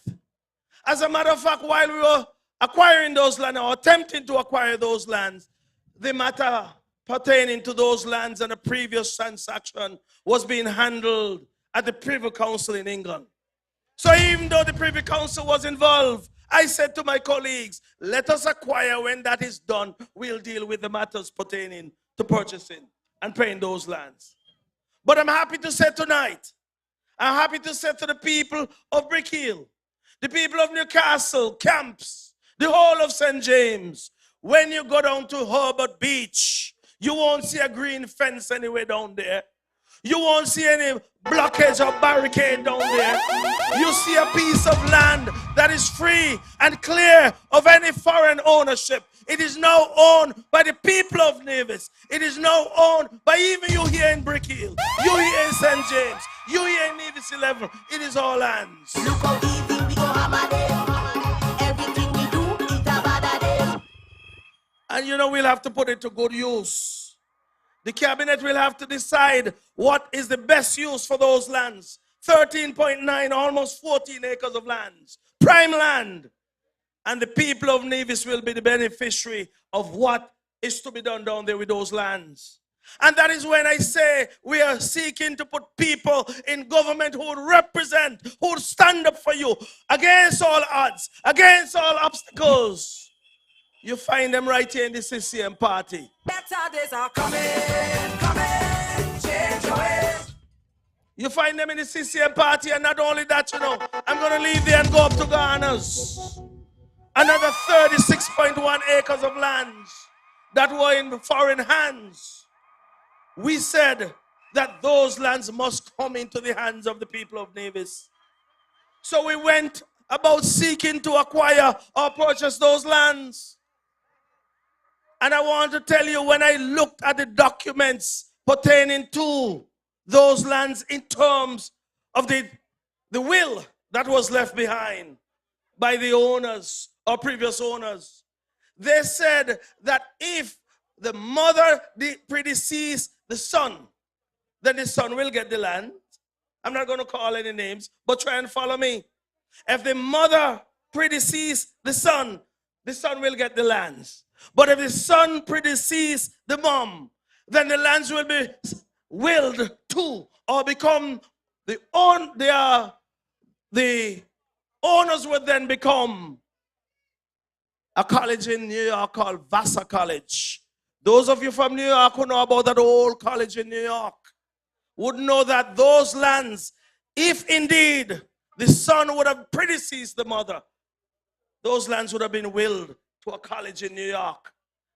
[SPEAKER 2] As a matter of fact, while we were acquiring those lands or attempting to acquire those lands, the matter pertaining to those lands and a previous transaction was being handled at the Privy Council in England. So even though the Privy Council was involved, I said to my colleagues, let us acquire. When that is done, we'll deal with the matters pertaining to purchasing and paying those lands. But I'm happy to say tonight, I'm happy to say to the people of Brick Hill, the people of Newcastle, Camps, the whole of St. James, when you go down to Herbert Beach, you won't see a green fence anywhere down there. You won't see any blockage or barricade down there. You see a piece of land that is free and clear of any foreign ownership. It is now owned by the people of Nevis. It is now owned by even you here in Brick Hill, you here in St. James, you here in Nevis 11. It is all lands.
[SPEAKER 6] Look how easy we go hammer them. Everything we do is about them.
[SPEAKER 2] And you know, we'll have to put it to good use. The cabinet will have to decide what is the best use for those lands. 13.9, almost 14 acres of lands. Prime land. And the people of Nevis will be the beneficiary of what is to be done down there with those lands. And that is when I say we are seeking to put people in government who would represent, who would stand up for you against all odds, against all obstacles. You find them right here in the CCM party.
[SPEAKER 7] Better days are coming, change your ways.
[SPEAKER 2] You find them in the CCM party, and not only that, you know, I'm going to leave there and go up to Ghana's. Another 36.1 acres of lands that were in foreign hands. We said that those lands must come into the hands of the people of Nevis. So we went about seeking to acquire or purchase those lands. And I want to tell you, when I looked at the documents pertaining to those lands in terms of the will that was left behind by the owners or previous owners, they said that if the mother predeceased the son, then the son will get the land. I'm not going to call any names, but try and follow me. If the mother predeceased the son will get the lands. But if the son predeceased the mom, then the lands will be willed to or become the owners would then become a college in New York called Vassar College. Those of you from New York who know about that old college in New York would know that those lands, if indeed the son would have predeceased the mother, those lands would have been willed to a college in New York.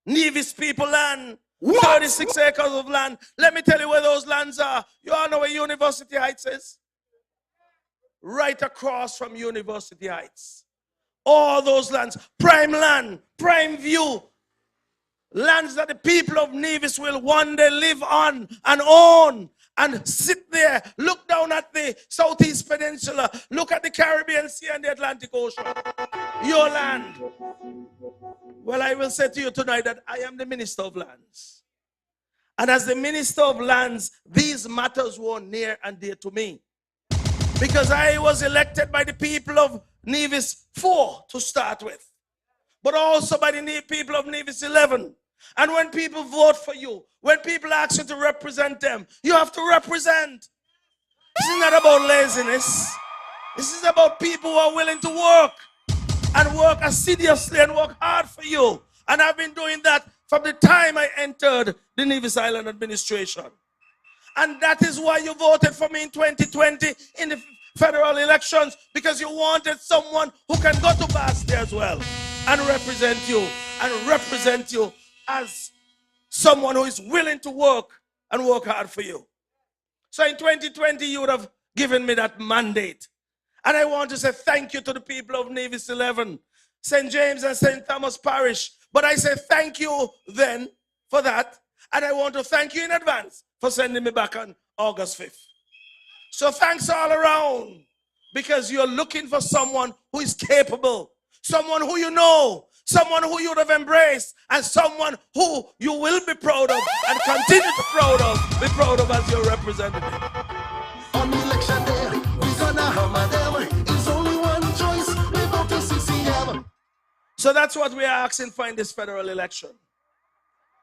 [SPEAKER 2] Nevis people land, 36 acres of land. Let me tell you where those lands are. You all know where University Heights is? Right across from University Heights. All those lands, prime land, prime view. Lands that the people of Nevis will one day live on and own and sit there, look down at the Southeast Peninsula, look at the Caribbean Sea and the Atlantic Ocean. Your land. Well, I will say to you tonight that I am the Minister of Lands. And as the Minister of Lands, these matters were near and dear to me. Because I was elected by the people of Nevis 4 to start with, but also by the people of Nevis 11. And when people vote for you, when people ask you to represent them, you have to represent. This is not about laziness. This is about people who are willing to work and work assiduously and work hard for you. And I've been doing that from the time I entered the Nevis Island administration. And that is why you voted for me in 2020 in the federal elections, because you wanted someone who can go to Basti as well and represent you as someone who is willing to work and work hard for you. So in 2020, you would have given me that mandate. And I want to say thank you to the people of Nevis 11, St. James and St. Thomas Parish. But I say thank you then for that. And I want to thank you in advance for sending me back on August 5th. So thanks all around, because you're looking for someone who is capable, someone who you know, someone who you would have embraced, and someone who you will be proud of and continue to be proud of as your representative.
[SPEAKER 9] On election day, we gonna hammer them. It's only one choice. We vote to CCM.
[SPEAKER 2] So that's what we are asking for in this federal election.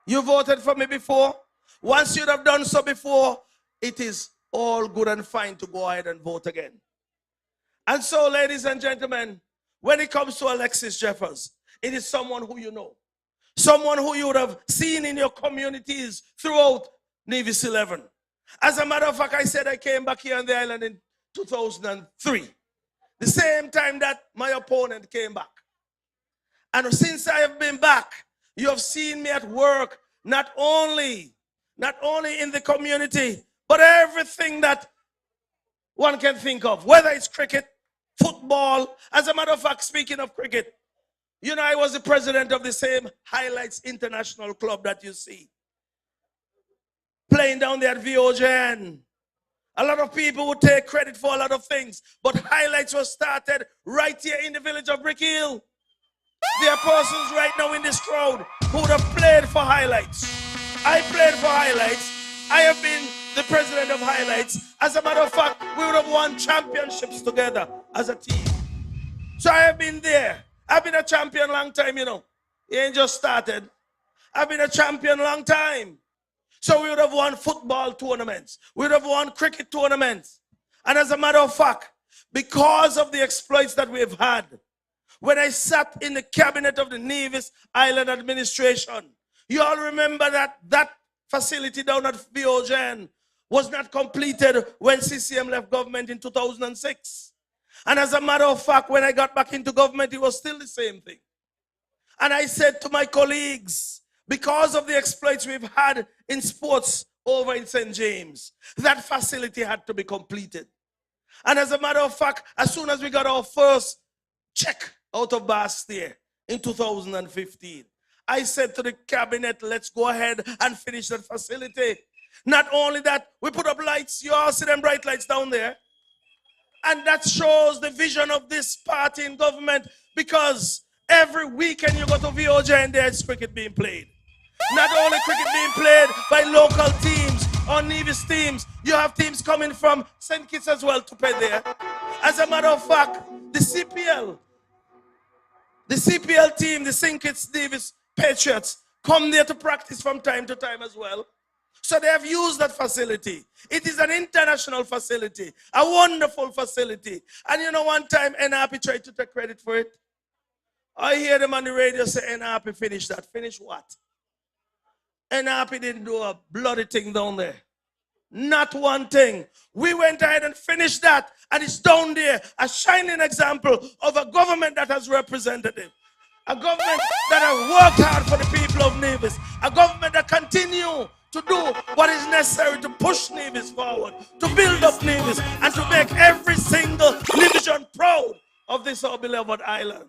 [SPEAKER 2] You voted for me before. Once you'd have done so before, it is all good and fine to go ahead and vote again. And so, ladies and gentlemen, when it comes to Alexis Jeffers, it is someone who you know, someone who you would have seen in your communities throughout Nevis 11. As a matter of fact, I said I came back here on the island in 2003, the same time that my opponent came back. And since I have been back, you have seen me at work, not only in the community, but everything that one can think of, whether it's cricket, football. As a matter of fact, speaking of cricket, you know, I was the president of the same Highlights International Club that you see, playing down there at VOJN. A lot of people would take credit for a lot of things, but Highlights was started right here in the village of Brick Hill. There are persons right now in this crowd who would have played for Highlights. I played for Highlights. I have been the president of Highlights. As a matter of fact, we would have won championships together as a team. So I have been there. I've been a champion long time, you know. It ain't just started. I've been a champion long time. So we would have won football tournaments. We would have won cricket tournaments. And as a matter of fact, because of the exploits that we've had, when I sat in the cabinet of the Nevis Island Administration, you all remember that facility down at VOJN was not completed when CCM left government in 2006. And as a matter of fact, when I got back into government, it was still the same thing. And I said to my colleagues, because of the exploits we've had in sports over in St. James, that facility had to be completed. And as a matter of fact, as soon as we got our first check out of Bastille in 2015, I said to the cabinet, let's go ahead and finish that facility. Not only that, we put up lights. You all see them bright lights down there. And that shows the vision of this party in government, because every weekend you go to VOJ and there's cricket being played. Not only cricket being played by local teams or Nevis teams, you have teams coming from St. Kitts as well to play there. As a matter of fact, the CPL team, the St. Kitts Nevis Patriots, come there to practice from time to time as well. So they have used that facility. It is an international facility, a wonderful facility. And you know, one time NRP tried to take credit for it. I hear them on the radio say NRP finished that. Finish what? NRP didn't do a bloody thing down there. Not one thing. We went ahead and finished that, and it's down there, a shining example of a government that has representative. A government that has worked hard for the people of Nevis. A government that continue to do what is necessary to push Nevis forward, to build up Nevis, and to make every single Nevisian proud of this our beloved island.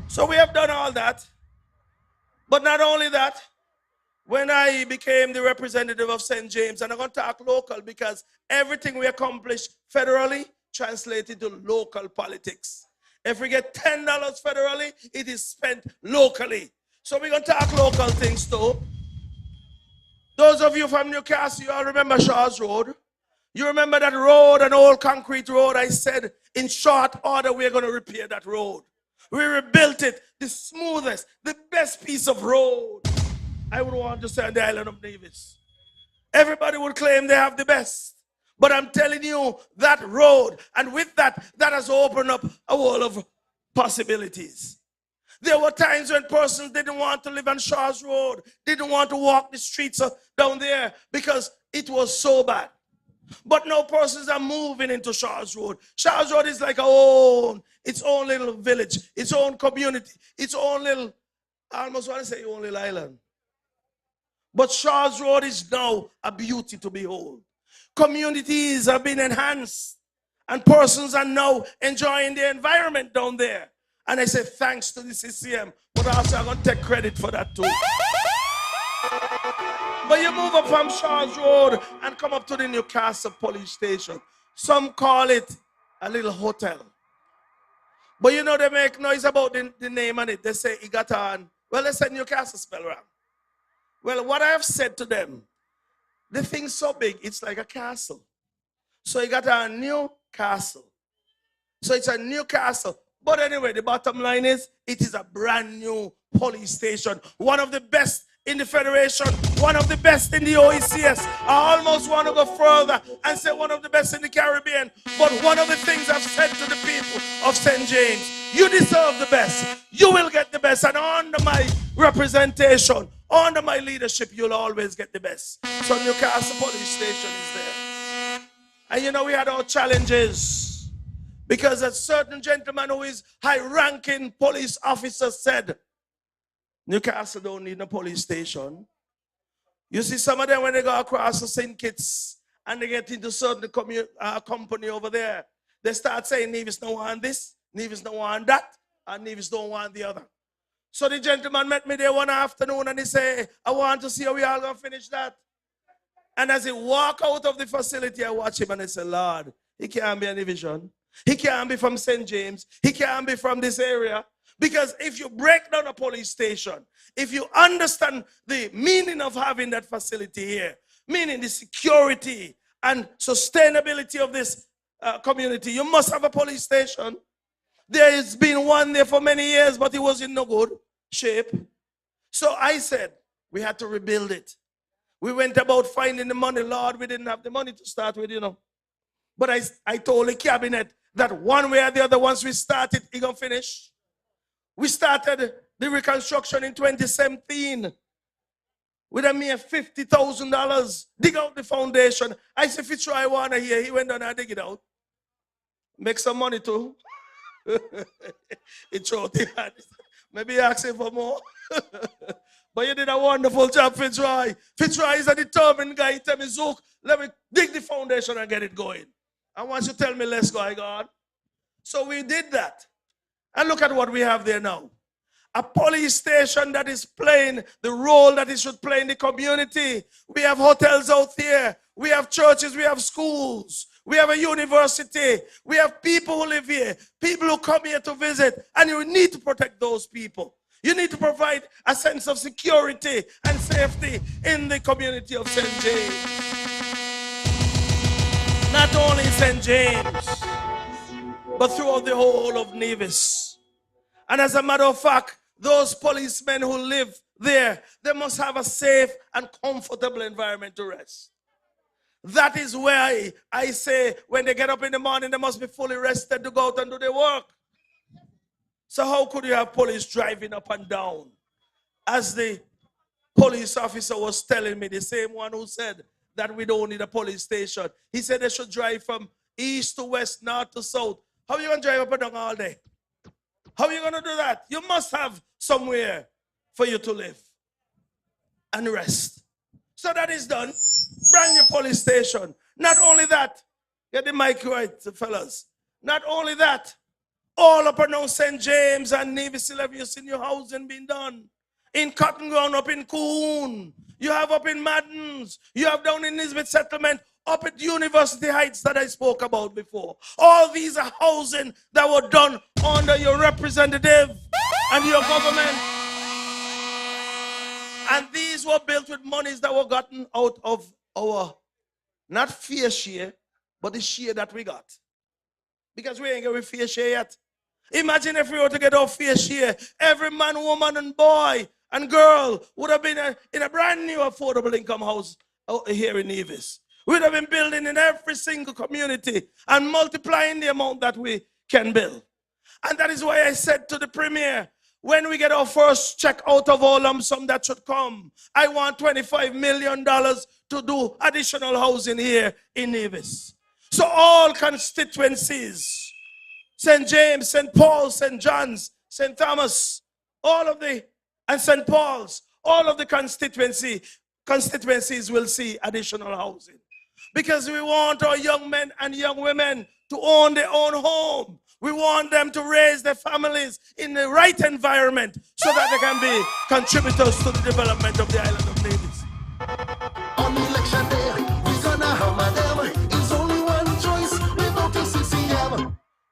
[SPEAKER 2] So we have done all that. But not only that, when I became the representative of St. James, and I'm going to talk local because everything we accomplish federally translated to local politics. If we get $10 federally, it is spent locally. So we're going to talk local things too. Those of you from Newcastle, you all remember Shaw's Road. You remember that road, an old concrete road. I said in short order, we're going to repair that road. We rebuilt it, the smoothest, the best piece of road I would want to say on the island of Nevis. Everybody would claim they have the best. But I'm telling you, that road, and with that, that has opened up a world of possibilities. There were times when persons didn't want to live on Shaw's Road, didn't want to walk the streets down there because it was so bad. But now persons are moving into Shaw's Road. Shaw's Road is like its own little village, its own community, its own little, I almost want to say own little island. But Shaw's Road is now a beauty to behold. Communities have been enhanced, and persons are now enjoying the environment down there. And I say thanks to the CCM, but also I'm going to take credit for that too. But you move up from Charles Road and come up to the Newcastle police station. Some call it a little hotel. But you know they make noise about the name on it. They say it got on. Well, they said Newcastle spell wrong. Well, what I have said to them, the thing's so big, it's like a castle. So it got a new castle. So it's a new castle. But anyway, the bottom line is, it is a brand new police station. One of the best in the Federation, one of the best in the OECS. I almost want to go further and say one of the best in the Caribbean. But one of the things I've said to the people of St. James, you deserve the best. You will get the best. And under my representation, under my leadership, you'll always get the best. So Newcastle Police Station is there. And you know, we had our challenges. Because a certain gentleman who is high-ranking police officer said, Newcastle don't need a police station. You see, some of them, when they go across the St. Kitts and they get into certain company over there, they start saying, Nevis don't want this, Nevis don't want that, and Nevis don't want the other. So the gentleman met me there one afternoon and he said, I want to see how we all going to finish that. And as he walk out of the facility, I watch him and I say, Lord, he can't be a division. He can't be from St. James. He can't be from this area. Because if you break down a police station, if you understand the meaning of having that facility here, meaning the security and sustainability of this community, you must have a police station. There has been one there for many years, but it was in no good shape. So I said, we had to rebuild it. We went about finding the money. Lord, we didn't have the money to start with, you know. But I told the cabinet that one way or the other, once we started, it's going to finish. We started the reconstruction in 2017 with a mere $50,000. Dig out the foundation. I said, if you try one here, he went down and dig it out. Make some money too. It showed the hand. Maybe ask him for more. But you did a wonderful job, Fitzroy. Fitzroy is a determined guy. He tell me, Zook, let me dig the foundation and get it going. And once you tell me, let's go, I got. So we did that. And look at what we have there now. A police station that is playing the role that it should play in the community. We have hotels out there. We have churches. We have schools. We have a university. We have people who live here. People who come here to visit. And you need to protect those people. You need to provide a sense of security and safety in the community of St. James. Not only in St. James, but throughout the whole of Nevis. And as a matter of fact, those policemen who live there, they must have a safe and comfortable environment to rest. That is why I say when they get up in the morning, they must be fully rested to go out and do their work. So how could you have police driving up and down? As the police officer was telling me, the same one who said that we don't need a police station. He said they should drive from east to west, north to south. How are you going to drive up and down all day? How are you going to do that? You must have somewhere for you to live and rest. So that is done. Brand new police station. Not only that, get the mic right, fellas. Not only that, all up and down St. James and Nevis 11, you see new housing being done. In Cotton Ground, up in Coon. You have up in Maddens. You have down in Nisbet Settlement, up at University Heights that I spoke about before. All these are housing that were done under your representative and your government. And these were built with monies that were gotten out of our, not fair share, but the share that we got. Because we ain't getting fair share yet. Imagine if we were to get our fair share. Every man, woman, and boy and girl would have been in a brand new affordable income house out here in Nevis. We'd have been building in every single community and multiplying the amount that we can build. And that is why I said to the Premier, when we get our first check out of our lump sum that should come, I want $25 million to do additional housing here in Nevis. So all constituencies, St. James, St. Paul's, St. John's, St. Thomas, all of the, and St. Paul's, all of the constituencies will see additional housing. Because we want our young men and young women to own their own home. We want them to raise their families in the right environment so that they can be contributors to the development of the island of Nevis.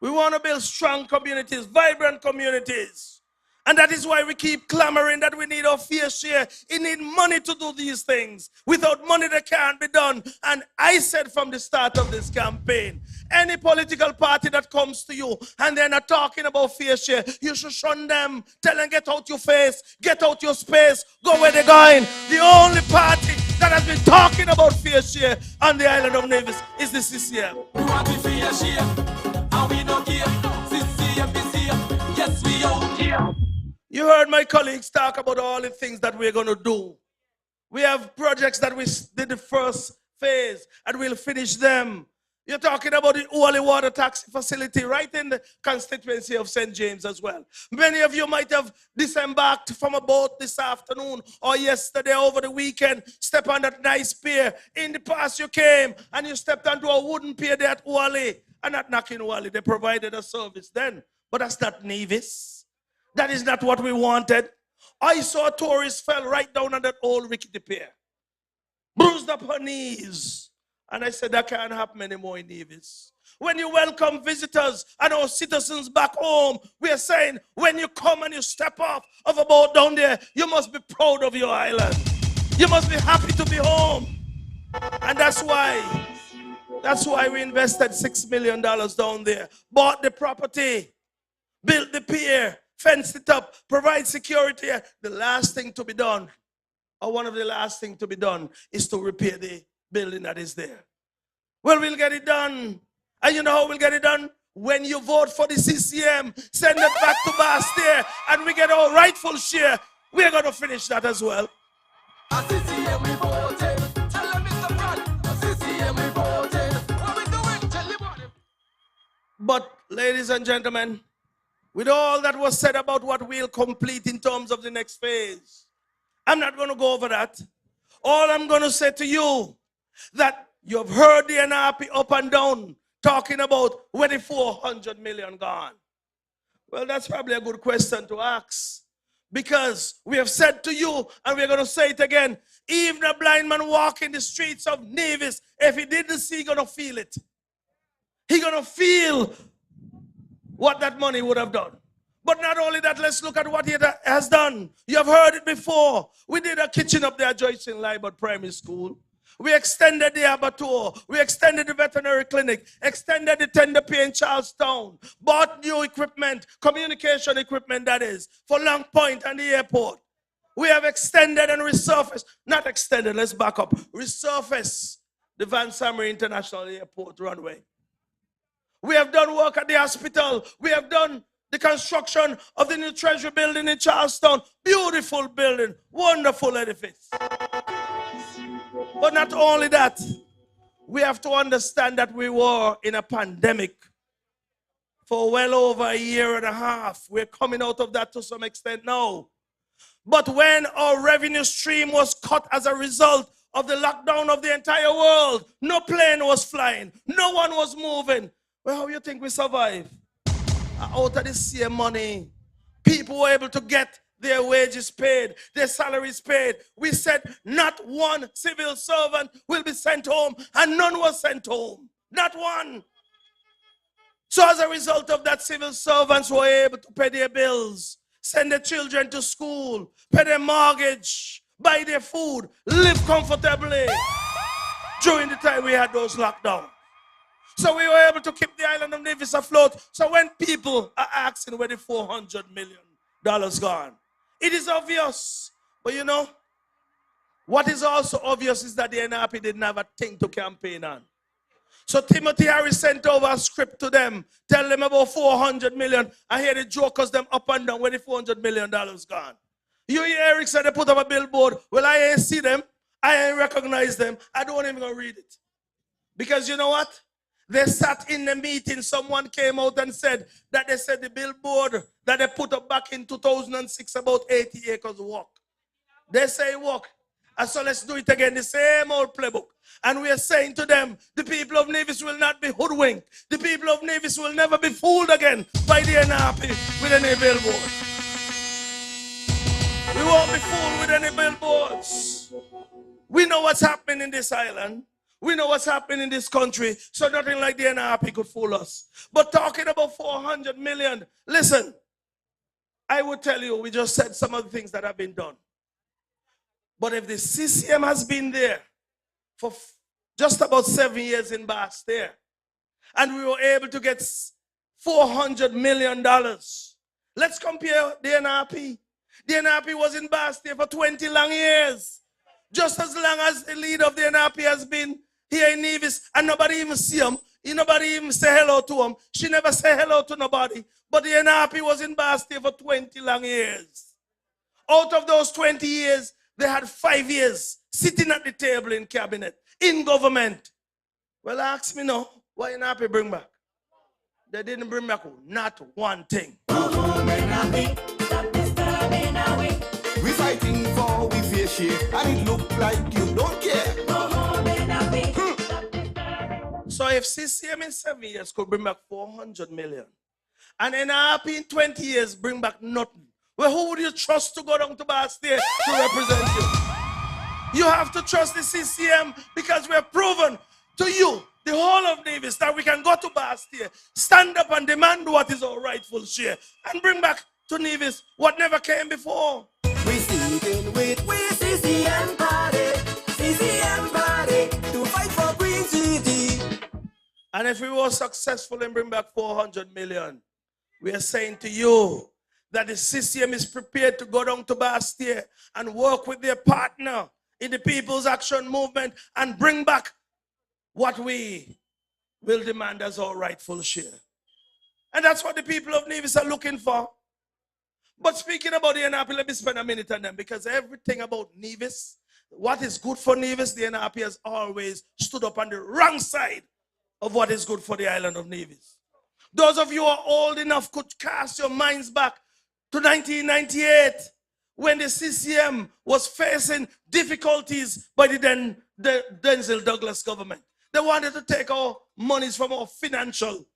[SPEAKER 2] We want to build strong communities, vibrant communities. And that is why we keep clamoring that we need our fair share. We need money to do these things. Without money, they can't be done. And I said from the start of this campaign, any political party that comes to you and they're not talking about fair share, you should shun them. Tell them, get out your face, get out your space, go where they're going. The only party that has been talking about fair share on the island of Nevis is the CCM.
[SPEAKER 10] We want the fair share, and we don't care. CCM is here, yes we out here.
[SPEAKER 2] You heard my colleagues talk about all the things that we're going to do. We have projects that we did the first phase and we'll finish them. You're talking about the holy water taxi facility right in the constituency of St. James as well. Many of you might have disembarked from a boat this afternoon or yesterday over the weekend, step on that nice pier. In the past you came and you stepped onto a wooden pier there at Uali. And not knocking Uali, they provided a service then. But that's not Nevis. That is not what we wanted. I saw tourists fell right down on that old rickety pier, bruised up her knees. And I said, that can't happen anymore in Nevis. When you welcome visitors and our citizens back home, we are saying, when you come and you step off of a boat down there, you must be proud of your island. You must be happy to be home. And that's why we invested $6 million down there, bought the property, built the pier, fenced it up, provide security. The last thing to be done, or one of the last things to be done, is to repair the building that is there. Well, we'll get it done. And you know how we'll get it done? When you vote for the CCM, send it back to Bastille, and we get our rightful share. We're going to finish that as well.
[SPEAKER 10] CCM we voted. Tell them Mr. Brad. CCM we voted. What we doing? Tell them what.
[SPEAKER 2] But, ladies and gentlemen, with all that was said about what we'll complete in terms of the next phase, I'm not going to go over that. All I'm going to say to you, that you've heard the NRP up and down talking about where the 400 million gone. Well, that's probably a good question to ask. Because we have said to you, and we're going to say it again, even a blind man walking the streets of Nevis, if he didn't see, he's going to feel it. He's going to feel what that money would have done. But not only that, let's look at what it has done. You have heard it before. We did a kitchen up there at Joyce in Libert Primary School. We extended the abattoir. We extended the veterinary clinic. Extended the tender pay in Charlestown. Bought new equipment, communication equipment that is, for Long Point and the airport. We have extended and resurfaced. Not extended, let's back up. Resurfaced the Van Samre International Airport runway. We have done work at the hospital. We have done the construction of the new Treasury building in Charlestown. Beautiful building, wonderful edifice. But not only that, we have to understand that we were in a pandemic for well over a year and a half. We're coming out of that to some extent now. But when our revenue stream was cut as a result of the lockdown of the entire world, no plane was flying, no one was moving. Well, how do you think we survive? Out of the same money, people were able to get their wages paid, their salaries paid. We said not one civil servant will be sent home, and none was sent home. Not one. So as a result of that, civil servants were able to pay their bills, send their children to school, pay their mortgage, buy their food, live comfortably during the time we had those lockdowns. So we were able to keep the island of Nevis afloat. So when people are asking where the $400 million gone, it is obvious. But you know, what is also obvious is that the NRP didn't have a thing to campaign on. So Timothy Harris sent over a script to them, tell them about 400 million. I hear the jokers them up and down where the $400 million gone. You hear Eric said they put up a billboard. Well, I ain't see them. I ain't recognize them. I don't even go read it. Because you know what? They sat in the meeting. Someone came out and said that they said the billboard that they put up back in 2006 about 80 acres walk. They say walk. And so let's do it again, the same old playbook. And we are saying to them, the people of Nevis will not be hoodwinked. The people of Nevis will never be fooled again by the NRP with any billboard. We won't be fooled with any billboards. We know what's happening in this island. We know what's happening in this country, so nothing like the NRP could fool us. But talking about 400 million, listen, I would tell you, we just said some of the things that have been done. But if the CCM has been there for just about 7 years in Bastille, and we were able to get $400 million, let's compare the NRP. The NRP was in Bastille for 20 long years. Just as long as the leader of the NRP has been here in Nevis, and nobody even see him. Nobody even say hello to him. She never say hello to nobody. But the NRP was in Bastille for 20 long years. Out of those 20 years, they had 5 years sitting at the table in cabinet, in government. Well, ask me now, why NRP bring back? They didn't bring back not one thing.
[SPEAKER 9] We fighting for we fair share, and it look like you don't care.
[SPEAKER 2] So if CCM in 7 years could bring back 400 million, and NRP in 20 years bring back nothing, well, who would you trust to go down to Bastille to represent you? You have to trust the CCM, because we have proven to you, the whole of Nevis, that we can go to Bastille, stand up and demand what is our rightful share, and bring back to Nevis what never came before.
[SPEAKER 9] We sticking with we CCM party to fight for Green City.
[SPEAKER 2] And if we were successful in bringing back 400 million, we are saying to you that the CCM is prepared to go down to Bastille and work with their partner in the People's Action Movement and bring back what we will demand as our rightful share. And that's what the people of Nevis are looking for. But speaking about the NRP, let me spend a minute on them, because everything about Nevis, what is good for Nevis, the NRP has always stood up on the wrong side of what is good for the island of Nevis. Those of you who are old enough could cast your minds back to 1998, when the CCM was facing difficulties by the Denzel Douglas government. They wanted to take our monies from our financial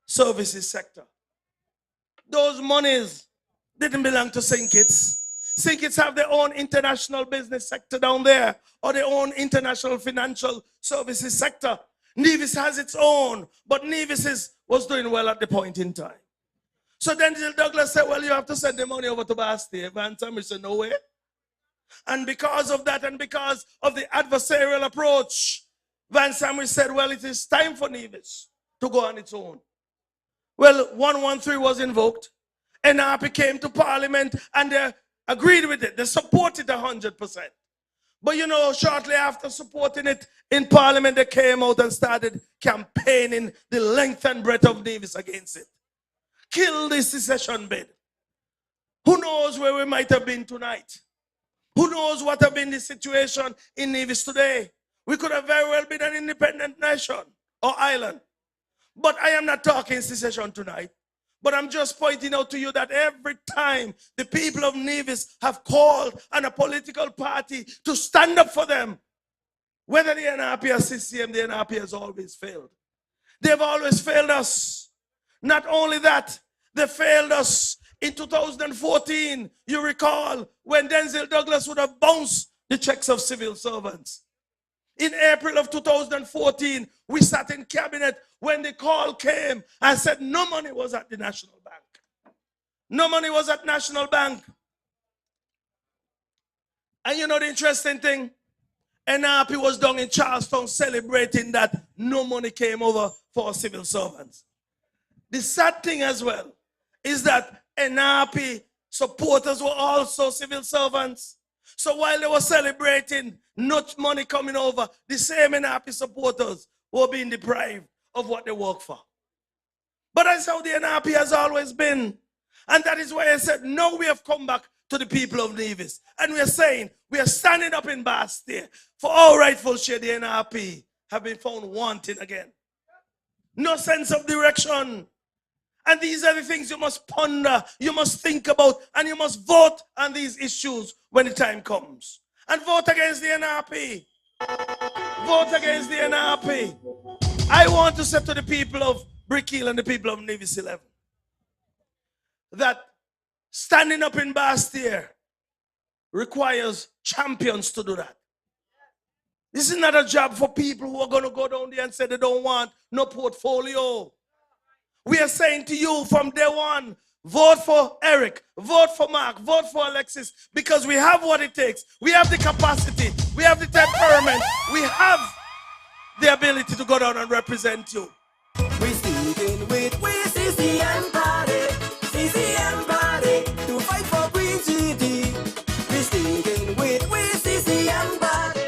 [SPEAKER 2] services sector. Those monies didn't belong to St. Kitts. St. Kitts have their own international business sector down there, or their own international financial services sector. Nevis has its own, but Nevis was doing well at the point in time. So then Douglas said, well, you have to send the money over to Bastille. Van Tammy said, no way. And because of that, and because of the adversarial approach, Van Samuel said, well, it is time for Nevis to go on its own. Well, 113 was invoked. NRP came to Parliament and they agreed with it. They supported 100%. But you know, shortly after supporting it in Parliament, they came out and started campaigning the length and breadth of Nevis against it. Kill the secession bid. Who knows where we might have been tonight? Who knows what have been the situation in Nevis today? We could have very well been an independent nation or island. But I am not talking secession tonight. But I'm just pointing out to you that every time the people of Nevis have called on a political party to stand up for them, whether the NRP or CCM, the NRP has always failed. They've always failed us. Not only that, they failed us in 2014. You recall when Denzel Douglas would have bounced the checks of civil servants. In April of 2014, we sat in cabinet when the call came and said no money was at the National Bank. No money was at National Bank. And you know the interesting thing? NRP was down in Charlestown celebrating that no money came over for civil servants. The sad thing as well is that NRP supporters were also civil servants. So while they were celebrating not money coming over, the same NRP supporters were being deprived of what they work for. But that's how the NRP has always been. And that is why I said, now we have come back to the people of Nevis. And we are saying, we are standing up in Bastille for our rightful share. The NRP have been found wanting again. No sense of direction. And these are the things you must ponder, you must think about, and you must vote on these issues when the time comes. And vote against the NRP. Vote against the NRP. I want to say to the people of Brick Hill and the people of Nevis 11 that standing up in Bastille requires champions to do that.
[SPEAKER 5] This is not a job for people who are going to go down there and say they don't want no portfolio. We are saying to you from day one, vote for Eric, vote for Mark, vote for Alexis, because we have what it takes. We have the capacity, we have the temperament, we have the ability to go down and represent you.
[SPEAKER 16] We sticking with we CCM party, CCM party, to fight for Green City. We sticking with we CCM party.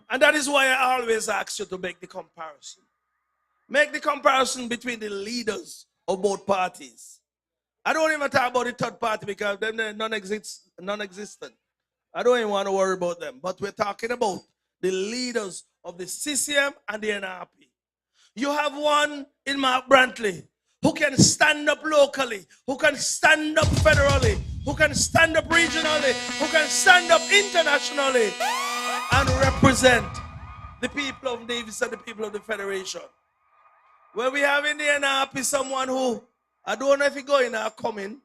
[SPEAKER 5] And that is why I always ask you to make the comparison. Make the comparison between the leaders of both parties. I don't even talk about the third party because they're non-existent. I don't even want to worry about them. But we're talking about the leaders of the CCM and the NRP. You have one in Mark Brantley who can stand up locally, who can stand up federally, who can stand up regionally, who can stand up internationally and represent the people of Nevis and the people of the Federation. Where we have in the NRP someone who, I don't know if he going or coming.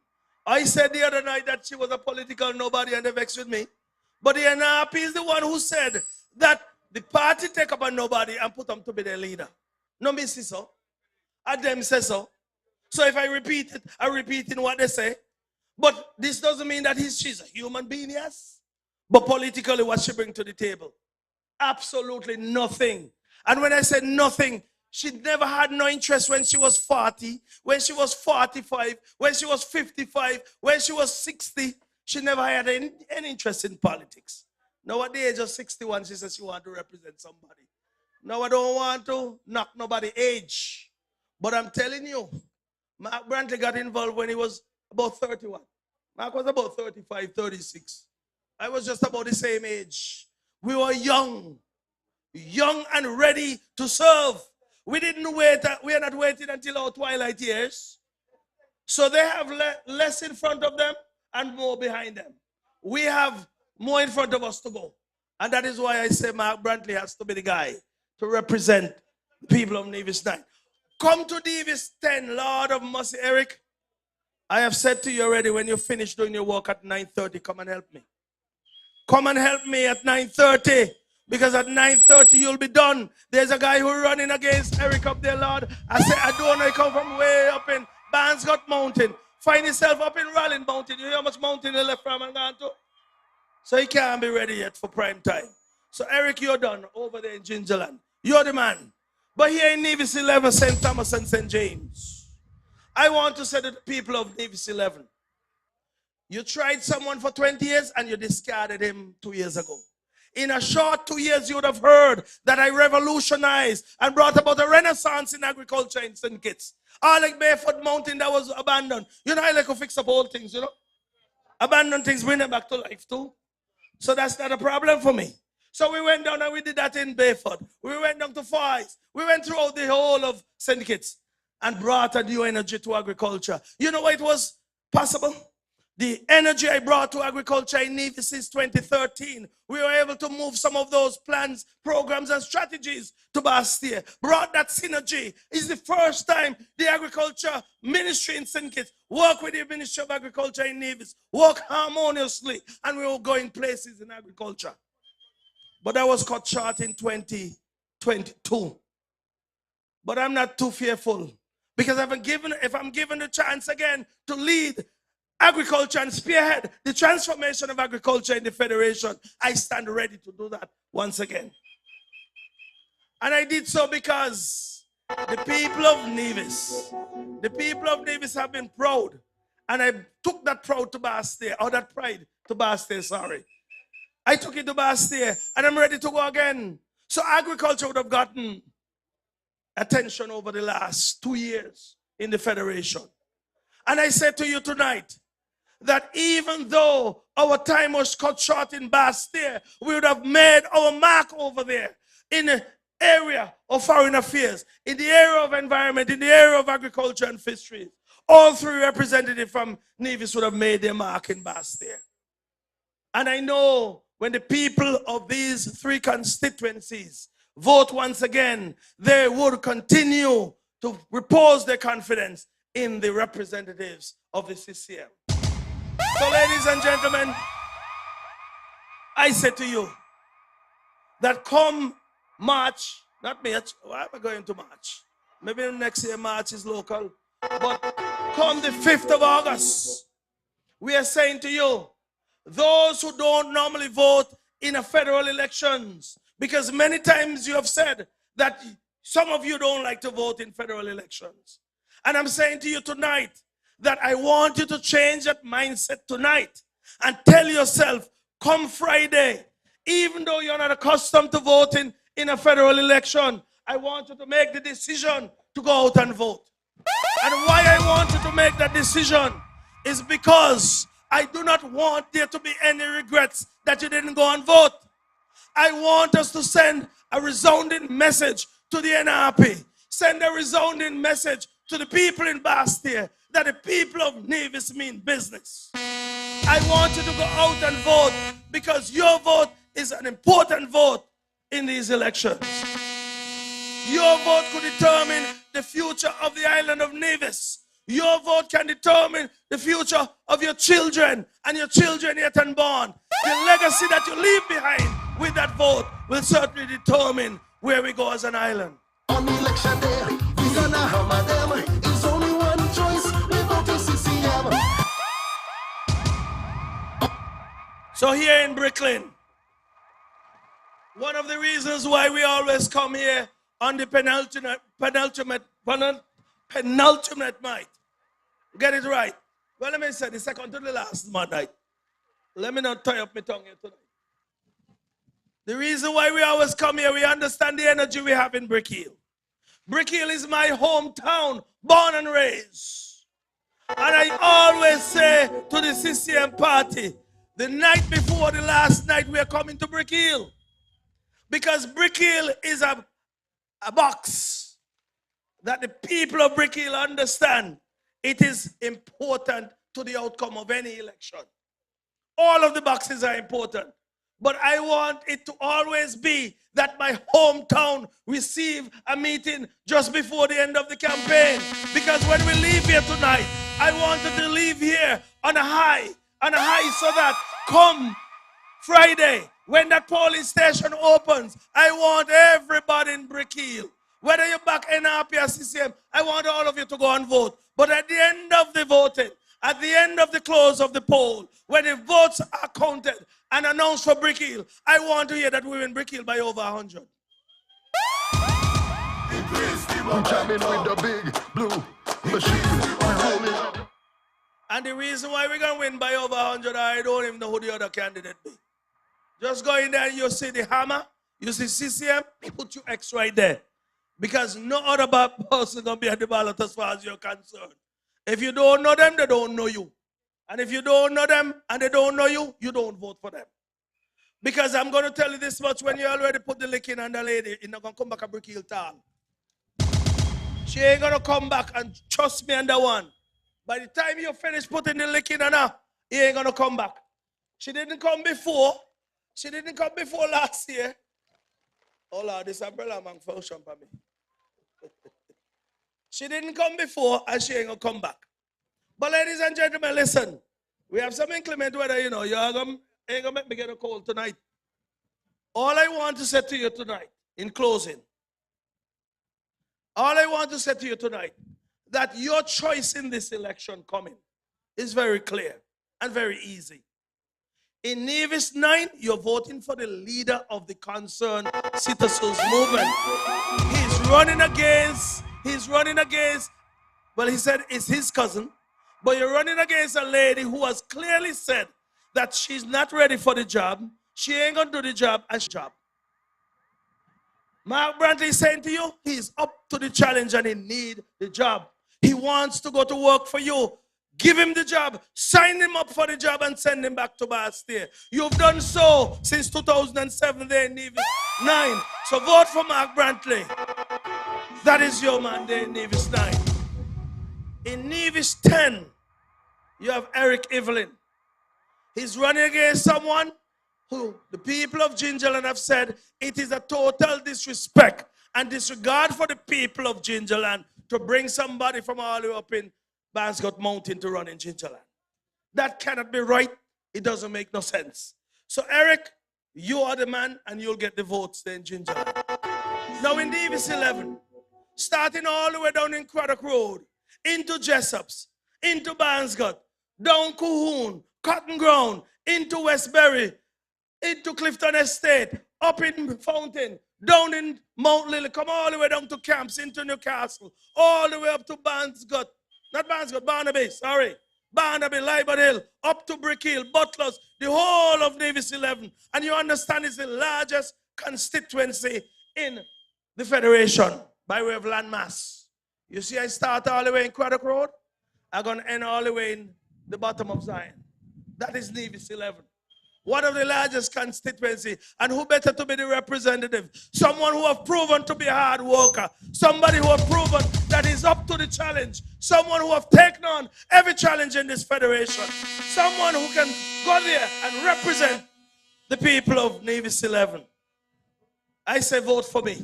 [SPEAKER 5] I said the other night that she was a political nobody and they vexed with me. But the NRP is the one who said that the party take up a nobody and put them to be their leader. No, me see so. And them say so. So if I repeat it, I repeat in what they say. But this doesn't mean that she's a human being, yes. But politically, what she bring to the table? Absolutely nothing. And when I say nothing, she never had no interest when she was 40, when she was 45, when she was 55, when she was 60. She never had any interest in politics. Now at the age of 61, she says she wants to represent somebody. Now I don't want to knock nobody's age. But I'm telling you, Mark Brantley got involved when he was about 31. Mark was about 35, 36. I was just about the same age. We were young and ready to serve. We didn't wait, we are not waiting until our twilight years. So they have less in front of them and more behind them. We have more in front of us to go. And that is why I say Mark Brantley has to be the guy to represent the people of Nevis 9. Come to Nevis 10, Lord of mercy, Eric. I have said to you already, when you finish doing your work at 9:30, come and help me. Come and help me at 9:30. Because at 9:30 you'll be done. There's a guy who running against Eric up there, Lord. I say, I don't know, he come from way up in Barnescott Mountain. Find yourself up in Rollin Mountain. You hear how much mountain he left from and gone to? So he can't be ready yet for prime time. So Eric, you're done over there in Gingerland. You're the man. But here in Nevis 11, St. Thomas and St. James, I want to say to the people of Nevis 11, you tried someone for 20 years and you discarded him 2 years ago. In a short 2 years, you would have heard that I revolutionized and brought about a renaissance in agriculture in St. Kitts. All like Bayford Mountain that was abandoned. You know, I like to fix up old things, you know. Abandon things, bring them back to life too. So that's not a problem for me. So we went down and we did that in Bayford. We went down to Foyes. We went throughout the whole of St. Kitts and brought a new energy to agriculture. You know why it was possible? The energy I brought to agriculture in Nevis since 2013, we were able to move some of those plans, programs, and strategies to Bastille. Brought that synergy. It's the first time the agriculture ministry in St. Kitts worked with the Ministry of Agriculture in Nevis, work harmoniously, and we were going places in agriculture. But that was cut short in 2022. But I'm not too fearful, because if I'm given the chance again to lead agriculture and spearhead the transformation of agriculture in the Federation, I stand ready to do that once again. And I did so because the people of Nevis have been proud. And I took that pride to Bastille, sorry. I took it to Bastille, and I'm ready to go again. So agriculture would have gotten attention over the last 2 years in the Federation. And I said to you tonight, that even though our time was cut short in Bastille, we would have made our mark over there in the area of foreign affairs, in the area of environment, in the area of agriculture and fisheries. All three representatives from Nevis would have made their mark in Bastille. And I know when the people of these three constituencies vote once again, they would continue to repose their confidence in the representatives of the CCM. So ladies and gentlemen, I say to you that come
[SPEAKER 13] March, not March. Why am I going to March? Maybe next year March is local. But come the 5th of August, we are saying to you, those who don't normally vote in a federal elections, because many times you have said that some of you don't like to vote in federal elections. And I'm saying to you tonight that I want you to change that mindset tonight and tell yourself, come Friday, even though you're not accustomed to voting in a federal election, I want you to make the decision to go out and vote. And why I want you to make that decision is because I do not want there to be any regrets that you didn't go and vote. I want us to send a resounding message to the NRP. Send a resounding message to the people in Bastille that the people of Nevis mean business. I want you to go out and vote because your vote is an important vote in these elections. Your vote could determine the future of the island of Nevis. Your vote can determine the future of your children and your children yet unborn. The legacy that you leave behind with that vote will certainly determine where we go as an island.
[SPEAKER 9] On election day, we gonna hammer them. It's only one choice. We vote to CCM.
[SPEAKER 13] So here in Brooklyn, one of the reasons why we always come here on the penultimate night. Get it right. Well, let me say the second to the last night. Let me not tie up my tongue here tonight. The reason why we always come here, we understand the energy we have in Brick Hill. Brick Hill is my hometown, born and raised. And I always say to the CCM party, the night before the last night, we are coming to Brick Hill. Because Brick Hill is a box that the people of Brick Hill understand. It is important to the outcome of any election. All of the boxes are important. But I want it to always be that my hometown receive a meeting just before the end of the campaign. Because when we leave here tonight, I wanted to leave here on a high so that come Friday, when that polling station opens, I want everybody in Brick Hill, whether you're back NRP or CCM, I want all of you to go and vote. But at the end of the voting, at the end of the close of the poll, when the votes are counted and announced for Brick Hill, I want to hear that we win Brick Hill by over 100.
[SPEAKER 9] We jamming with the big blue machine. We rolling.
[SPEAKER 13] And the reason why we're going to win by over 100, I don't even know who the other candidate be. Just go in there and you see the hammer, you see CCM, put your X right there. Because no other person going to be at the ballot as far as you're concerned. If you don't know them, they don't know you. And if you don't know them and they don't know you, you don't vote for them. Because I'm going to tell you this much, when you already put the licking on the lady, you're not going to come back a Brick Hill tall. She ain't going to come back, and trust me on that one. By the time you finish putting the licking on her, he ain't going to come back. She didn't come before. She didn't come before last year. Oh Lord, this umbrella man function for me. She didn't come before and she ain't gonna come back. But ladies and gentlemen, listen. We have some inclement weather, you know. You ain't gonna make me get a cold tonight. All I want to say to you tonight, in closing, all I want to say to you tonight, that your choice in this election coming is very clear and very easy. In Nevis 9, you're voting for the leader of the concerned citizens movement. He's running against, well, he said it's his cousin, but you're running against a lady who has clearly said that she's not ready for the job, she ain't gonna do the job, and she job. Mark Brantley is saying to you, he's up to the challenge and he needs the job. He wants to go to work for you. Give him the job, sign him up for the job and send him back to Bastille. You've done so since 2007 there in Nevis 9. So vote for Mark Brantley. That is your man there in Nevis 9. In Nevis 10, you have Evelyn. He's running against someone who the people of Gingerland have said it is a total disrespect and disregard for the people of Gingerland to bring somebody from all the way up in Bascott Mountain to run in Gingerland. That cannot be right. It doesn't make no sense. So Eric, you are the man and you'll get the votes there in Gingerland.
[SPEAKER 17] Now in Nevis 11, starting all the way down in Craddock Road, into Jessops, into Barnscott, down Cohoon, Cotton Ground, into Westbury, into Clifton Estate, up in Fountain, down in Mount Lily, come all the way down to Camps, into Newcastle, all the way up to Barnscott, not Barnscott, Barnaby, sorry. Barnaby, Libert Hill, up to Brick Hill, Butlers, the whole of Nevis 11. And you understand it's the largest constituency in the Federation by way of landmass. You see, I start all the way in Craddock Road, I'm going to end all the way in the bottom of Zion. That is Nevis 11. One of the largest constituency, and who better to be the representative? Someone who have proven to be a hard worker, somebody who have proven that is up to the challenge, someone who have taken on every challenge in this federation, someone who can go there and represent the people of Nevis 11. I say vote for me.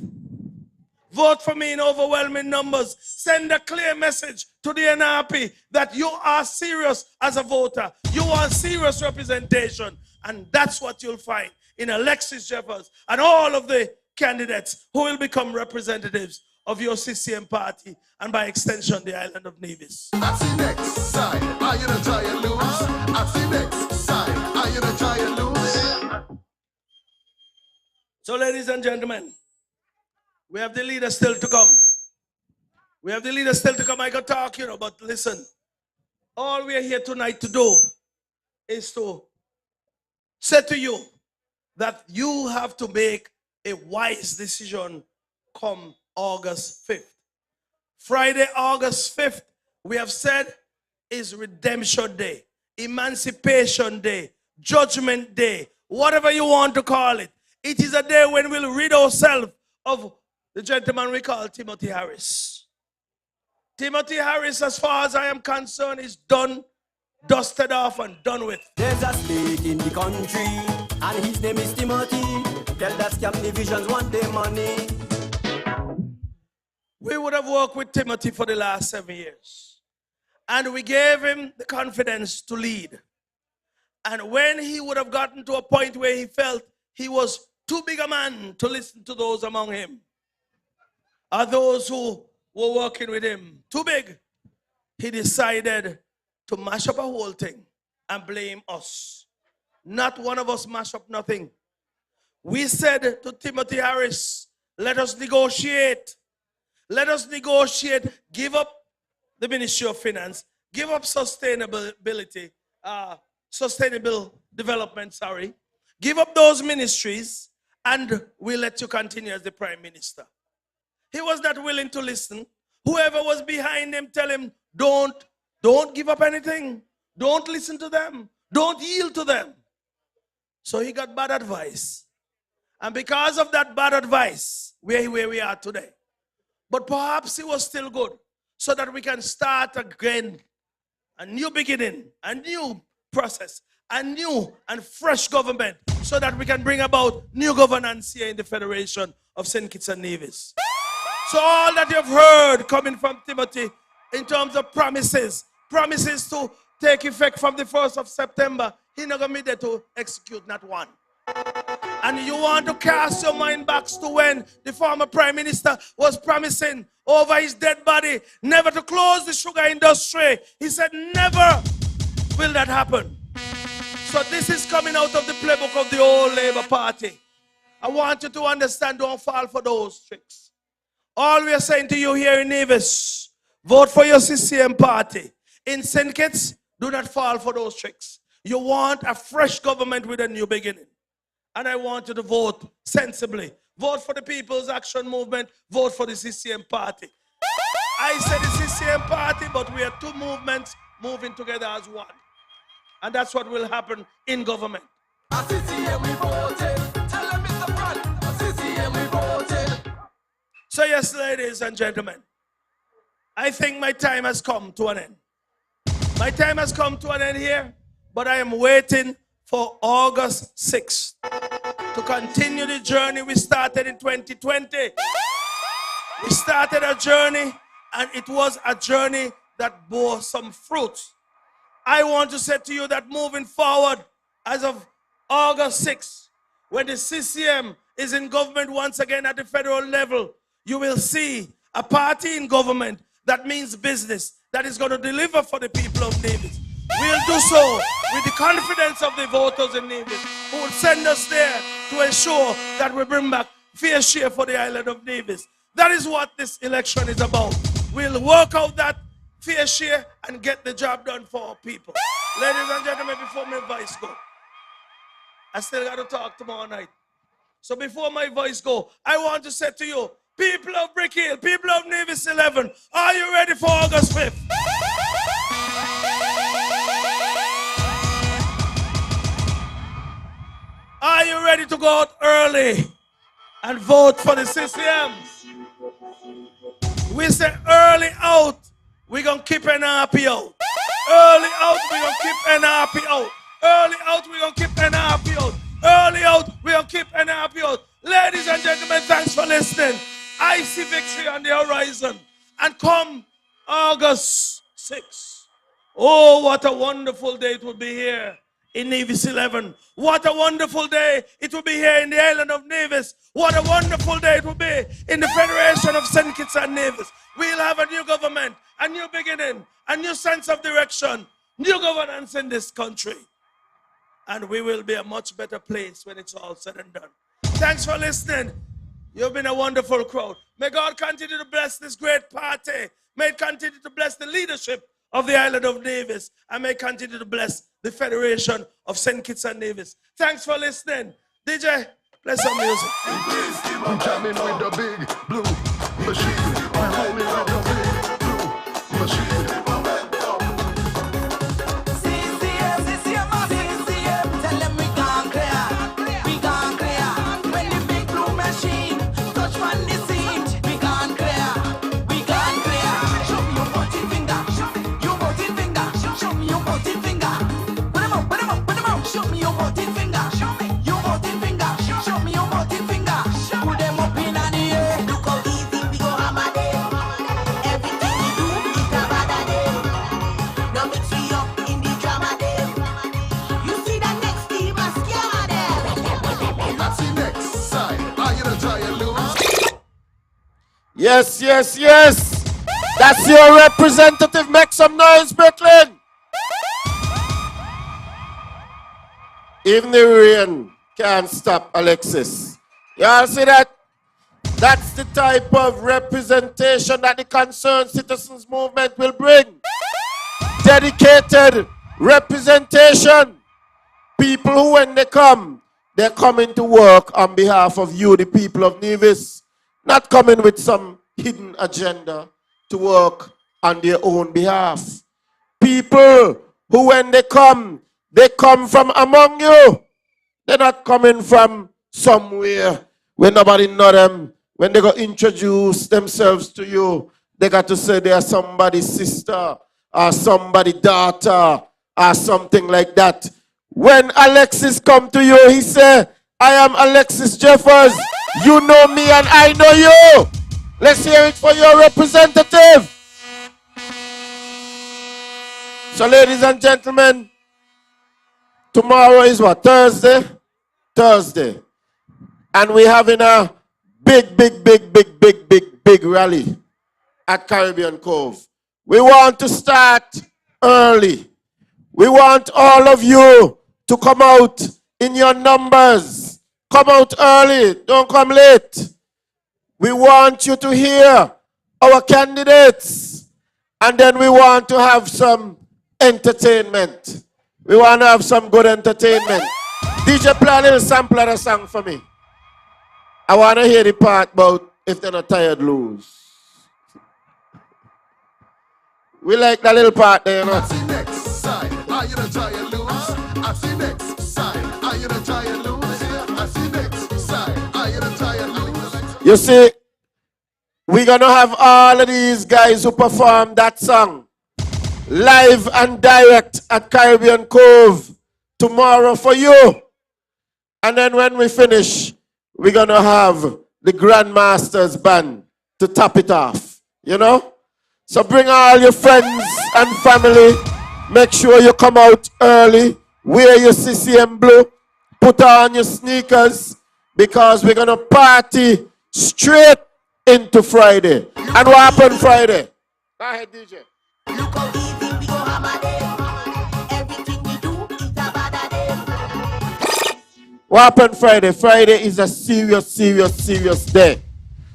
[SPEAKER 17] Vote for me in overwhelming numbers. Send a clear message to the NRP that you are serious as a voter. You want serious representation. And that's what you'll find in Alexis Jeffers and all of the candidates who will become representatives of your CCM party and by extension the island of Nevis.
[SPEAKER 9] I see next side, are you gonna try and lose? I see next side, are you gonna try and lose?
[SPEAKER 17] So ladies and gentlemen, we have the leader still to come. We have the leader still to come. I can talk, but listen. All we are here tonight to do is to say to you that you have to make a wise decision come August 5th. Friday, August 5th, we have said is Redemption Day, Emancipation Day, Judgment Day, whatever you want to call it. It is a day when we'll rid ourselves of the gentleman we call Timothy Harris. Timothy Harris, as far as I am concerned, is done, dusted off and done with.
[SPEAKER 18] There's a snake in the country, and his name is Timothy. Tell that scam divisions want their money.
[SPEAKER 17] We would have worked with Timothy for the last 7 years. And we gave him the confidence to lead. And when he would have gotten to a point where he felt he was too big a man to listen to those among him, or those who were working with him, too big, he decided to mash up a whole thing and blame us. Not one of us mash up nothing. We said to Timothy Harris, let us negotiate. Let us negotiate. Give up the Ministry of Finance. Give up sustainable development, sorry. Give up those ministries and we'll let you continue as the Prime Minister. He was not willing to listen. Whoever was behind him, tell him, don't give up anything. Don't listen to them. Don't yield to them. So he got bad advice. And because of that bad advice, we're where we are today. But perhaps it was still good so that we can start again, a new beginning, a new process, a new and fresh government so that we can bring about new governance here in the Federation of St. Kitts and Nevis. So all that you've heard coming from Timothy in terms of promises to take effect from the 1st of September, he's not going to be there to execute not one. And you want to cast your mind back to when the former Prime Minister was promising over his dead body never to close the sugar industry. He said never will that happen. So this is coming out of the playbook of the old Labour Party. I want you to understand, don't fall for those tricks. All we are saying to you here in Nevis, vote for your CCM party. In St. Kitts, do not fall for those tricks. You want a fresh government with a new beginning. And I want you to vote sensibly. Vote for the People's Action Movement. Vote for the CCM party. I said the CCM party, but we are two movements moving together as one. And that's what will happen in government. So yes, ladies and gentlemen, I think my time has come to an end. My time has come to an end here, but I am waiting for August 6th to continue the journey we started in 2020. We started a journey, and it was a journey that bore some fruit. I want to say to you that moving forward, as of August 6th, when the CCM is in government once again at the federal level, you will see a party in government that means business, that is going to deliver for the people of Nevis. We'll do so with the confidence of the voters in Nevis, who will send us there to ensure that we bring back fair share for the island of Nevis. That is what this election is about. We'll work out that fair share and get the job done for our people. Ladies and gentlemen, before my voice go, I still got to talk tomorrow night. So before my voice go, I want to say to you, people of Brick Hill, people of Nevis 11, are you ready for August 5th? Are you ready to go out early and vote for the CCM? We say early out, we're going to keep an happy out. Early out, we're going to keep an happy out. Early out, we're going to keep an happy out. Early out, we're going to keep an happy out. Ladies and gentlemen, thanks for listening. I see victory on the horizon. And come August 6th. Oh, what a wonderful day it will be here in Nevis 11. What a wonderful day it will be here in the island of Nevis. What a wonderful day it will be in the Federation of St. Kitts and Nevis. We'll have a new government, a new beginning, a new sense of direction, new governance in this country. And we will be a much better place when it's all said and done. Thanks for listening. You've been a wonderful crowd. May God continue to bless this great party. May it continue to bless the leadership of the island of Nevis. And may it continue to bless the Federation of St. Kitts and Nevis. Thanks for listening. DJ, play some music.
[SPEAKER 9] I'm jamming with the big blue machine. I'm rolling with the big blue machine.
[SPEAKER 6] Tell them we gone clear. We gone clear. When the big blue machine touch on the scene, we gone clear. We gone clear. Show me your body finger. Your body finger. Show me your body finger. Put them up, put them up, put them up. Show me your body finger. Show me your body finger. Show me your body finger. Put them up in the air. Look how easy we go hammer them. Everything we do is a bad day. No mix we up in the drama them. You see that next team a scammer them.
[SPEAKER 9] That's the next side. Are you gonna try and lose?
[SPEAKER 2] Yes, yes, yes. That's your representative. Make some noise, Brooklyn. Even the rain can't stop Alexis. Y'all see that? That's the type of representation that the Concerned Citizens Movement will bring. Dedicated representation. People who, when they come, they're coming to work on behalf of you, the people of Nevis. Not coming with some hidden agenda to work on their own behalf. People who, when they come from among you. They're not coming from somewhere where nobody know them. When they go introduce themselves to you, they got to say they are somebody's sister or somebody's daughter or something like that. When Alexis come to you, he say, I am Alexis Jeffers. You know me and I know you. Let's hear it for your representative. So ladies and gentlemen, tomorrow is what? Thursday? Thursday. And we're having a big rally at Caribbean Cove. We want to start early. We want all of you to come out in your numbers. Come out early. Don't come late. We want you to hear our candidates. And then we want to have some entertainment. We want to have some good entertainment. DJ, play a little sample of the song for me. I want to hear the part about if they're not tired, lose. We like that little part there, you know.
[SPEAKER 9] I see next side. Are you gonna try and lose? I see next side. Are you gonna try and lose? I see next side. Are you gonna try and lose?
[SPEAKER 2] You see, we're going to have all of these guys who perform that song live and direct at Caribbean Cove tomorrow for you. And then when we finish, we're going to have the Grandmasters band to top it off, you know? So bring all your friends and family. Make sure you come out early. Wear your CCM blue. Put on your sneakers. because we're going to party straight into Friday. And what happened Friday? Go ahead, DJ.
[SPEAKER 6] Look how easy we go hammer them. Everything we do is a bad day.
[SPEAKER 2] What happened Friday? Friday is a serious day.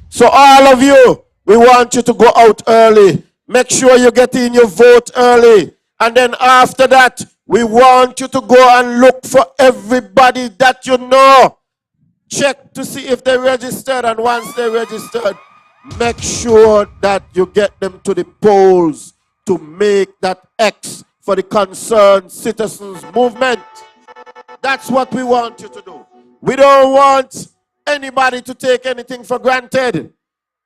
[SPEAKER 2] So all of you, we want you to go out early. Make sure you get in your vote early. And then after that, we want you to go and look for everybody that you know. Check to see if they registered. And once they registered, make sure that you get them to the polls to make that X for the Concerned Citizens Movement. That's what we want you to do. We don't want anybody to take anything for granted.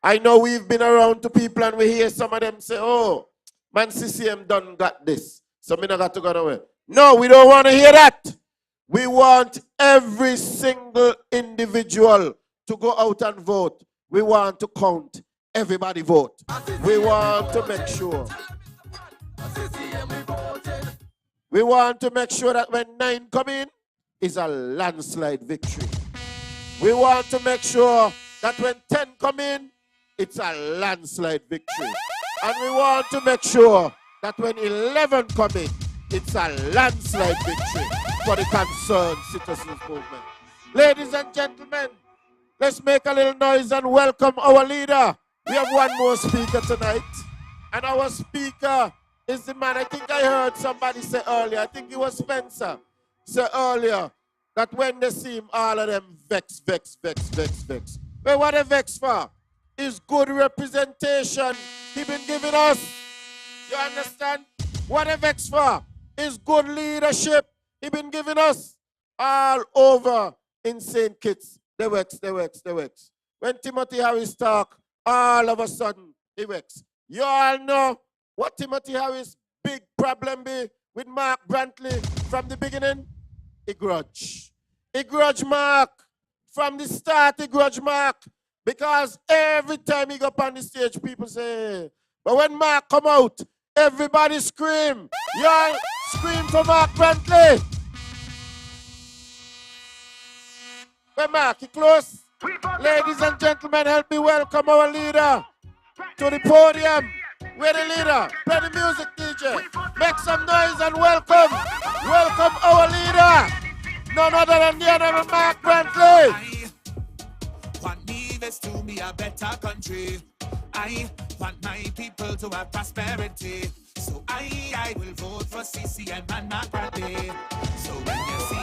[SPEAKER 2] I know we've been around to people and we hear some of them say, oh, man, CCM done got this, so me not got to go away. No, we don't want to hear that. We want every single individual to go out and vote. We want to count everybody vote. We want to make sure. We want to make sure that when 9 come in, is a landslide victory. We want to make sure that when 10 come in, it's a landslide victory. And we want to make sure that when 11 come in, it's a landslide victory for the Concerned Citizens Movement. Ladies and gentlemen, let's make a little noise and welcome our leader. We have one more speaker tonight. And our speaker is the man, I think I heard somebody say earlier, I think it was Spencer, say earlier, that when they see him, all of them vex. But what they vex for is good representation he been giving us. You understand? What they vex for is good leadership he been giving us all over in St. Kitts. They vex. When Timothy Harris talk, all of a sudden, he vex. You all know what Timothy Harris' big problem be with Mark Brantley from the beginning? He grudge. He grudge Mark. From the start, he grudge Mark. Because every time he go up on the stage, people say, but when Mark come out, everybody scream. Y'all scream for Mark Brantley. When Mark, he close. Ladies and gentlemen, help me welcome our leader to the podium. We're the leader. Play the music, DJ. Make some noise and welcome. Welcome our leader. None other than the Honorable Mark Brantley.
[SPEAKER 8] Want Nevis to be a better country. I want my people to have prosperity. So I will vote for CCM and Mark Brantley. So when you see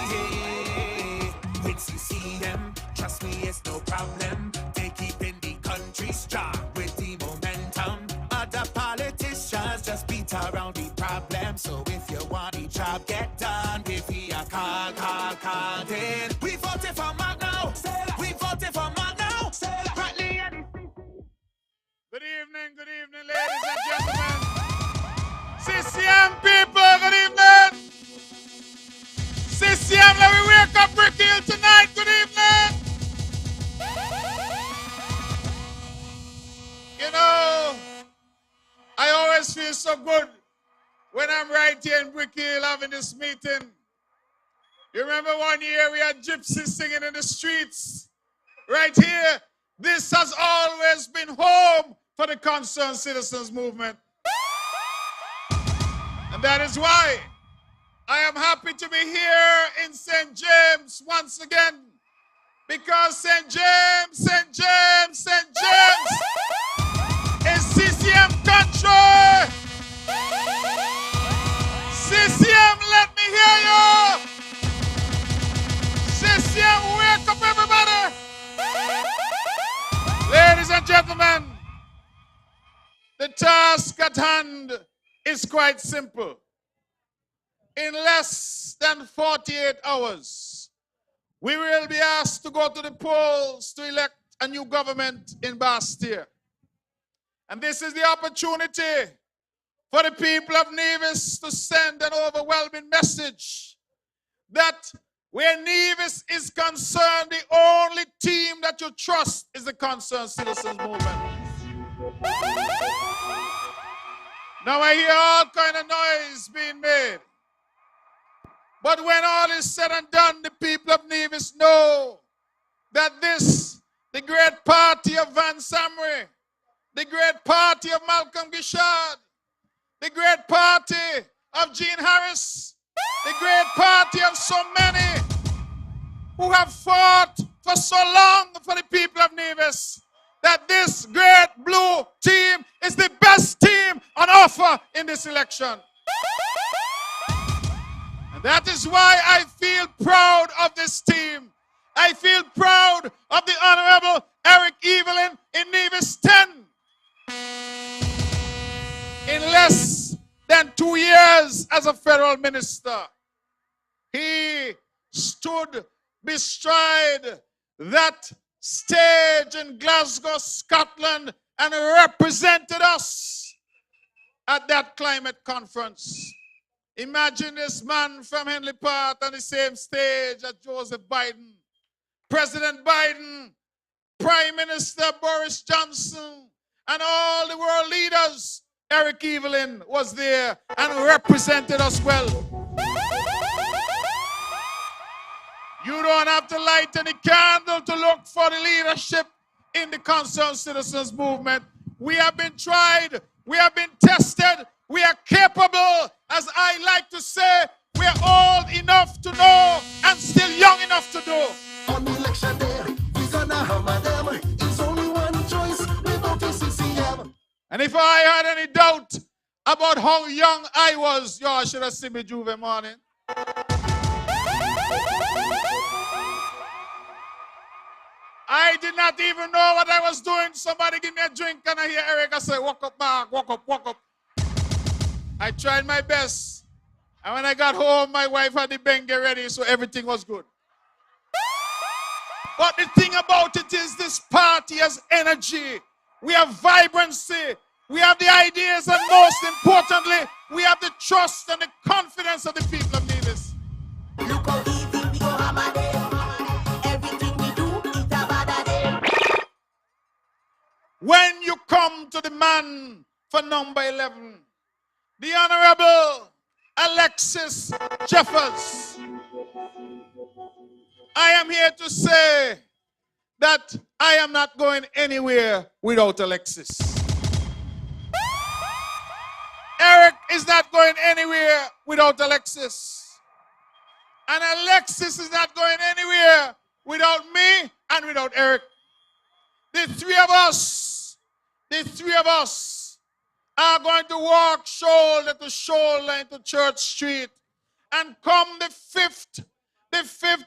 [SPEAKER 8] with CCM, trust me, it's no problem. They keeping the country strong with the momentum. Other politicians just beat around the problem. So if you want the job get done, if he a call, then we voted for Mark now. We voted for Mark now.
[SPEAKER 11] Good evening, ladies and gentlemen. CCM people, good evening. CCM, let me wake up Brick Hill tonight. Good evening. You know, I always feel so good when I'm right here in Brick Hill having this meeting. You remember one year we had gypsies singing in the streets? Right here, this has always been home for the Concerned Citizens Movement. And that is why I am happy to be here in St. James once again. Because St. James is CCM country. CCM, let me hear you. CCM, wake up everybody. Ladies and gentlemen, the task at hand is quite simple. In less than 48 hours, we will be asked to go to the polls to elect a new government in Bastille. And this is the opportunity for the people of Nevis to send an overwhelming message that where Nevis is concerned, the only team that you trust is the Concerned Citizens Movement. Now I hear all kind of noise being made. But when all is said and done, the people of Nevis know
[SPEAKER 2] that this, the great party of Van Samre, the great party of Malcolm Gishard, the great party of Gene Harris, the great party of so many who have fought for so long for the people of Nevis, that this great blue team is the best team on offer in this election. And that is why I feel proud of this team. I feel proud of the Honorable Eric Evelyn in Nevis 10. In less than 2 years as a federal minister, he stood bestride that stage in Glasgow, Scotland, and represented us at that climate conference. Imagine this man from Henley Park on the same stage as Joseph Biden, President Biden, Prime Minister Boris Johnson, and all the world leaders. Eric Evelyn was there and represented us well. You don't have to light any candle to look for the leadership in the concerned citizens movement. We have been tried, we have been tested, we are capable. As I like to say, we are old enough to know and still young enough to do.
[SPEAKER 9] On election day, we gonna hammer them. It's only one choice, we vote for CCM.
[SPEAKER 2] And if I had any doubt about how young I was, y'all should have seen me Juve morning. I did not even know what I was doing. Somebody give me a drink and I hear Eric. I say, walk up, Mark, walk up, walk up. I tried my best. And when I got home, my wife had the benge ready, so everything was good. But the thing about it is this party has energy. We have vibrancy. We have the ideas, and most importantly, we have the trust and the confidence of the people of Nevis.
[SPEAKER 6] Look how easy we go hammer them. Everything we do is about them.
[SPEAKER 2] When you come to the man for number 11, the Honorable Alexis Jeffers, I am here to say that I am not going anywhere without Alexis. Eric is not going anywhere without Alexis. And Alexis is not going anywhere without me and without Eric. The three of us are going to walk shoulder to shoulder into Church Street. And come the 5th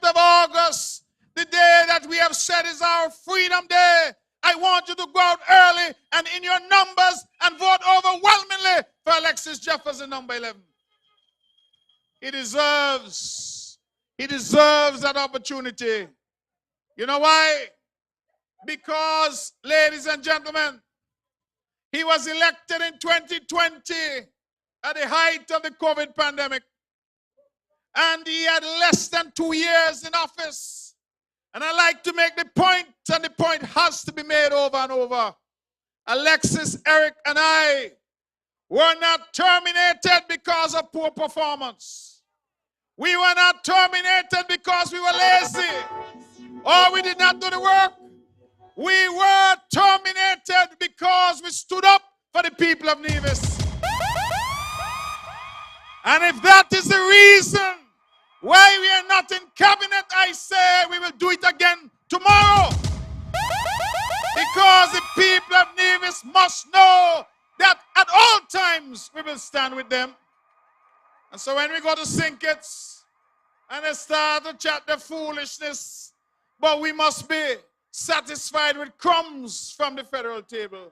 [SPEAKER 2] of August, the day that we have said is our Freedom Day, I want you to go out early and in your numbers and vote overwhelmingly for Alexis Jeffers in number 11. He deserves that opportunity. You know why? Because, ladies and gentlemen, he was elected in 2020 at the height of the COVID pandemic. And he had less than 2 years in office. And I like to make the point, and the point has to be made over and over. Alexis, Eric, and I were not terminated because of poor performance. We were not terminated because we were lazy or we did not do the work. We were terminated because we stood up for the people of Nevis. And if that is the reason why we are not in cabinet, I say we will do it again tomorrow. Because the people of Nevis must know that at all times we will stand with them. And so when we go to Sinkits and they start to chat the foolishness, but we must be satisfied with crumbs from the federal table.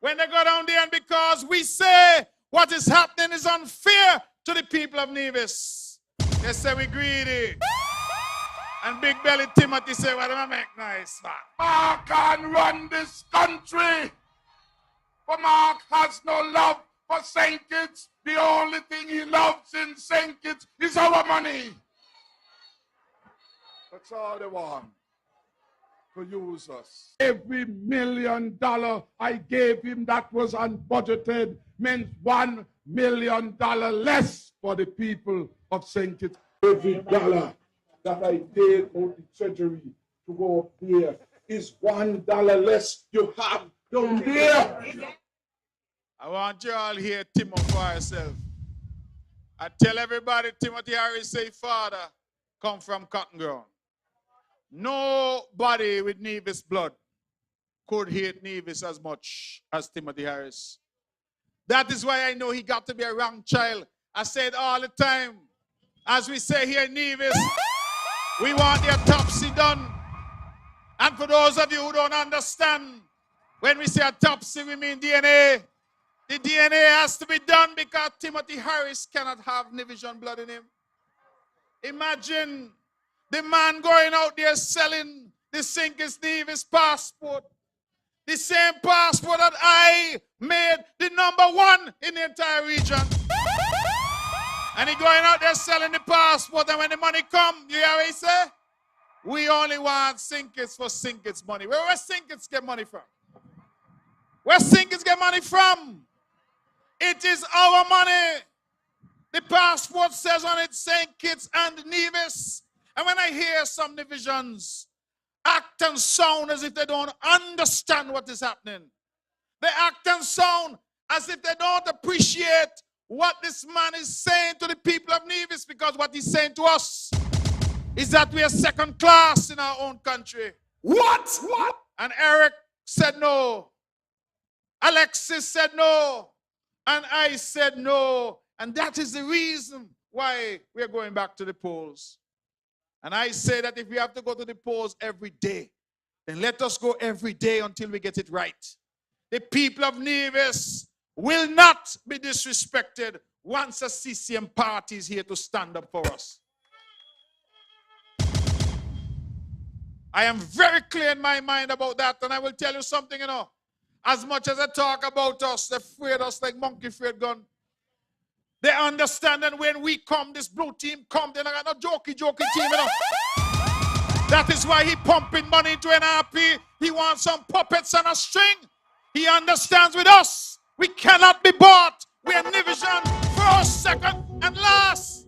[SPEAKER 2] When they go down there and because we say what is happening is unfair to the people of Nevis, they say we greedy. And Big Belly Timothy say, what am I make nice, man?
[SPEAKER 19] Mark can run this country. But Mark has no love for St. Kitts. The only thing he loves in St. Kitts is our money. That's all they want. To use us. Every $1 million I gave him that was unbudgeted meant $1 million less for the people of St. Kitts. Every dollar that I paid out the treasury to go up there is $1 less you have down there.
[SPEAKER 20] I want you all here, Timothy, for yourself. I tell everybody, Timothy Harris say, Father, come from cotton ground. Nobody with Nevis blood could hate Nevis as much as Timothy Harris. That is why I know he got to be a wrong child. I say it all the time. As we say here in Nevis, we want the autopsy done. And for those of you who don't understand, when we say autopsy, we mean DNA. The DNA has to be done because Timothy Harris cannot have Nevisian blood in him. Imagine the man going out there selling the Sinkis Nevis passport. The same passport that I made the #1 in the entire region. And he going out there selling the passport, and when the money come, you hear what he say? We only want Sinkis for Sinkis money. Where Sinkis get money from? Where Sinkis get money from? It is our money. The passport says on it St. Kitts and Nevis. And when I hear some divisions act and sound as if they don't understand what is happening, they act and sound as if they don't appreciate what this man is saying to the people of Nevis, because what he's saying to us is that we are second class in our own country. What? And Eric said no. Alexis said no. And I said no. And that is the reason why we are going back to the polls. And I say that if we have to go to the polls every day, then let us go every day until we get it right. The people of Nevis will not be disrespected once a CCM party is here to stand up for us. I am very clear in my mind about that, and I will tell you something, as much as I talk about us, they afraid us like monkey afraid gun. They understand that when we come, this blue team come, they're not a jokey team, That is why he pumping money into NRP. He wants some puppets and a string. He understands with us, we cannot be bought. We are Nevisian first, second, and last.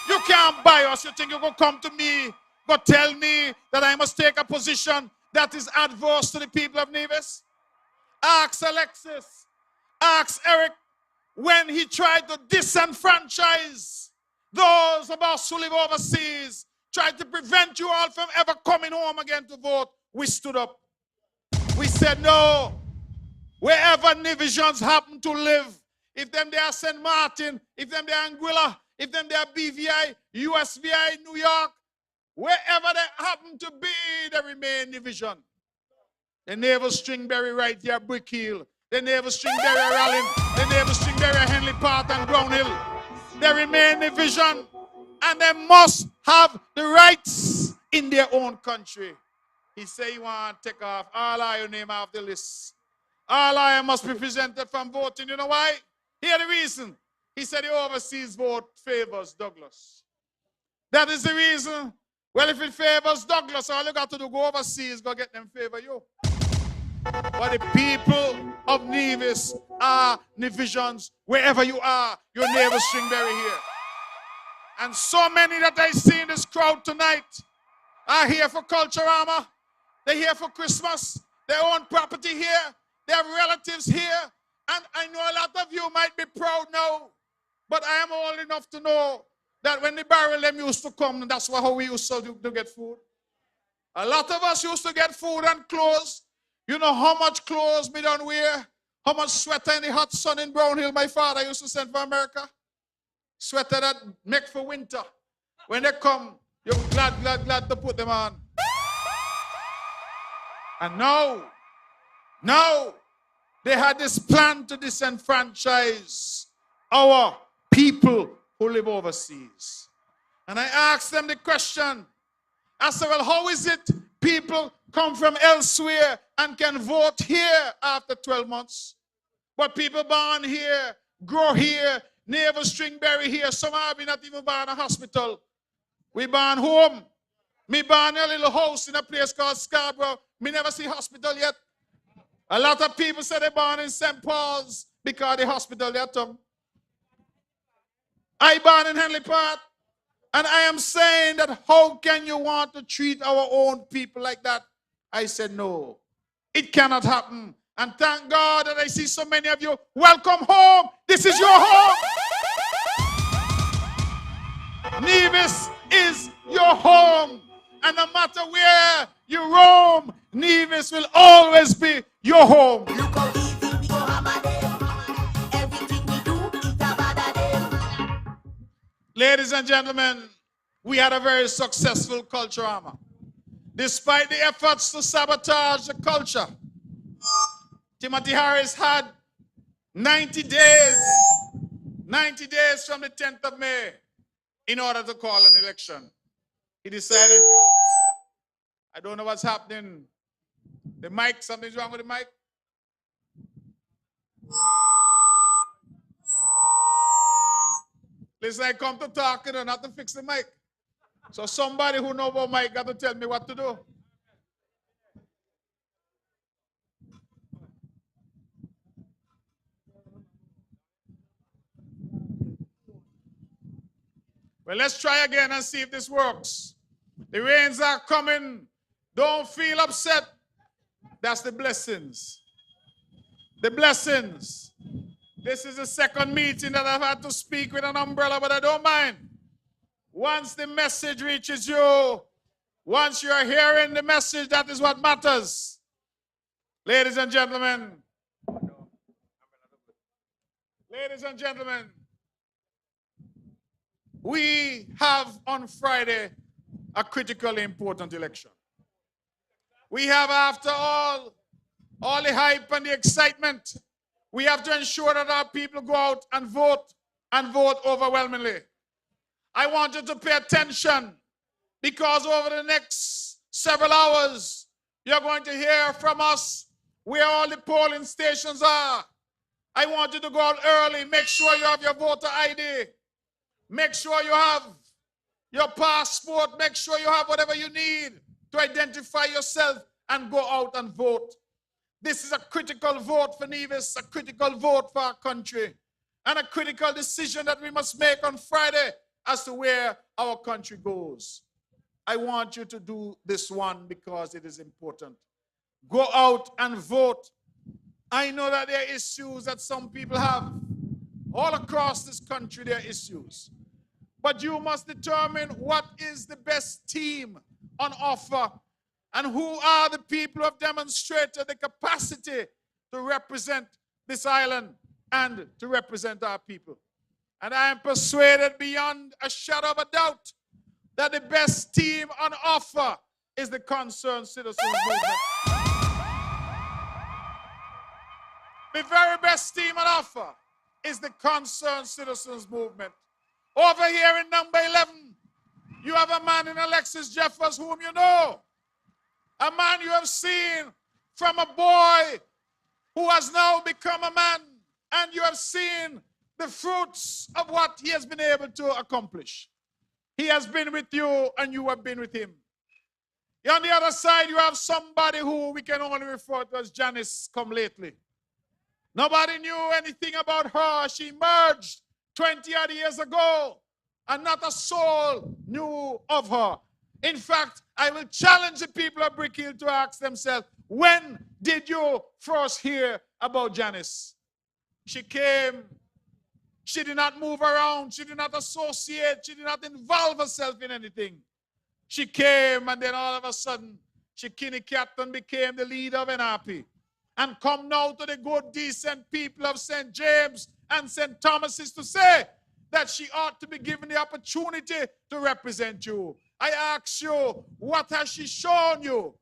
[SPEAKER 20] You can't buy us. You think you can come to me, go tell me that I must take a position that is adverse to the people of Nevis? Ask Alexis, ask Eric, when he tried to disenfranchise those of us who live overseas, tried to prevent you all from ever coming home again to vote, we stood up. We said no. Wherever Nevisians happen to live, if them they are St. Martin, if them they are Anguilla, if them they are BVI, USVI, New York, wherever they happen to be, they remain Nevisian. The naval Stringberry right here, Brick Hill. The naval Stringberry Rallin. The naval Stringberry Henley Park and Brown Hill. They remain Nevisian, and they must have the rights in their own country. He say he want to take off all our name off the list. All I must be presented from voting. You know why? Here the reason. He said the overseas vote favors Douglas. That is the reason. Well, if it favors Douglas, all you got to do go overseas, go get them favor you. But the people of Nevis are Nevisians. Wherever you are, your neighbor Stringberry here. And so many that I see in this crowd tonight are here for Culturama. They're here for Christmas. They own property here. They have relatives here. And I know a lot of you might be proud now. But I am old enough to know that when the barrel them used to come, that's how we used to get food. A lot of us used to get food and clothes. You know how much clothes me done wear? How much sweater in the hot sun in Brown Hill my father used to send for America? Sweater that make for winter. When they come, you're glad to put them on. And now, they had this plan to disenfranchise our people who live overseas. And I asked them the question. I said, well, how is it people come from elsewhere and can vote here after 12 months? But people born here, grow here, navel Stringberry here. Some have not even born in a hospital. We born home. Me born in a little house in a place called Scarborough. Me never see hospital yet. A lot of people say they born in St. Paul's because the hospital they are tongue. I born in Henley Park. And I am saying that how can you want to treat our own people like that? I said, no, it cannot happen. And thank God that I see so many of you. Welcome home. This is your home. Nevis is your home. And no matter where you roam, Nevis will always be your home. Ladies and gentlemen, we had a very successful Culturama. Despite the efforts to sabotage the culture, Timothy Harris had 90 days from the 10th of May in order to call an election. He decided, I don't know what's happening. The mic, something's wrong with the mic? Listen, I come to talk, not to fix the mic. So somebody who knows about mic got to tell me what to do. Well, let's try again and see if this works. The rains are coming. Don't feel upset. That's the blessings. The blessings. This is the second meeting that I've had to speak with an umbrella, but I don't mind. Once the message reaches you, once you're hearing the message, that is what matters. Ladies and gentlemen, we have on Friday a critically important election. We have, after all the hype and the excitement, we have to ensure that our people go out and vote overwhelmingly. I want you to pay attention, because over the next several hours, you're going to hear from us where all the polling stations are. I want you to go out early. Make sure you have your voter ID. Make sure you have your passport. Make sure you have whatever you need to identify yourself and go out and vote. This is a critical vote for Nevis, a critical vote for our country, and a critical decision that we must make on Friday as to where our country goes. I want you to do this one because it is important. Go out and vote. I know that there are issues that some people have. All across this country, there are issues. But you must determine what is the best team on offer and who are the people who have demonstrated the capacity to represent this island and to represent our people. And I am persuaded beyond a shadow of a doubt that the best team on offer is the Concerned Citizens Movement. The very best team on offer is the Concerned Citizens Movement. Over here in number 11, you have a man in Alexis Jeffers whom you know. A man you have seen from a boy who has now become a man. And you have seen the fruits of what he has been able to accomplish. He has been with you and you have been with him. On the other side, you have somebody who we can only refer to as Janice come lately. Nobody knew anything about her. She emerged 20-odd years ago, and not a soul knew of her. In fact, I will challenge the people of Brick Hill to ask themselves, when did you first hear about Janice? She came. She did not move around. She did not associate. She did not involve herself in anything. She came, and then all of a sudden, she kinny cat and became the leader of NRP. And come now to the good, decent people of St. James and St. Thomas's to say that she ought to be given the opportunity to represent you. I ask you, what has she shown you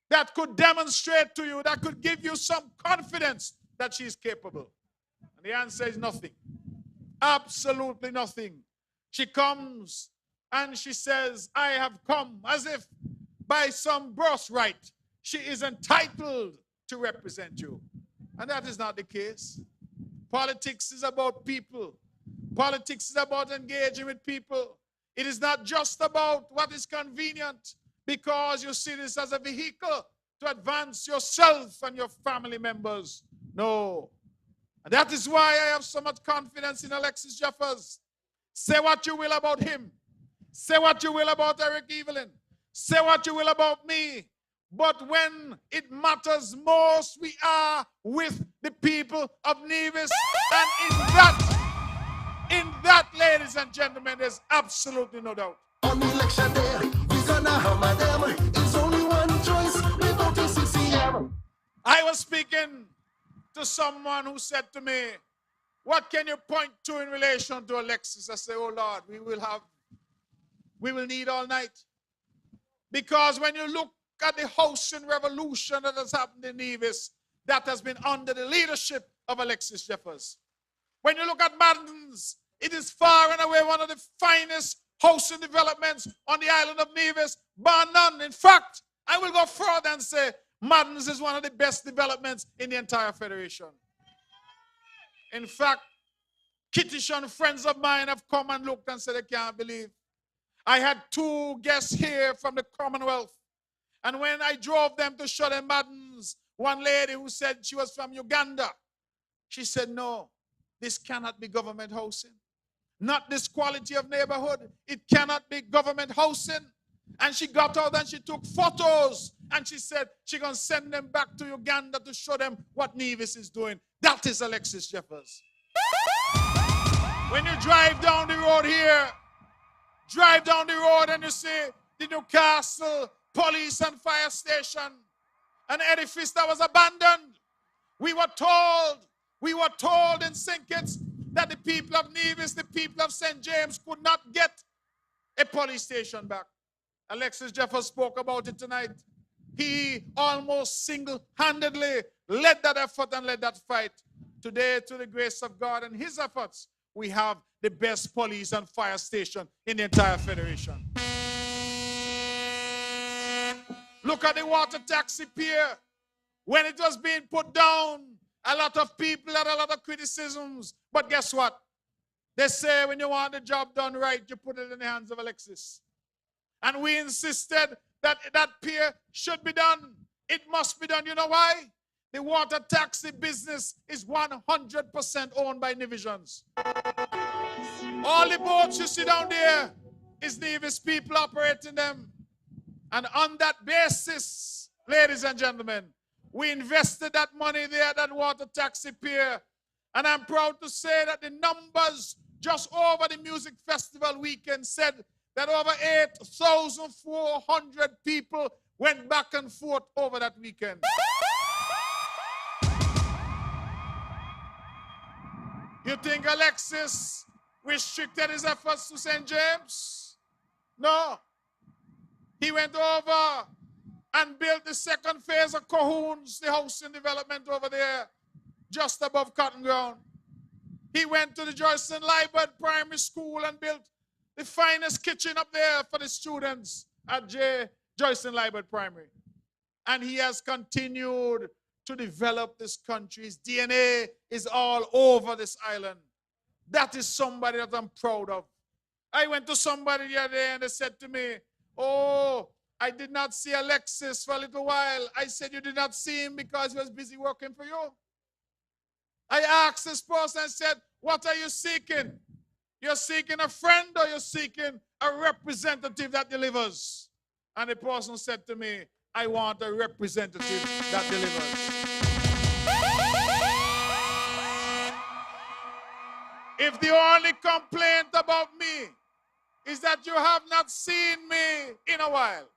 [SPEAKER 20] that could demonstrate to you, that could give you some confidence that she is capable? And the answer is nothing. Absolutely nothing. She comes and she says, I have come, as if by some birthright she is entitled to represent you. And that is not the case. Politics is about people. Politics is about engaging with people. It is not just about what is convenient, because you see this as a vehicle to advance yourself and your family members. No. And that is why I have so much confidence in Alexis Jeffers. Say what you will about him. Say what you will about Eric Evelyn. Say what you will about me. But when it matters most, we are with the people of Nevis. And in that, ladies and gentlemen, there's absolutely no doubt.
[SPEAKER 9] On election day, we gonna hammer them. It's only one choice. We vote to CCM.
[SPEAKER 20] I was speaking to someone who said to me, what can you point to in relation to Alexis? I say, oh Lord, we will need all night. Because when you look at the housing revolution that has happened in Nevis, that has been under the leadership of Alexis Jeffers. When you look at Madden's, it is far and away one of the finest housing developments on the island of Nevis, bar none. In fact, I will go further and say Madden's is one of the best developments in the entire federation. In fact, Kittish and friends of mine have come and looked and said they can't believe. I had 2 guests here from the Commonwealth. And when I drove them to show them Madden's, one lady who said she was from Uganda, she said, no, this cannot be government housing. Not this quality of neighborhood. It cannot be government housing. And she got out and she took photos. And she said she's going to send them back to Uganda to show them what Nevis is doing. That is Alexis Jeffers. When you drive down the road here, drive down the road and you see the Newcastle police and fire station, an edifice that was abandoned. We were told in St. Kitts that the people of Nevis, the people of St. James could not get a police station back. Alexis Jeffers spoke about it tonight. He almost single-handedly led that effort and led that fight. Today, to the grace of God and his efforts, we have the best police and fire station in the entire federation. Look at the water taxi pier. When it was being put down, a lot of people had a lot of criticisms. But guess what? They say when you want the job done right, you put it in the hands of Alexis. And we insisted that that pier should be done. It must be done. You know why? The water taxi business is 100% owned by Nevisians. All the boats you see down there is Nevis people operating them. And on that basis, ladies and gentlemen, we invested that money there, that water taxi pier. And I'm proud to say that the numbers just over the music festival weekend said that over 8,400 people went back and forth over that weekend. You think Alexis restricted his efforts to St. James? No. He went over and built the second phase of Cahoons, the housing development over there, just above Cotton Ground. He went to the Joycelyn Liebert Primary School and built the finest kitchen up there for the students at Joycelyn Liebert Primary. And he has continued to develop this country. His DNA is all over this island. That is somebody that I'm proud of. I went to somebody the other day and they said to me, oh, I did not see Alexis for a little while. I said, you did not see him because he was busy working for you. I asked this person, I said, what are you seeking? You're seeking a friend or you're seeking a representative that delivers? And the person said to me, I want a representative that delivers. If the only complaint about me is that you have not seen me in a while,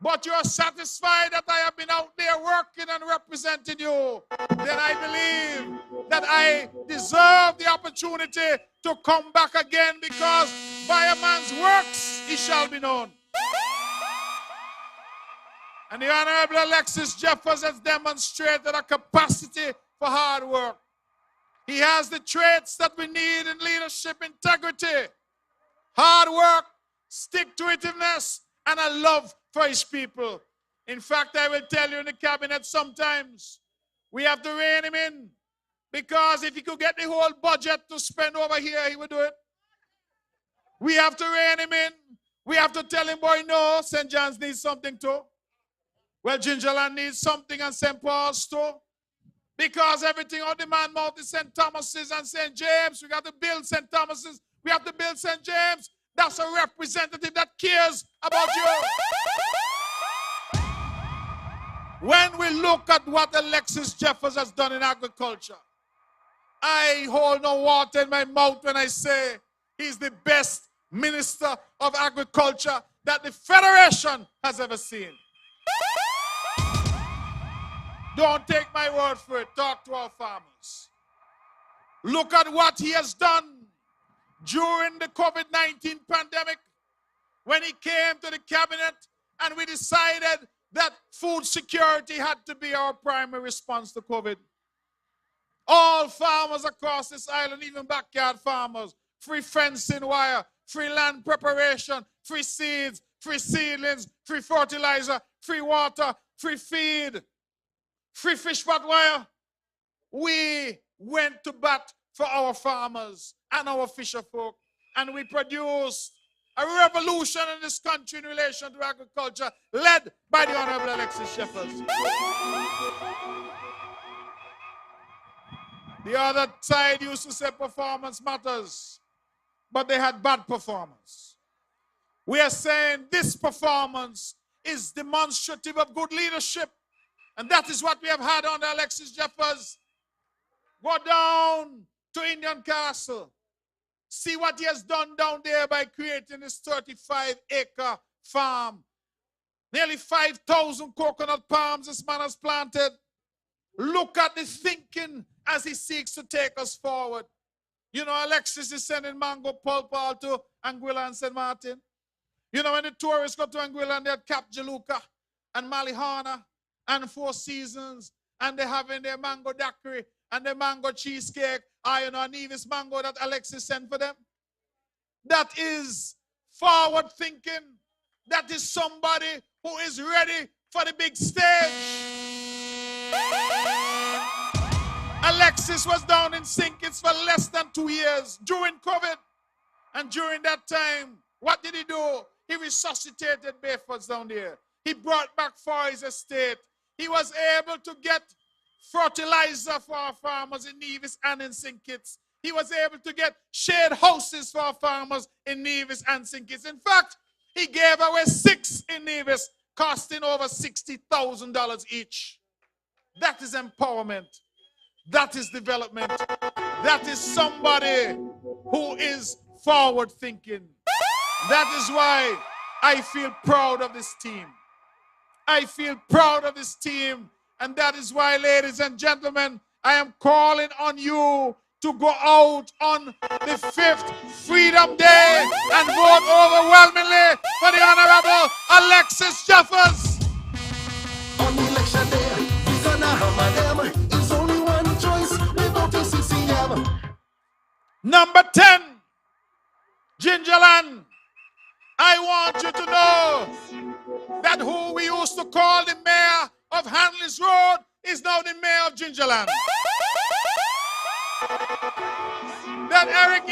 [SPEAKER 20] but you are satisfied that I have been out there working and representing you, then I believe that I deserve the opportunity to come back again, because by a man's works he shall be known. And the Honorable Alexis Jeffers has demonstrated a capacity for hard work. He has the traits that we need in leadership: integrity, hard work, stick-to-itiveness, and a love for his people. In fact, I will tell you, in the cabinet sometimes we have to rein him in, because if he could get the whole budget to spend over here, he would do it. We have to rein him in. We have to tell him, boy, no, St. John's needs something too. Well, Gingerland needs something, and St. Paul's too. Because everything on demand mouth is St. Thomas's and St. James. We got to build St. Thomas's. We have to build St. James. That's a representative that cares about you. When we look at what Alexis Jeffers has done in agriculture, I hold no water in my mouth when I say he's the best minister of agriculture that the Federation has ever seen. Don't take my word for it. Talk to our farmers. Look at what he has done during the COVID-19 pandemic when he came to the cabinet and we decided that food security had to be our primary response to COVID. All farmers across this island, even backyard farmers, free fencing wire, free land preparation, free seeds, free seedlings, free fertilizer, free water, free feed, free fish pot wire. We went to bat for our farmers and our fisher folk, and we produced a revolution in this country in relation to agriculture, led by the Honorable Alexis Jeffers. The other side used to say performance matters, but they had bad performance. We are saying this performance is demonstrative of good leadership, and that is what we have had under Alexis Jeffers. Go down to Indian Castle. See what he has done down there by creating this 35-acre farm. Nearly 5,000 coconut palms this man has planted. Look at the thinking as he seeks to take us forward. You know, Alexis is sending mango pulp all to Anguilla and St. Martin. You know, when the tourists go to Anguilla and they had Cap Jaluka and Malihana and Four Seasons, and they're having their mango daiquiri and their mango cheesecake, you know, Nevis mango that Alexis sent for them. That is forward thinking. That is somebody who is ready for the big stage. Alexis was down in St. Kitts for less than 2 years during COVID. And during that time, what did he do? He resuscitated Bayfords down there. He brought back for his estate. He was able to get fertilizer for our farmers in Nevis and in St. Kitts. He was able to get shade houses for our farmers in Nevis and St. Kitts. In fact, he gave away 6 in Nevis, costing over $60,000 each. That is empowerment. That is development. That is somebody who is forward thinking. That is why I feel proud of this team. I feel proud of this team. And that is why, ladies and gentlemen, I am calling on you to go out on the 5th Freedom Day and vote overwhelmingly for the Honorable Alexis Jeffers.
[SPEAKER 9] On election day, he's gonna hammer them. It's only one choice. We vote to CCM.
[SPEAKER 20] Number 10, Gingerland. I want you to know that who we used to call the mayor of Hanley's Road is now the mayor of Gingerland. That Eric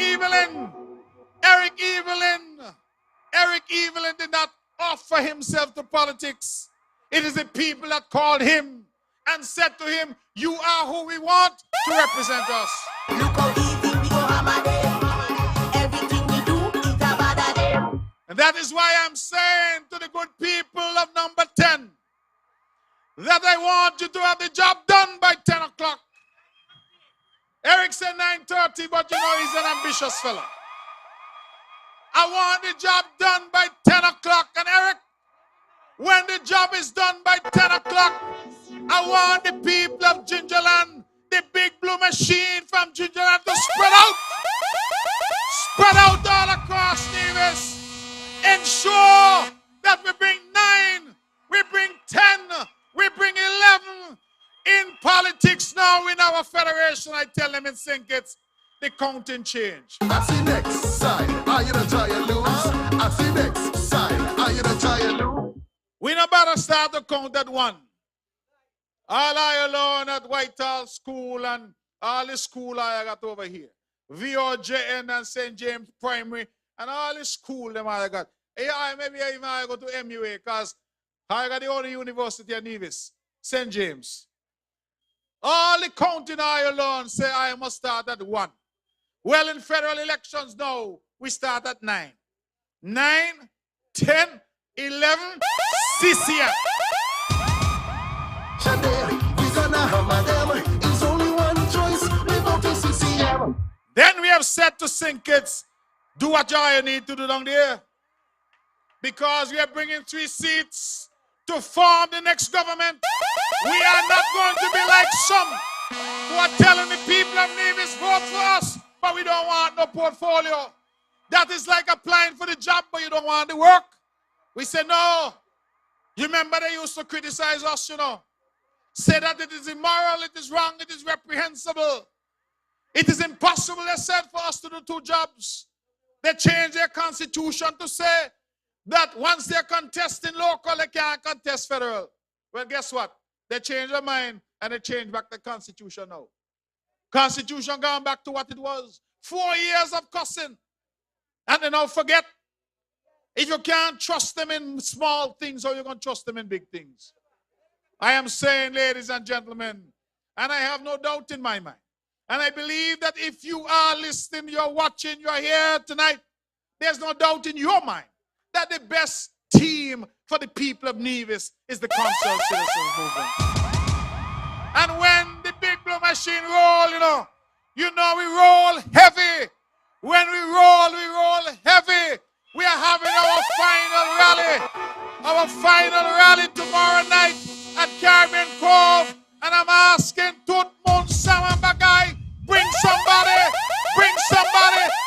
[SPEAKER 20] Evelyn did not offer himself to politics. It is the people that called him and said to him, you are who we want to represent us.
[SPEAKER 6] Look how easy we go hammer them. Everything we do is about them.
[SPEAKER 20] And that is why I'm saying to the good people of number 10 that I want you to have the job done by 10 o'clock. Eric said 9:30, but you know he's an ambitious fellow. I want the job done by 10 o'clock. And Eric, when the job is done by 10 o'clock, I want the people of Gingerland, the big blue machine from Gingerland, to spread out. Spread out all across Nevis. Ensure that we bring 9, we bring 10, we bring 11 in politics now in our federation. I tell them in St. Kitts, the counting change.
[SPEAKER 9] I see next side, are you the try and lose? I see next side, are you the try and lose?
[SPEAKER 20] We not better start to count at 1. All I alone at Whitehall School and all the school I got over here. VOJN and St. James Primary and all the school them I got. Hey, maybe I even go to MUA because I got the only university in Nevis, St. James. All the counting I alone say I must start at 1. Well, in federal elections now, we start at 9. 9, 10, 11, CCM.
[SPEAKER 9] We gonna hammer them. It's only one choice. We vote for CCM.
[SPEAKER 20] Then we have said to St. Kitts, do what you need to do down there. Because we are bringing 3 seats to form the next government. We are not going to be like some who are telling the people of Nevis, vote for us, but we don't want no portfolio. That is like applying for the job, but you don't want the work. We say no. You remember they used to criticize us, you know. Say that it is immoral, it is wrong, it is reprehensible. It is impossible, they said, for us to do 2 jobs. They changed their constitution to say that once they're contesting local, they can't contest federal. Well, guess what? They changed their mind and they changed back the constitution now. Constitution gone back to what it was. 4 years of cussing. And they now forget. If you can't trust them in small things, how are you going to trust them in big things? I am saying, ladies and gentlemen, and I have no doubt in my mind, and I believe that if you are listening, you're watching, you're here tonight, there's no doubt in your mind that the best team for the people of Nevis is the Council Citizens Movement. And when the big blue machine roll, you know we roll heavy. When we roll heavy. We are having our final rally tomorrow night at Caribbean Cove. And I'm asking Tut Mun Saman Bagay, bring somebody,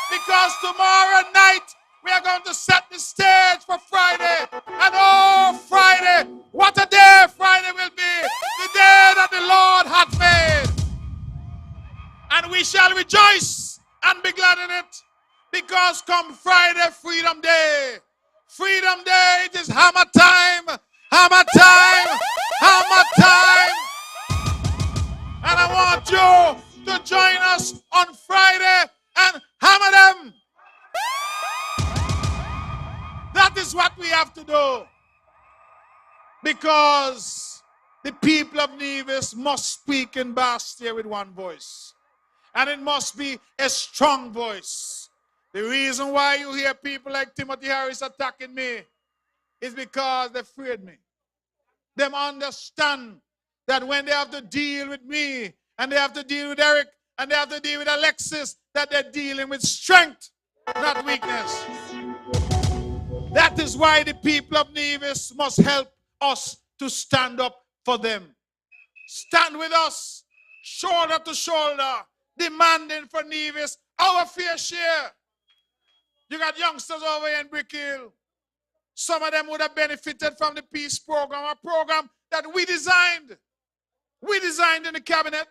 [SPEAKER 20] because tomorrow night we are going to set the stage for Friday. And oh, Friday, what a day Friday will be, the day that the Lord hath made. And we shall rejoice and be glad in it, because come Friday, Freedom Day. Freedom Day, it is hammer time, hammer time, hammer time. And I want you to join us on Friday and hammer them. That is what we have to do. Because the people of Nevis must speak in Bastia with one voice. And it must be a strong voice. The reason why you hear people like Timothy Harris attacking me is because they feared me. They understand that when they have to deal with me, and they have to deal with Eric, and they have to deal with Alexis, that they're dealing with strength, not weakness. That is why the people of Nevis must help us to stand up for them. Stand with us, shoulder to shoulder, demanding for Nevis our fair share. You got youngsters over here in Brick Hill. Some of them would have benefited from the peace program, a program that we designed. We designed in the cabinet.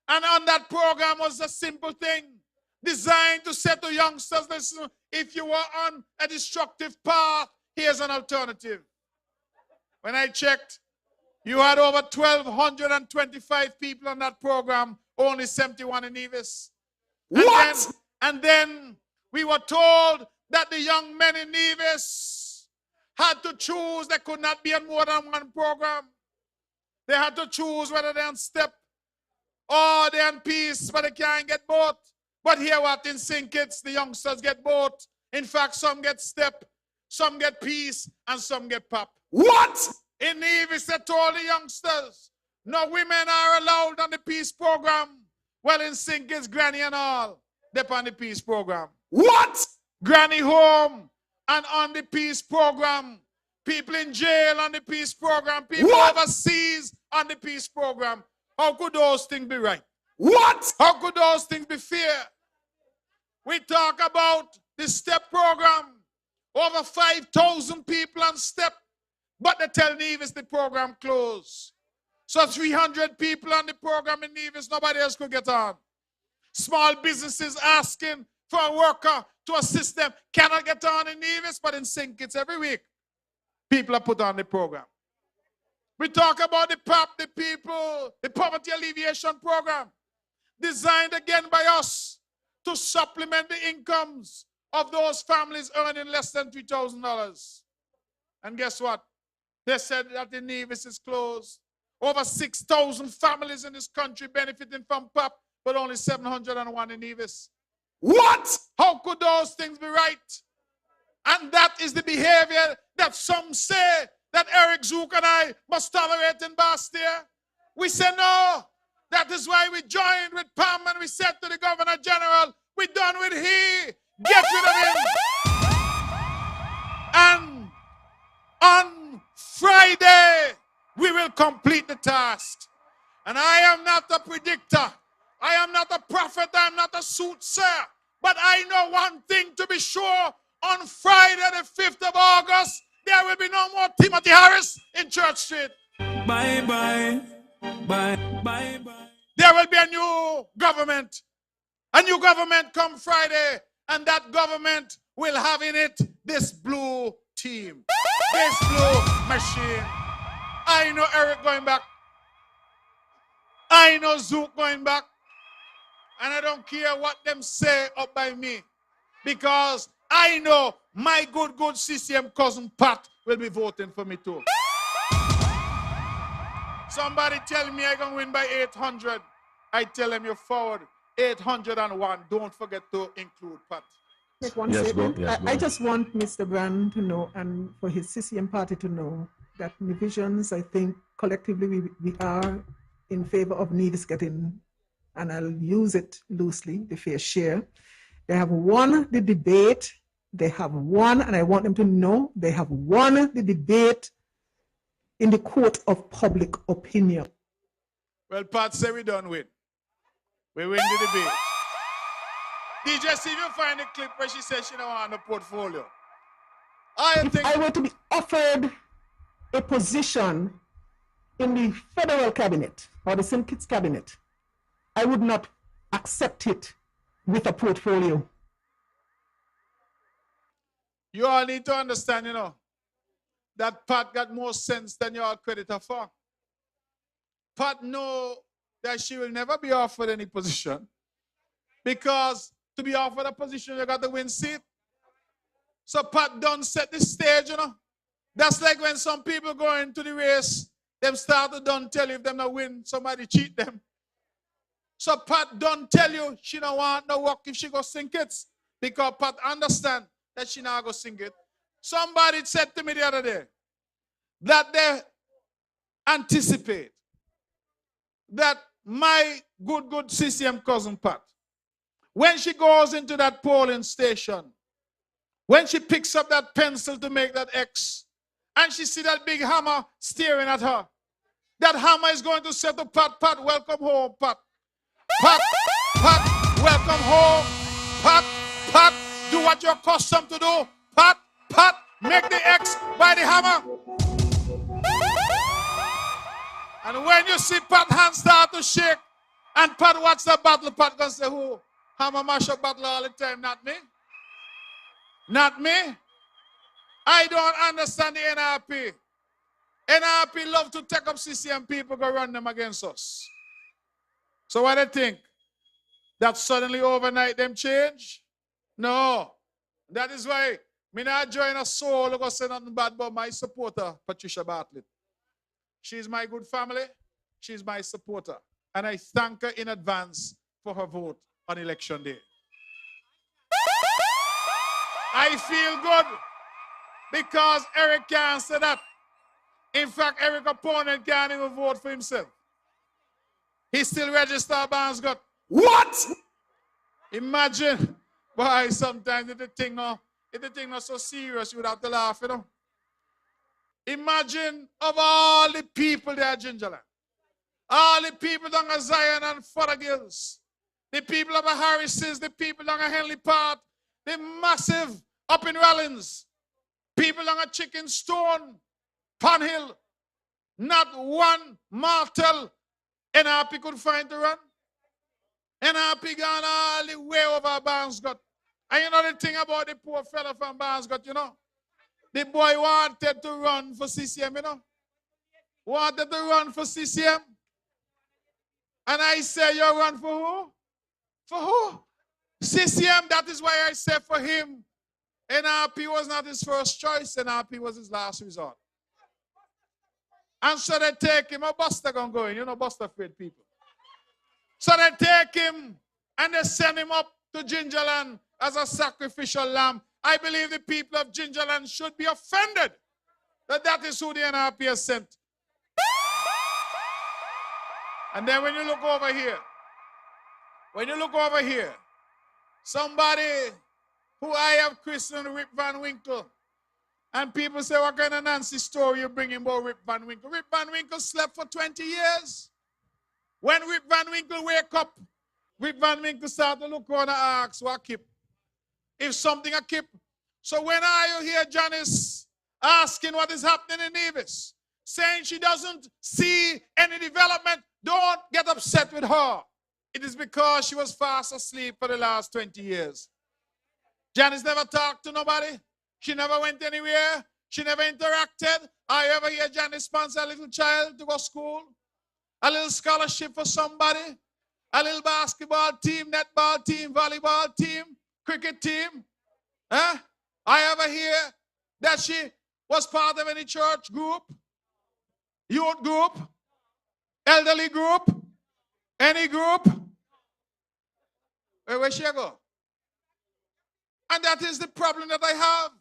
[SPEAKER 20] And on that program was a simple thing, designed to say to youngsters, listen, if you are on a destructive path, here's an alternative. When I checked, you had over 1,225 people on that program, only 71 in Nevis. What? And then we were told that the young men in Nevis had to choose. They could not be on more than one program. They had to choose whether they're on step or they're on peace, but they can't get both. But here what in St. Kitts, the youngsters get both. In fact, some get step, some get peace, and some get pop. What? In Nevis, they told the youngsters, no women are allowed on the peace program. Well, in St. Kitts, granny and all, they're on the peace program. What? Granny home and on the peace program. People in jail on the peace program. People overseas on the peace program. How could those things be right? What? How could those things be fair? We talk about the STEP program. Over 5,000 people on STEP. But they tell Nevis the program closed. So 300 people on the program in Nevis, nobody else could get on. Small businesses asking for a worker to assist them cannot get on in Nevis, but in St. Kitts every week, people are put on the program. We talk about the PAP, the Poverty Alleviation Program, designed again by us to supplement the incomes of those families earning less than $3,000. And guess what? They said that the Nevis is closed. Over 6,000 families in this country benefiting from PAP, but only 701 in Nevis. What? How could those things be right? And that is the behavior that some say that Eric Zook and I must tolerate in Bastia. We say no. That is why we joined with Pam and we said to the Governor General, we're done with he. Get rid of him. And on Friday, we will complete the task. And I am not a predictor. I am not a prophet. I am not a soothsayer. But I know one thing to be sure. On Friday, the 5th of August, there will be no more Timothy Harris in Church Street.
[SPEAKER 10] Bye, bye. Bye, bye, bye.
[SPEAKER 20] There will be a new government. A new government come Friday. And that government will have in it this blue team. This blue machine. I know Eric going back. I know Zook going back. And I don't care what them say up by me. Because I know my good CCM cousin Pat will be voting for me too. Somebody tell me I'm going to win by 800. I tell them you're forward. 801. Don't forget to include Pat.
[SPEAKER 14] Make one statement. I just want Mr. Brand to know, and for his CCM party to know, that Divisions, I think collectively we are in favor of Nevis getting, and I'll use it loosely, the fair share. They have won the debate. They have won, and I want them to know, they have won the debate in the court of public opinion.
[SPEAKER 20] Well, Pat said we don't win. We win the debate. DJ, see if you find the clip where she said she don't want the portfolio.
[SPEAKER 14] If I were to be offered a position in the federal cabinet or the St. Kitts cabinet, I would not accept it with a portfolio.
[SPEAKER 20] You all need to understand, that Pat got more sense than you all credit her for. Pat know that she will never be offered any position, because to be offered a position, you got to win seat. So Pat done set the stage, That's like when some people go into the race, them start to done tell you if them not win, somebody cheat them. So Pat don't tell you she don't want no work if she go sing it, because Pat understand that she not go sing it. Somebody said to me the other day that they anticipate that my good CCM cousin Pat, when she goes into that polling station, when she picks up that pencil to make that X, and she see that big hammer staring at her, that hammer is going to say to Pat, Pat, welcome home, Pat. Pat, Pat, welcome home. Pat, Pat, do what you're accustomed to do. Pat, Pat, make the X by the hammer. And when you see Pat hands start to shake, and Pat watch the battle, Pat gonna say, who? Hammer mash up battle all the time, not me. Not me. I don't understand the NRP. NRP love to take up CCM people, go run them against us. So what do you think? That suddenly overnight them change? No. That is why me not join a soul who go say nothing bad about my supporter, Patricia Bartlett. She's my good family. She's my supporter. And I thank her in advance for her vote on election day. I feel good because Eric can't say that. In fact, Eric's opponent can't even vote for himself. He still registered Barnesgot. What? Imagine. Boy, sometimes if the thing not so serious, you would have to laugh, Imagine of all the people there at Gingerland, all the people down at Zion and Fothergills, the people of Harris's, the people down at Henley Park, the massive up in Rollins, people down at Chicken Stone, Panhill, not one mortal NRP could find to run. NRP gone all the way over Barnesgot. And you know the thing about the poor fella from Barnesgot, The boy wanted to run for CCM, Wanted to run for CCM. And I say, you run for who? For who? CCM, that is why I said for him, NRP was not his first choice, NRP was his last resort. And so they take him, a Buster gonna go in, Buster afraid people. So they take him and they send him up to Gingerland as a sacrificial lamb. I believe the people of Gingerland should be offended that that is who the NRP has sent. And then when you look over here, somebody who I have christened Rip Van Winkle, and people say, what kind of Nancy story you bringing about Rip Van Winkle? Rip Van Winkle slept for 20 years. When Rip Van Winkle wake up, Rip Van Winkle start to look around and ask, what keep? If something a keep. So when I hear Janice asking what is happening in Nevis, saying she doesn't see any development, don't get upset with her. It is because she was fast asleep for the last 20 years. Janice never talked to nobody. She never went anywhere. She never interacted. I ever hear Janice sponsor a little child to go to school? A little scholarship for somebody? A little basketball team, netball team, volleyball team, cricket team? Huh? I ever hear that she was part of any church group, youth group, elderly group, any group? Where she go? And that is the problem that I have.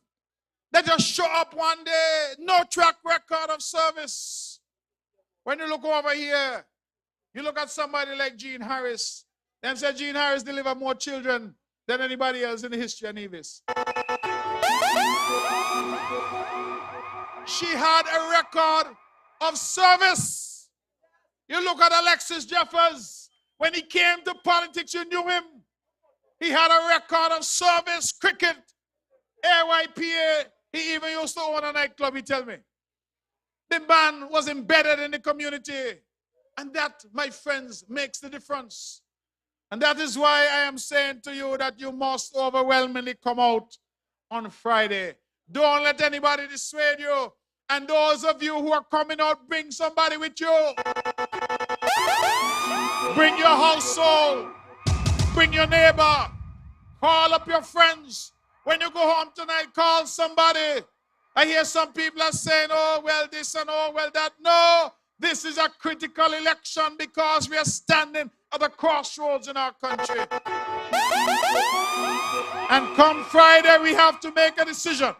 [SPEAKER 20] They just show up one day, no track record of service. When you look over here, you look at somebody like Jean Harris, and say Jean Harris delivered more children than anybody else in the history of Nevis. She had a record of service. You look at Alexis Jeffers. When he came to politics, you knew him. He had a record of service, cricket, AYPA. He even used to own a nightclub, he tell me. The man was embedded in the community. And that, my friends, makes the difference. And that is why I am saying to you that you must overwhelmingly come out on Friday. Don't let anybody dissuade you. And those of you who are coming out, bring somebody with you. Bring your household. Bring your neighbor. Call up your friends. When you go home tonight, call somebody. I hear some people are saying, oh, well, this and oh, well, that. No, this is a critical election because we are standing at a crossroads in our country. And come Friday, we have to make a decision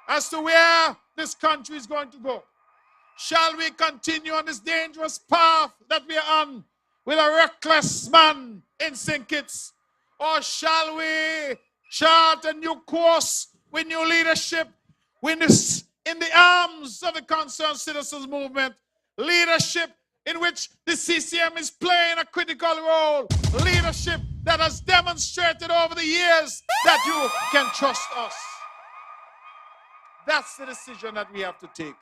[SPEAKER 20] as to where this country is going to go. Shall we continue on this dangerous path that we are on with a reckless man in St. Kitts? Or shall we chart a new course with new leadership in the arms of the Concerned Citizens Movement? Leadership in which the CCM is playing a critical role. Leadership that has demonstrated over the years that you can trust us. That's the decision that we have to take.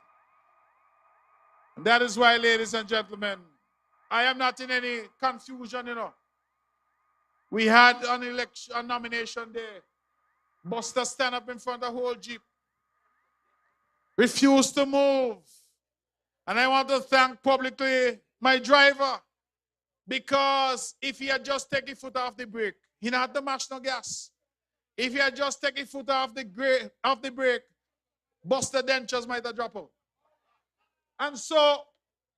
[SPEAKER 20] And that is why, ladies and gentlemen, I am not in any confusion, you know. We had an election, a nomination day. Buster stand up in front of the whole Jeep. Refused to move. And I want to thank publicly my driver, because if he had just taken his foot off the brake, he not had to match no gas. If he had just taken his foot off the brake, Buster dentures might have dropped out. And so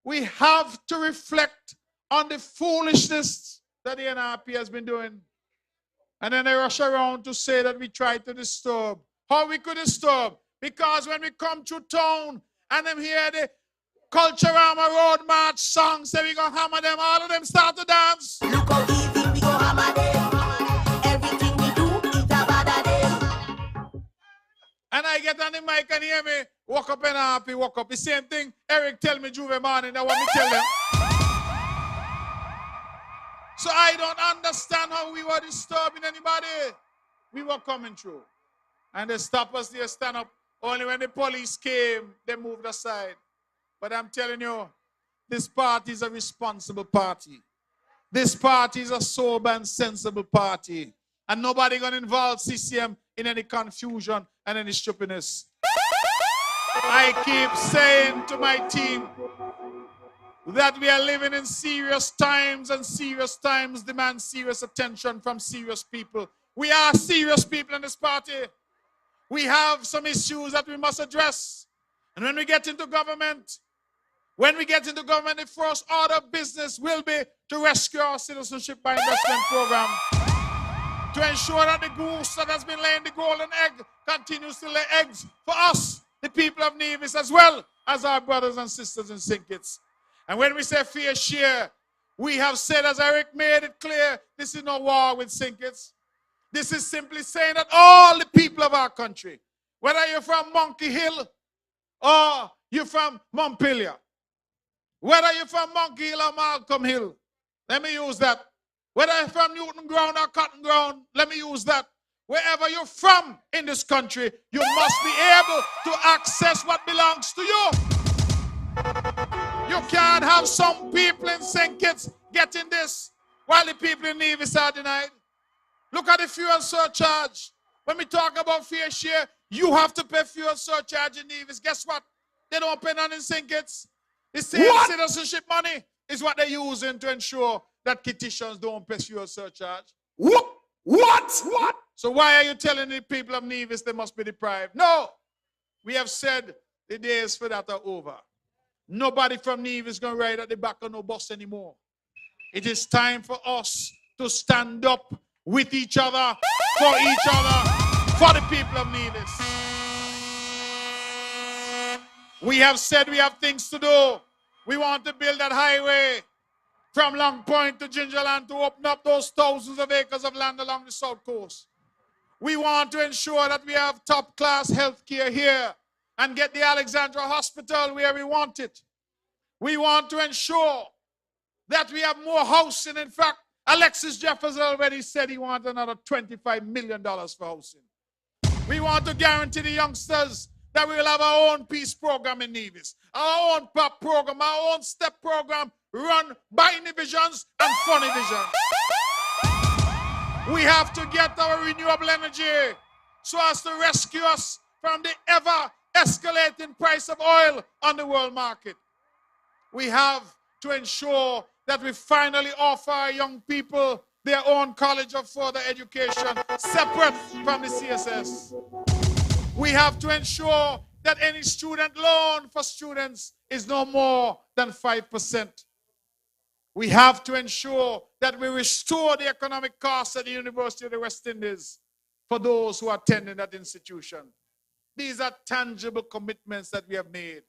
[SPEAKER 20] we have to reflect on the foolishness that the NRP has been doing. And then they rush around to say that we tried to disturb. How we could disturb? Because when we come through town and them hear the Culturama Road March song, say we gonna hammer them, all of them start to dance.
[SPEAKER 6] Look how easy we go hammer them. Everything we do is a bad them.
[SPEAKER 20] And I get on the mic and hear me, walk up and happy, walk up. The same thing Eric tell me Juve morning, that what me tell them. So I don't understand how we were disturbing anybody. We were coming through. And they stopped us there, stand up. Only when the police came, they moved aside. But I'm telling you, this party is a responsible party. This party is a sober and sensible party. And nobody gonna involve CCM in any confusion and any stupidness. I keep saying to my team that we are living in serious times, and serious times demand serious attention from serious people. We are serious people in this party. We have some issues that we must address. And when we get into government, the first order of business will be to rescue our citizenship by investment program. to ensure that the goose that has been laying the golden egg continues to lay eggs for us, the people of Nevis, as well as our brothers and sisters in St. Kitts. And when we say fair share, we have said, as Eric made it clear, this is no war with St. Kitts. This is simply saying that all the people of our country, whether you're from Monkey Hill or you're from Montpelier, whether you're from Monkey Hill or Malcolm Hill, let me use that. Whether you're from Newton Ground or Cotton Ground, let me use that. Wherever you're from in this country, you must be able to access what belongs to you. You can't have some people in St. Kitts getting this while the people in Nevis are denied. Look at the fuel surcharge. When we talk about fair share, you have to pay fuel surcharge in Nevis. Guess what? They don't pay none in St. Kitts. The same citizenship money is what they're using to ensure that Kittitians don't pay fuel surcharge. What? So why are you telling the people of Nevis they must be deprived? No. We have said the days for that are over. Nobody from Nevis is going to ride at the back of no bus anymore. It is time for us to stand up with each other, for the people of Nevis. We have said we have things to do. We want to build that highway from Long Point to Gingerland to open up those thousands of acres of land along the south coast. We want to ensure that we have top-class health care here and get the Alexandra Hospital where we want it. We want to ensure that we have more housing. In fact, Alexis Jeffers already said he wants another $25 million for housing. We want to guarantee the youngsters that we will have our own peace program in Nevis, our own PAP program, our own STEP program run by Nivisions and Funny Vision. We have to get our renewable energy so as to rescue us from the ever-escalating price of oil on the world market. We have to ensure that we finally offer our young people their own college of further education separate from the CSS. We have to ensure that any student loan for students is no more than 5%. We have to ensure that we restore the economic costs at the University of the West Indies for those who are attending that institution. These are tangible commitments that we have made.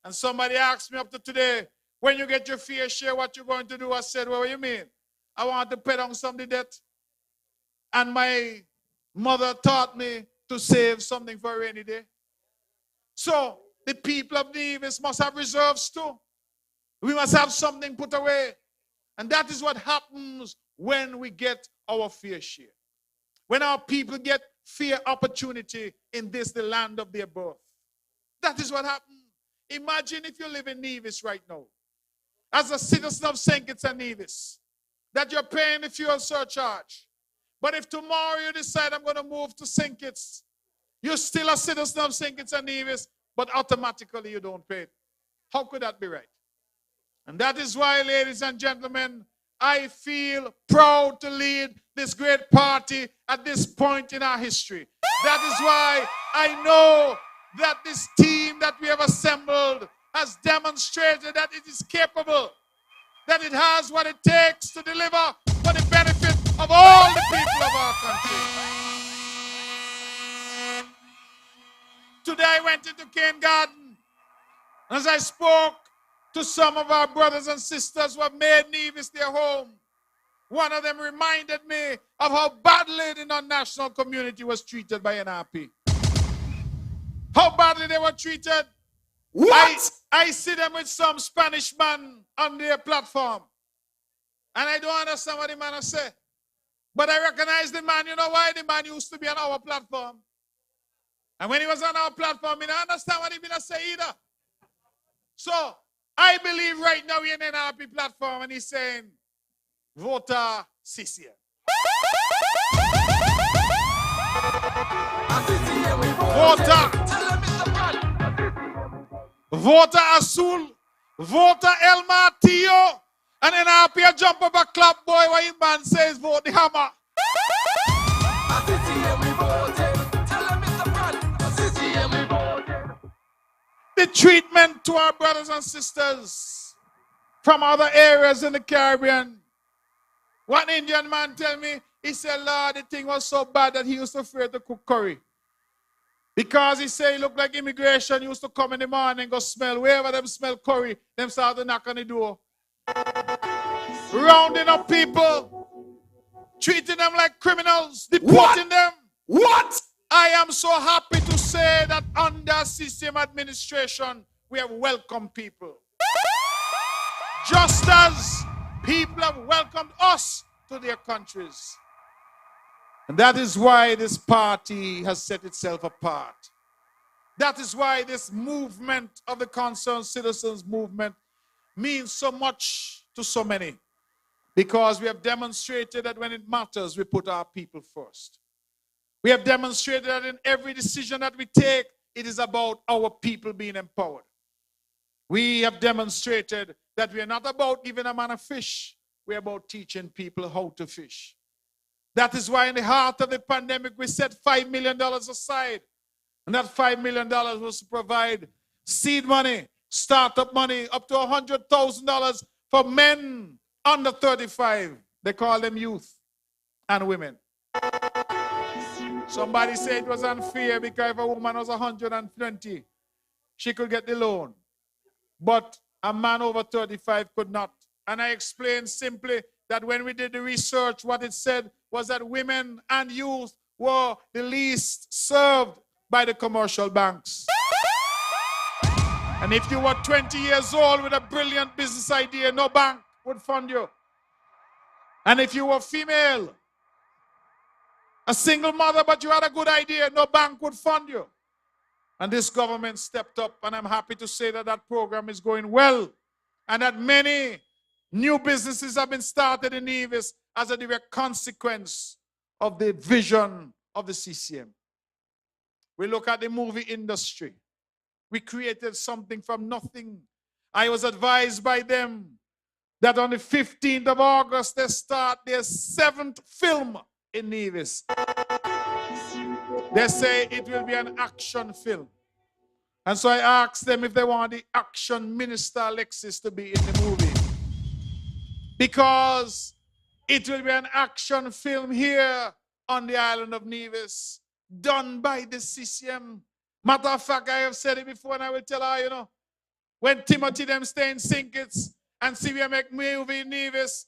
[SPEAKER 20] And somebody asked me up to today, when you get your fair share, what you're going to do? I said, well, what do you mean? I want to pay down some of the debt. And my mother taught me to save something for a rainy day. So the people of Nevis must have reserves too. We must have something put away. And that is what happens when we get our fair share. When our people get fair opportunity in this, the land of their birth. That is what happens. Imagine if you live in Nevis right now, as a citizen of St. Kitts and Nevis, that you're paying the fuel surcharge. But if tomorrow you decide I'm going to move to St. Kitts, you're still a citizen of St. Kitts and Nevis, but automatically you don't pay it. How could that be right? And that is why, ladies and gentlemen, I feel proud to lead this great party at this point in our history. That is why I know that this team that we have assembled has demonstrated that it is capable, that it has what it takes to deliver for the benefit of all the people of our country. Today I went into Kiln Garden. As I spoke to some of our brothers and sisters who have made Nevis their home, one of them reminded me of how badly the non-national community was treated by NRP. How badly they were treated. What? I see them with some Spanish man on their platform. And I don't understand what the man has said. But I recognize the man. You know why? The man used to be on our platform. And when he was on our platform, I don't understand what he been say either. So I believe right now we're in an NRP platform and he's saying, voter CCM. Voter Azul, voter El Martillo, and then NRP jump up a clap boy where his man says vote the hammer. The treatment to our brothers and sisters from other areas in the Caribbean. One Indian man tell me, He said, Lord, the thing was so bad that he used to fear to cook curry. Because he said it looked like immigration used to come in the morning and go smell. Wherever them smell curry, them start to knock on the door. Rounding up people, treating them like criminals, deporting them.
[SPEAKER 17] What?
[SPEAKER 20] I am so happy to say that under CCM administration, we have welcomed people. Just as people have welcomed us to their countries. And that is why this party has set itself apart. That is why this movement of the Concerned Citizens movement means so much to so many. Because we have demonstrated that when it matters, we put our people first. We have demonstrated that in every decision that we take, it is about our people being empowered. We have demonstrated that we are not about giving a man a fish. We are about teaching people how to fish. That is why in the heart of the pandemic, we set $5 million aside. And that $5 million was to provide seed money, startup money, up to $100,000 for men under 35. They call them youth and women. Somebody said it was unfair because if a woman was 120, she could get the loan. But a man over 35 could not. And I explained simply that when we did the research, what it said was that women and youth were the least served by the commercial banks. And if you were 20 years old with a brilliant business idea, no bank would fund you. And if you were female, a single mother, but you had a good idea, no bank would fund you. And this government stepped up, and I'm happy to say that that program is going well, and that many new businesses have been started in Nevis as a direct consequence of the vision of the CCM. We look at the movie industry. We created something from nothing. I was advised by them that on the 15th of August, they start their 7th film in Nevis. They say it will be an action film. And so I asked them if they want the action minister Alexis to be in the movie. Because it will be an action film here on the island of Nevis, done by the CCM. Matter of fact, I have said it before and I will tell her, you know, when Timothy them stay in Sinkits and see we make movie in Nevis,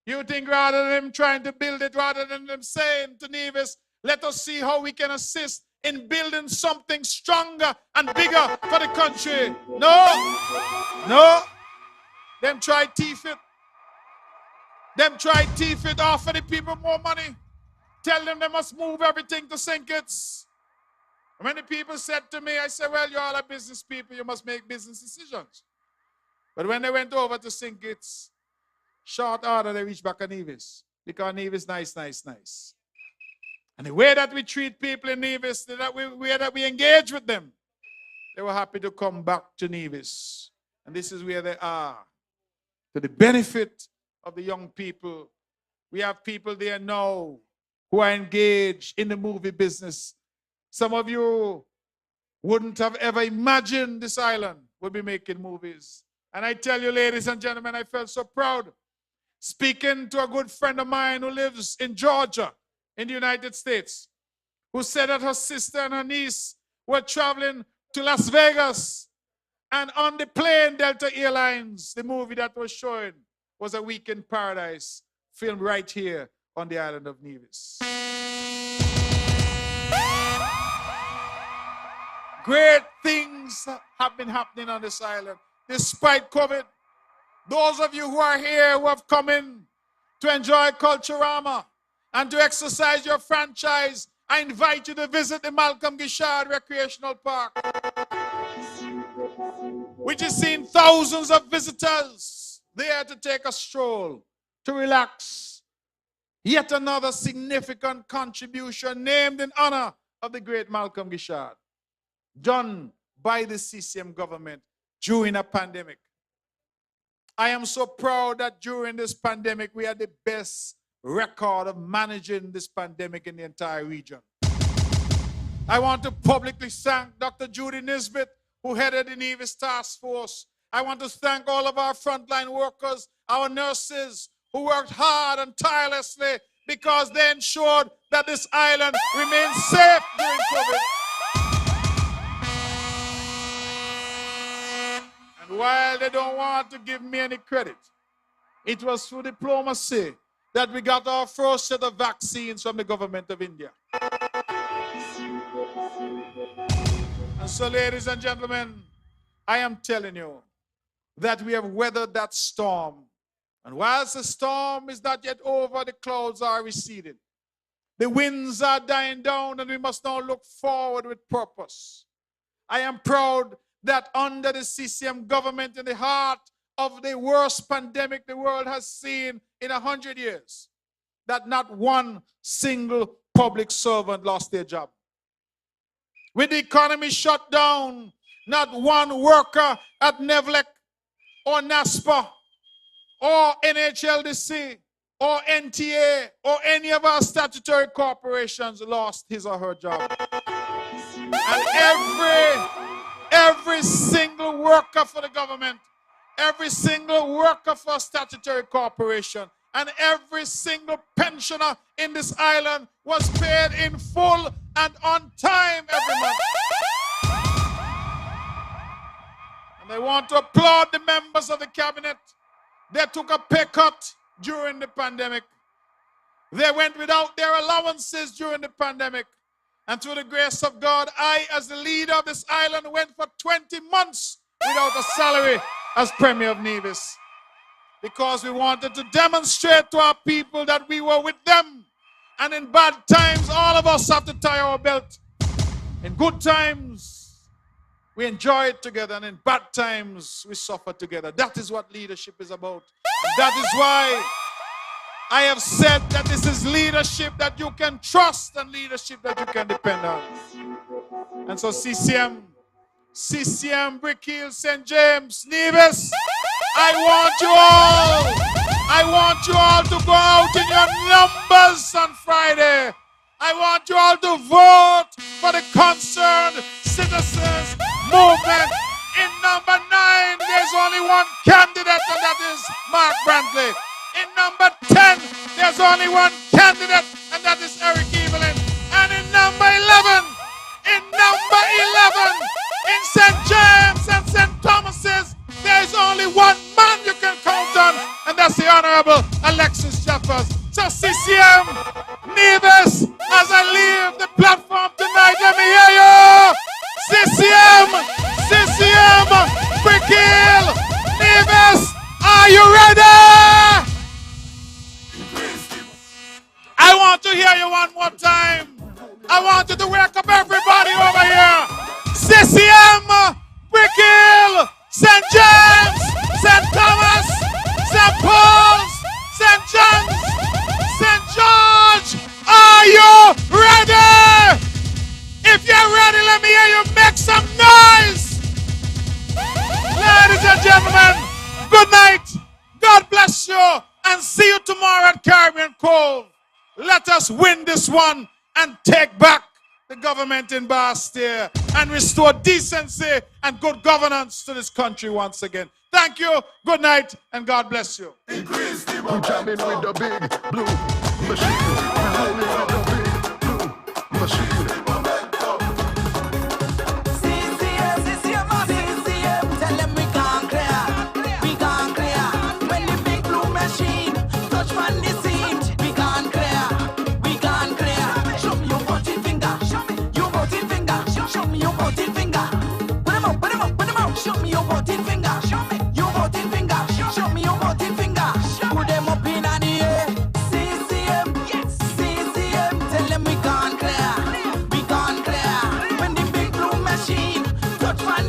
[SPEAKER 20] you think rather than them trying to build it, rather than them saying to Nevis, let us see how we can assist in building something stronger and bigger for the country. No. Them try thief it. Them try thief it, offer the people more money. Tell them they must move everything to Sinkits. When the people said to me, I said, well, you all are business people, you must make business decisions. But when they went over to Sinkits, short order, they reached back to Nevis. Because Nevis nice. And the way that we treat people in Nevis, the way that we engage with them, they were happy to come back to Nevis. And this is where they are. To the benefit of the young people. We have people there now who are engaged in the movie business. Some of you wouldn't have ever imagined this island would be making movies. And I tell you, ladies and gentlemen, I felt so proud speaking to a good friend of mine who lives in Georgia, in the United States, who said that her sister and her niece were traveling to Las Vegas. And on the plane, Delta Airlines, the movie that was showing was A Week in Paradise, filmed right here on the island of Nevis. Great things have been happening on this island, despite COVID. Those of you who are here who have come in to enjoy Culturama and to exercise your franchise, I invite you to visit the Malcolm Gishard Recreational Park, which is seeing thousands of visitors there to take a stroll, to relax. Yet another significant contribution named in honor of the great Malcolm Gishard, done by the CCM government during a pandemic. I am so proud that during this pandemic, we had the best record of managing this pandemic in the entire region. I want to publicly thank Dr. Judy Nisbet, who headed the Nevis Task Force. I want to thank all of our frontline workers, our nurses, who worked hard and tirelessly because they ensured that this island remains safe during COVID. And while they don't want to give me any credit, it was through diplomacy that we got our first set of vaccines from the government of India. And so, ladies and gentlemen, I am telling you that we have weathered that storm. And whilst the storm is not yet over, the clouds are receding. The winds are dying down, and we must now look forward with purpose. I am proud that under the CCM government, in the heart of the worst pandemic the world has seen in 100 years, that not one single public servant lost their job. With the economy shut down, not one worker at Nevis or NASPA or NHLDC or NTA or any of our statutory corporations lost his or her job. And every single worker for the government, every single worker for a statutory corporation, and every single pensioner in this island was paid in full and on time every month. And I want to applaud the members of the cabinet. They took a pay cut during the pandemic. They went without their allowances during the pandemic. And through the grace of God, I, as the leader of this island, went for 20 months without a salary as Premier of Nevis. Because we wanted to demonstrate to our people that we were with them. And in bad times, all of us have to tie our belt. In good times, we enjoy it together. And in bad times, we suffer together. That is what leadership is about. And that is why I have said that this is leadership that you can trust and leadership that you can depend on. And so CCM, Brick Hill, St. James, Nevis, I want you all to go out in your numbers on Friday. I want you all to vote for the Concerned Citizens Movement. In number 9, there's only one candidate, and that is Mark Brantley. In number 10, there's only one candidate, and that is Evelyn. And in number 11, in St. James and St. Thomas's, there's only one man you can count on, and that's the Honorable Alexis Jeffers. So CCM, Nevis, as I leave the platform tonight, let me hear you. CCM, Brick Hill, Nevis, are you ready? I want to hear you one more time. I want you to wake up everybody over here. CCM, Brick Hill, St. James, St. Thomas, St. Paul's, St. John's, St. George, are you ready? If you're ready, let me hear you make some noise. Ladies and gentlemen, good night. God bless you, and see you tomorrow at Caribbean Cove. Let us win this one and take back the government in Bastille and restore decency and good governance to this country once again. Thank you, good night, and God bless you.
[SPEAKER 9] Increase the momentum with the big blue machine. Rolling with the big blue machine.
[SPEAKER 6] CCM, tell them we can't clear. When the big blue machine touch on the scene, we can't clear. Show me your body finger. Your body finger. Show me your body finger. Put them out. Show me your body finger. Your body finger. Show me your body finger. Put them up in the air. CCM, tell them we can't clear. When the big blue machine touch on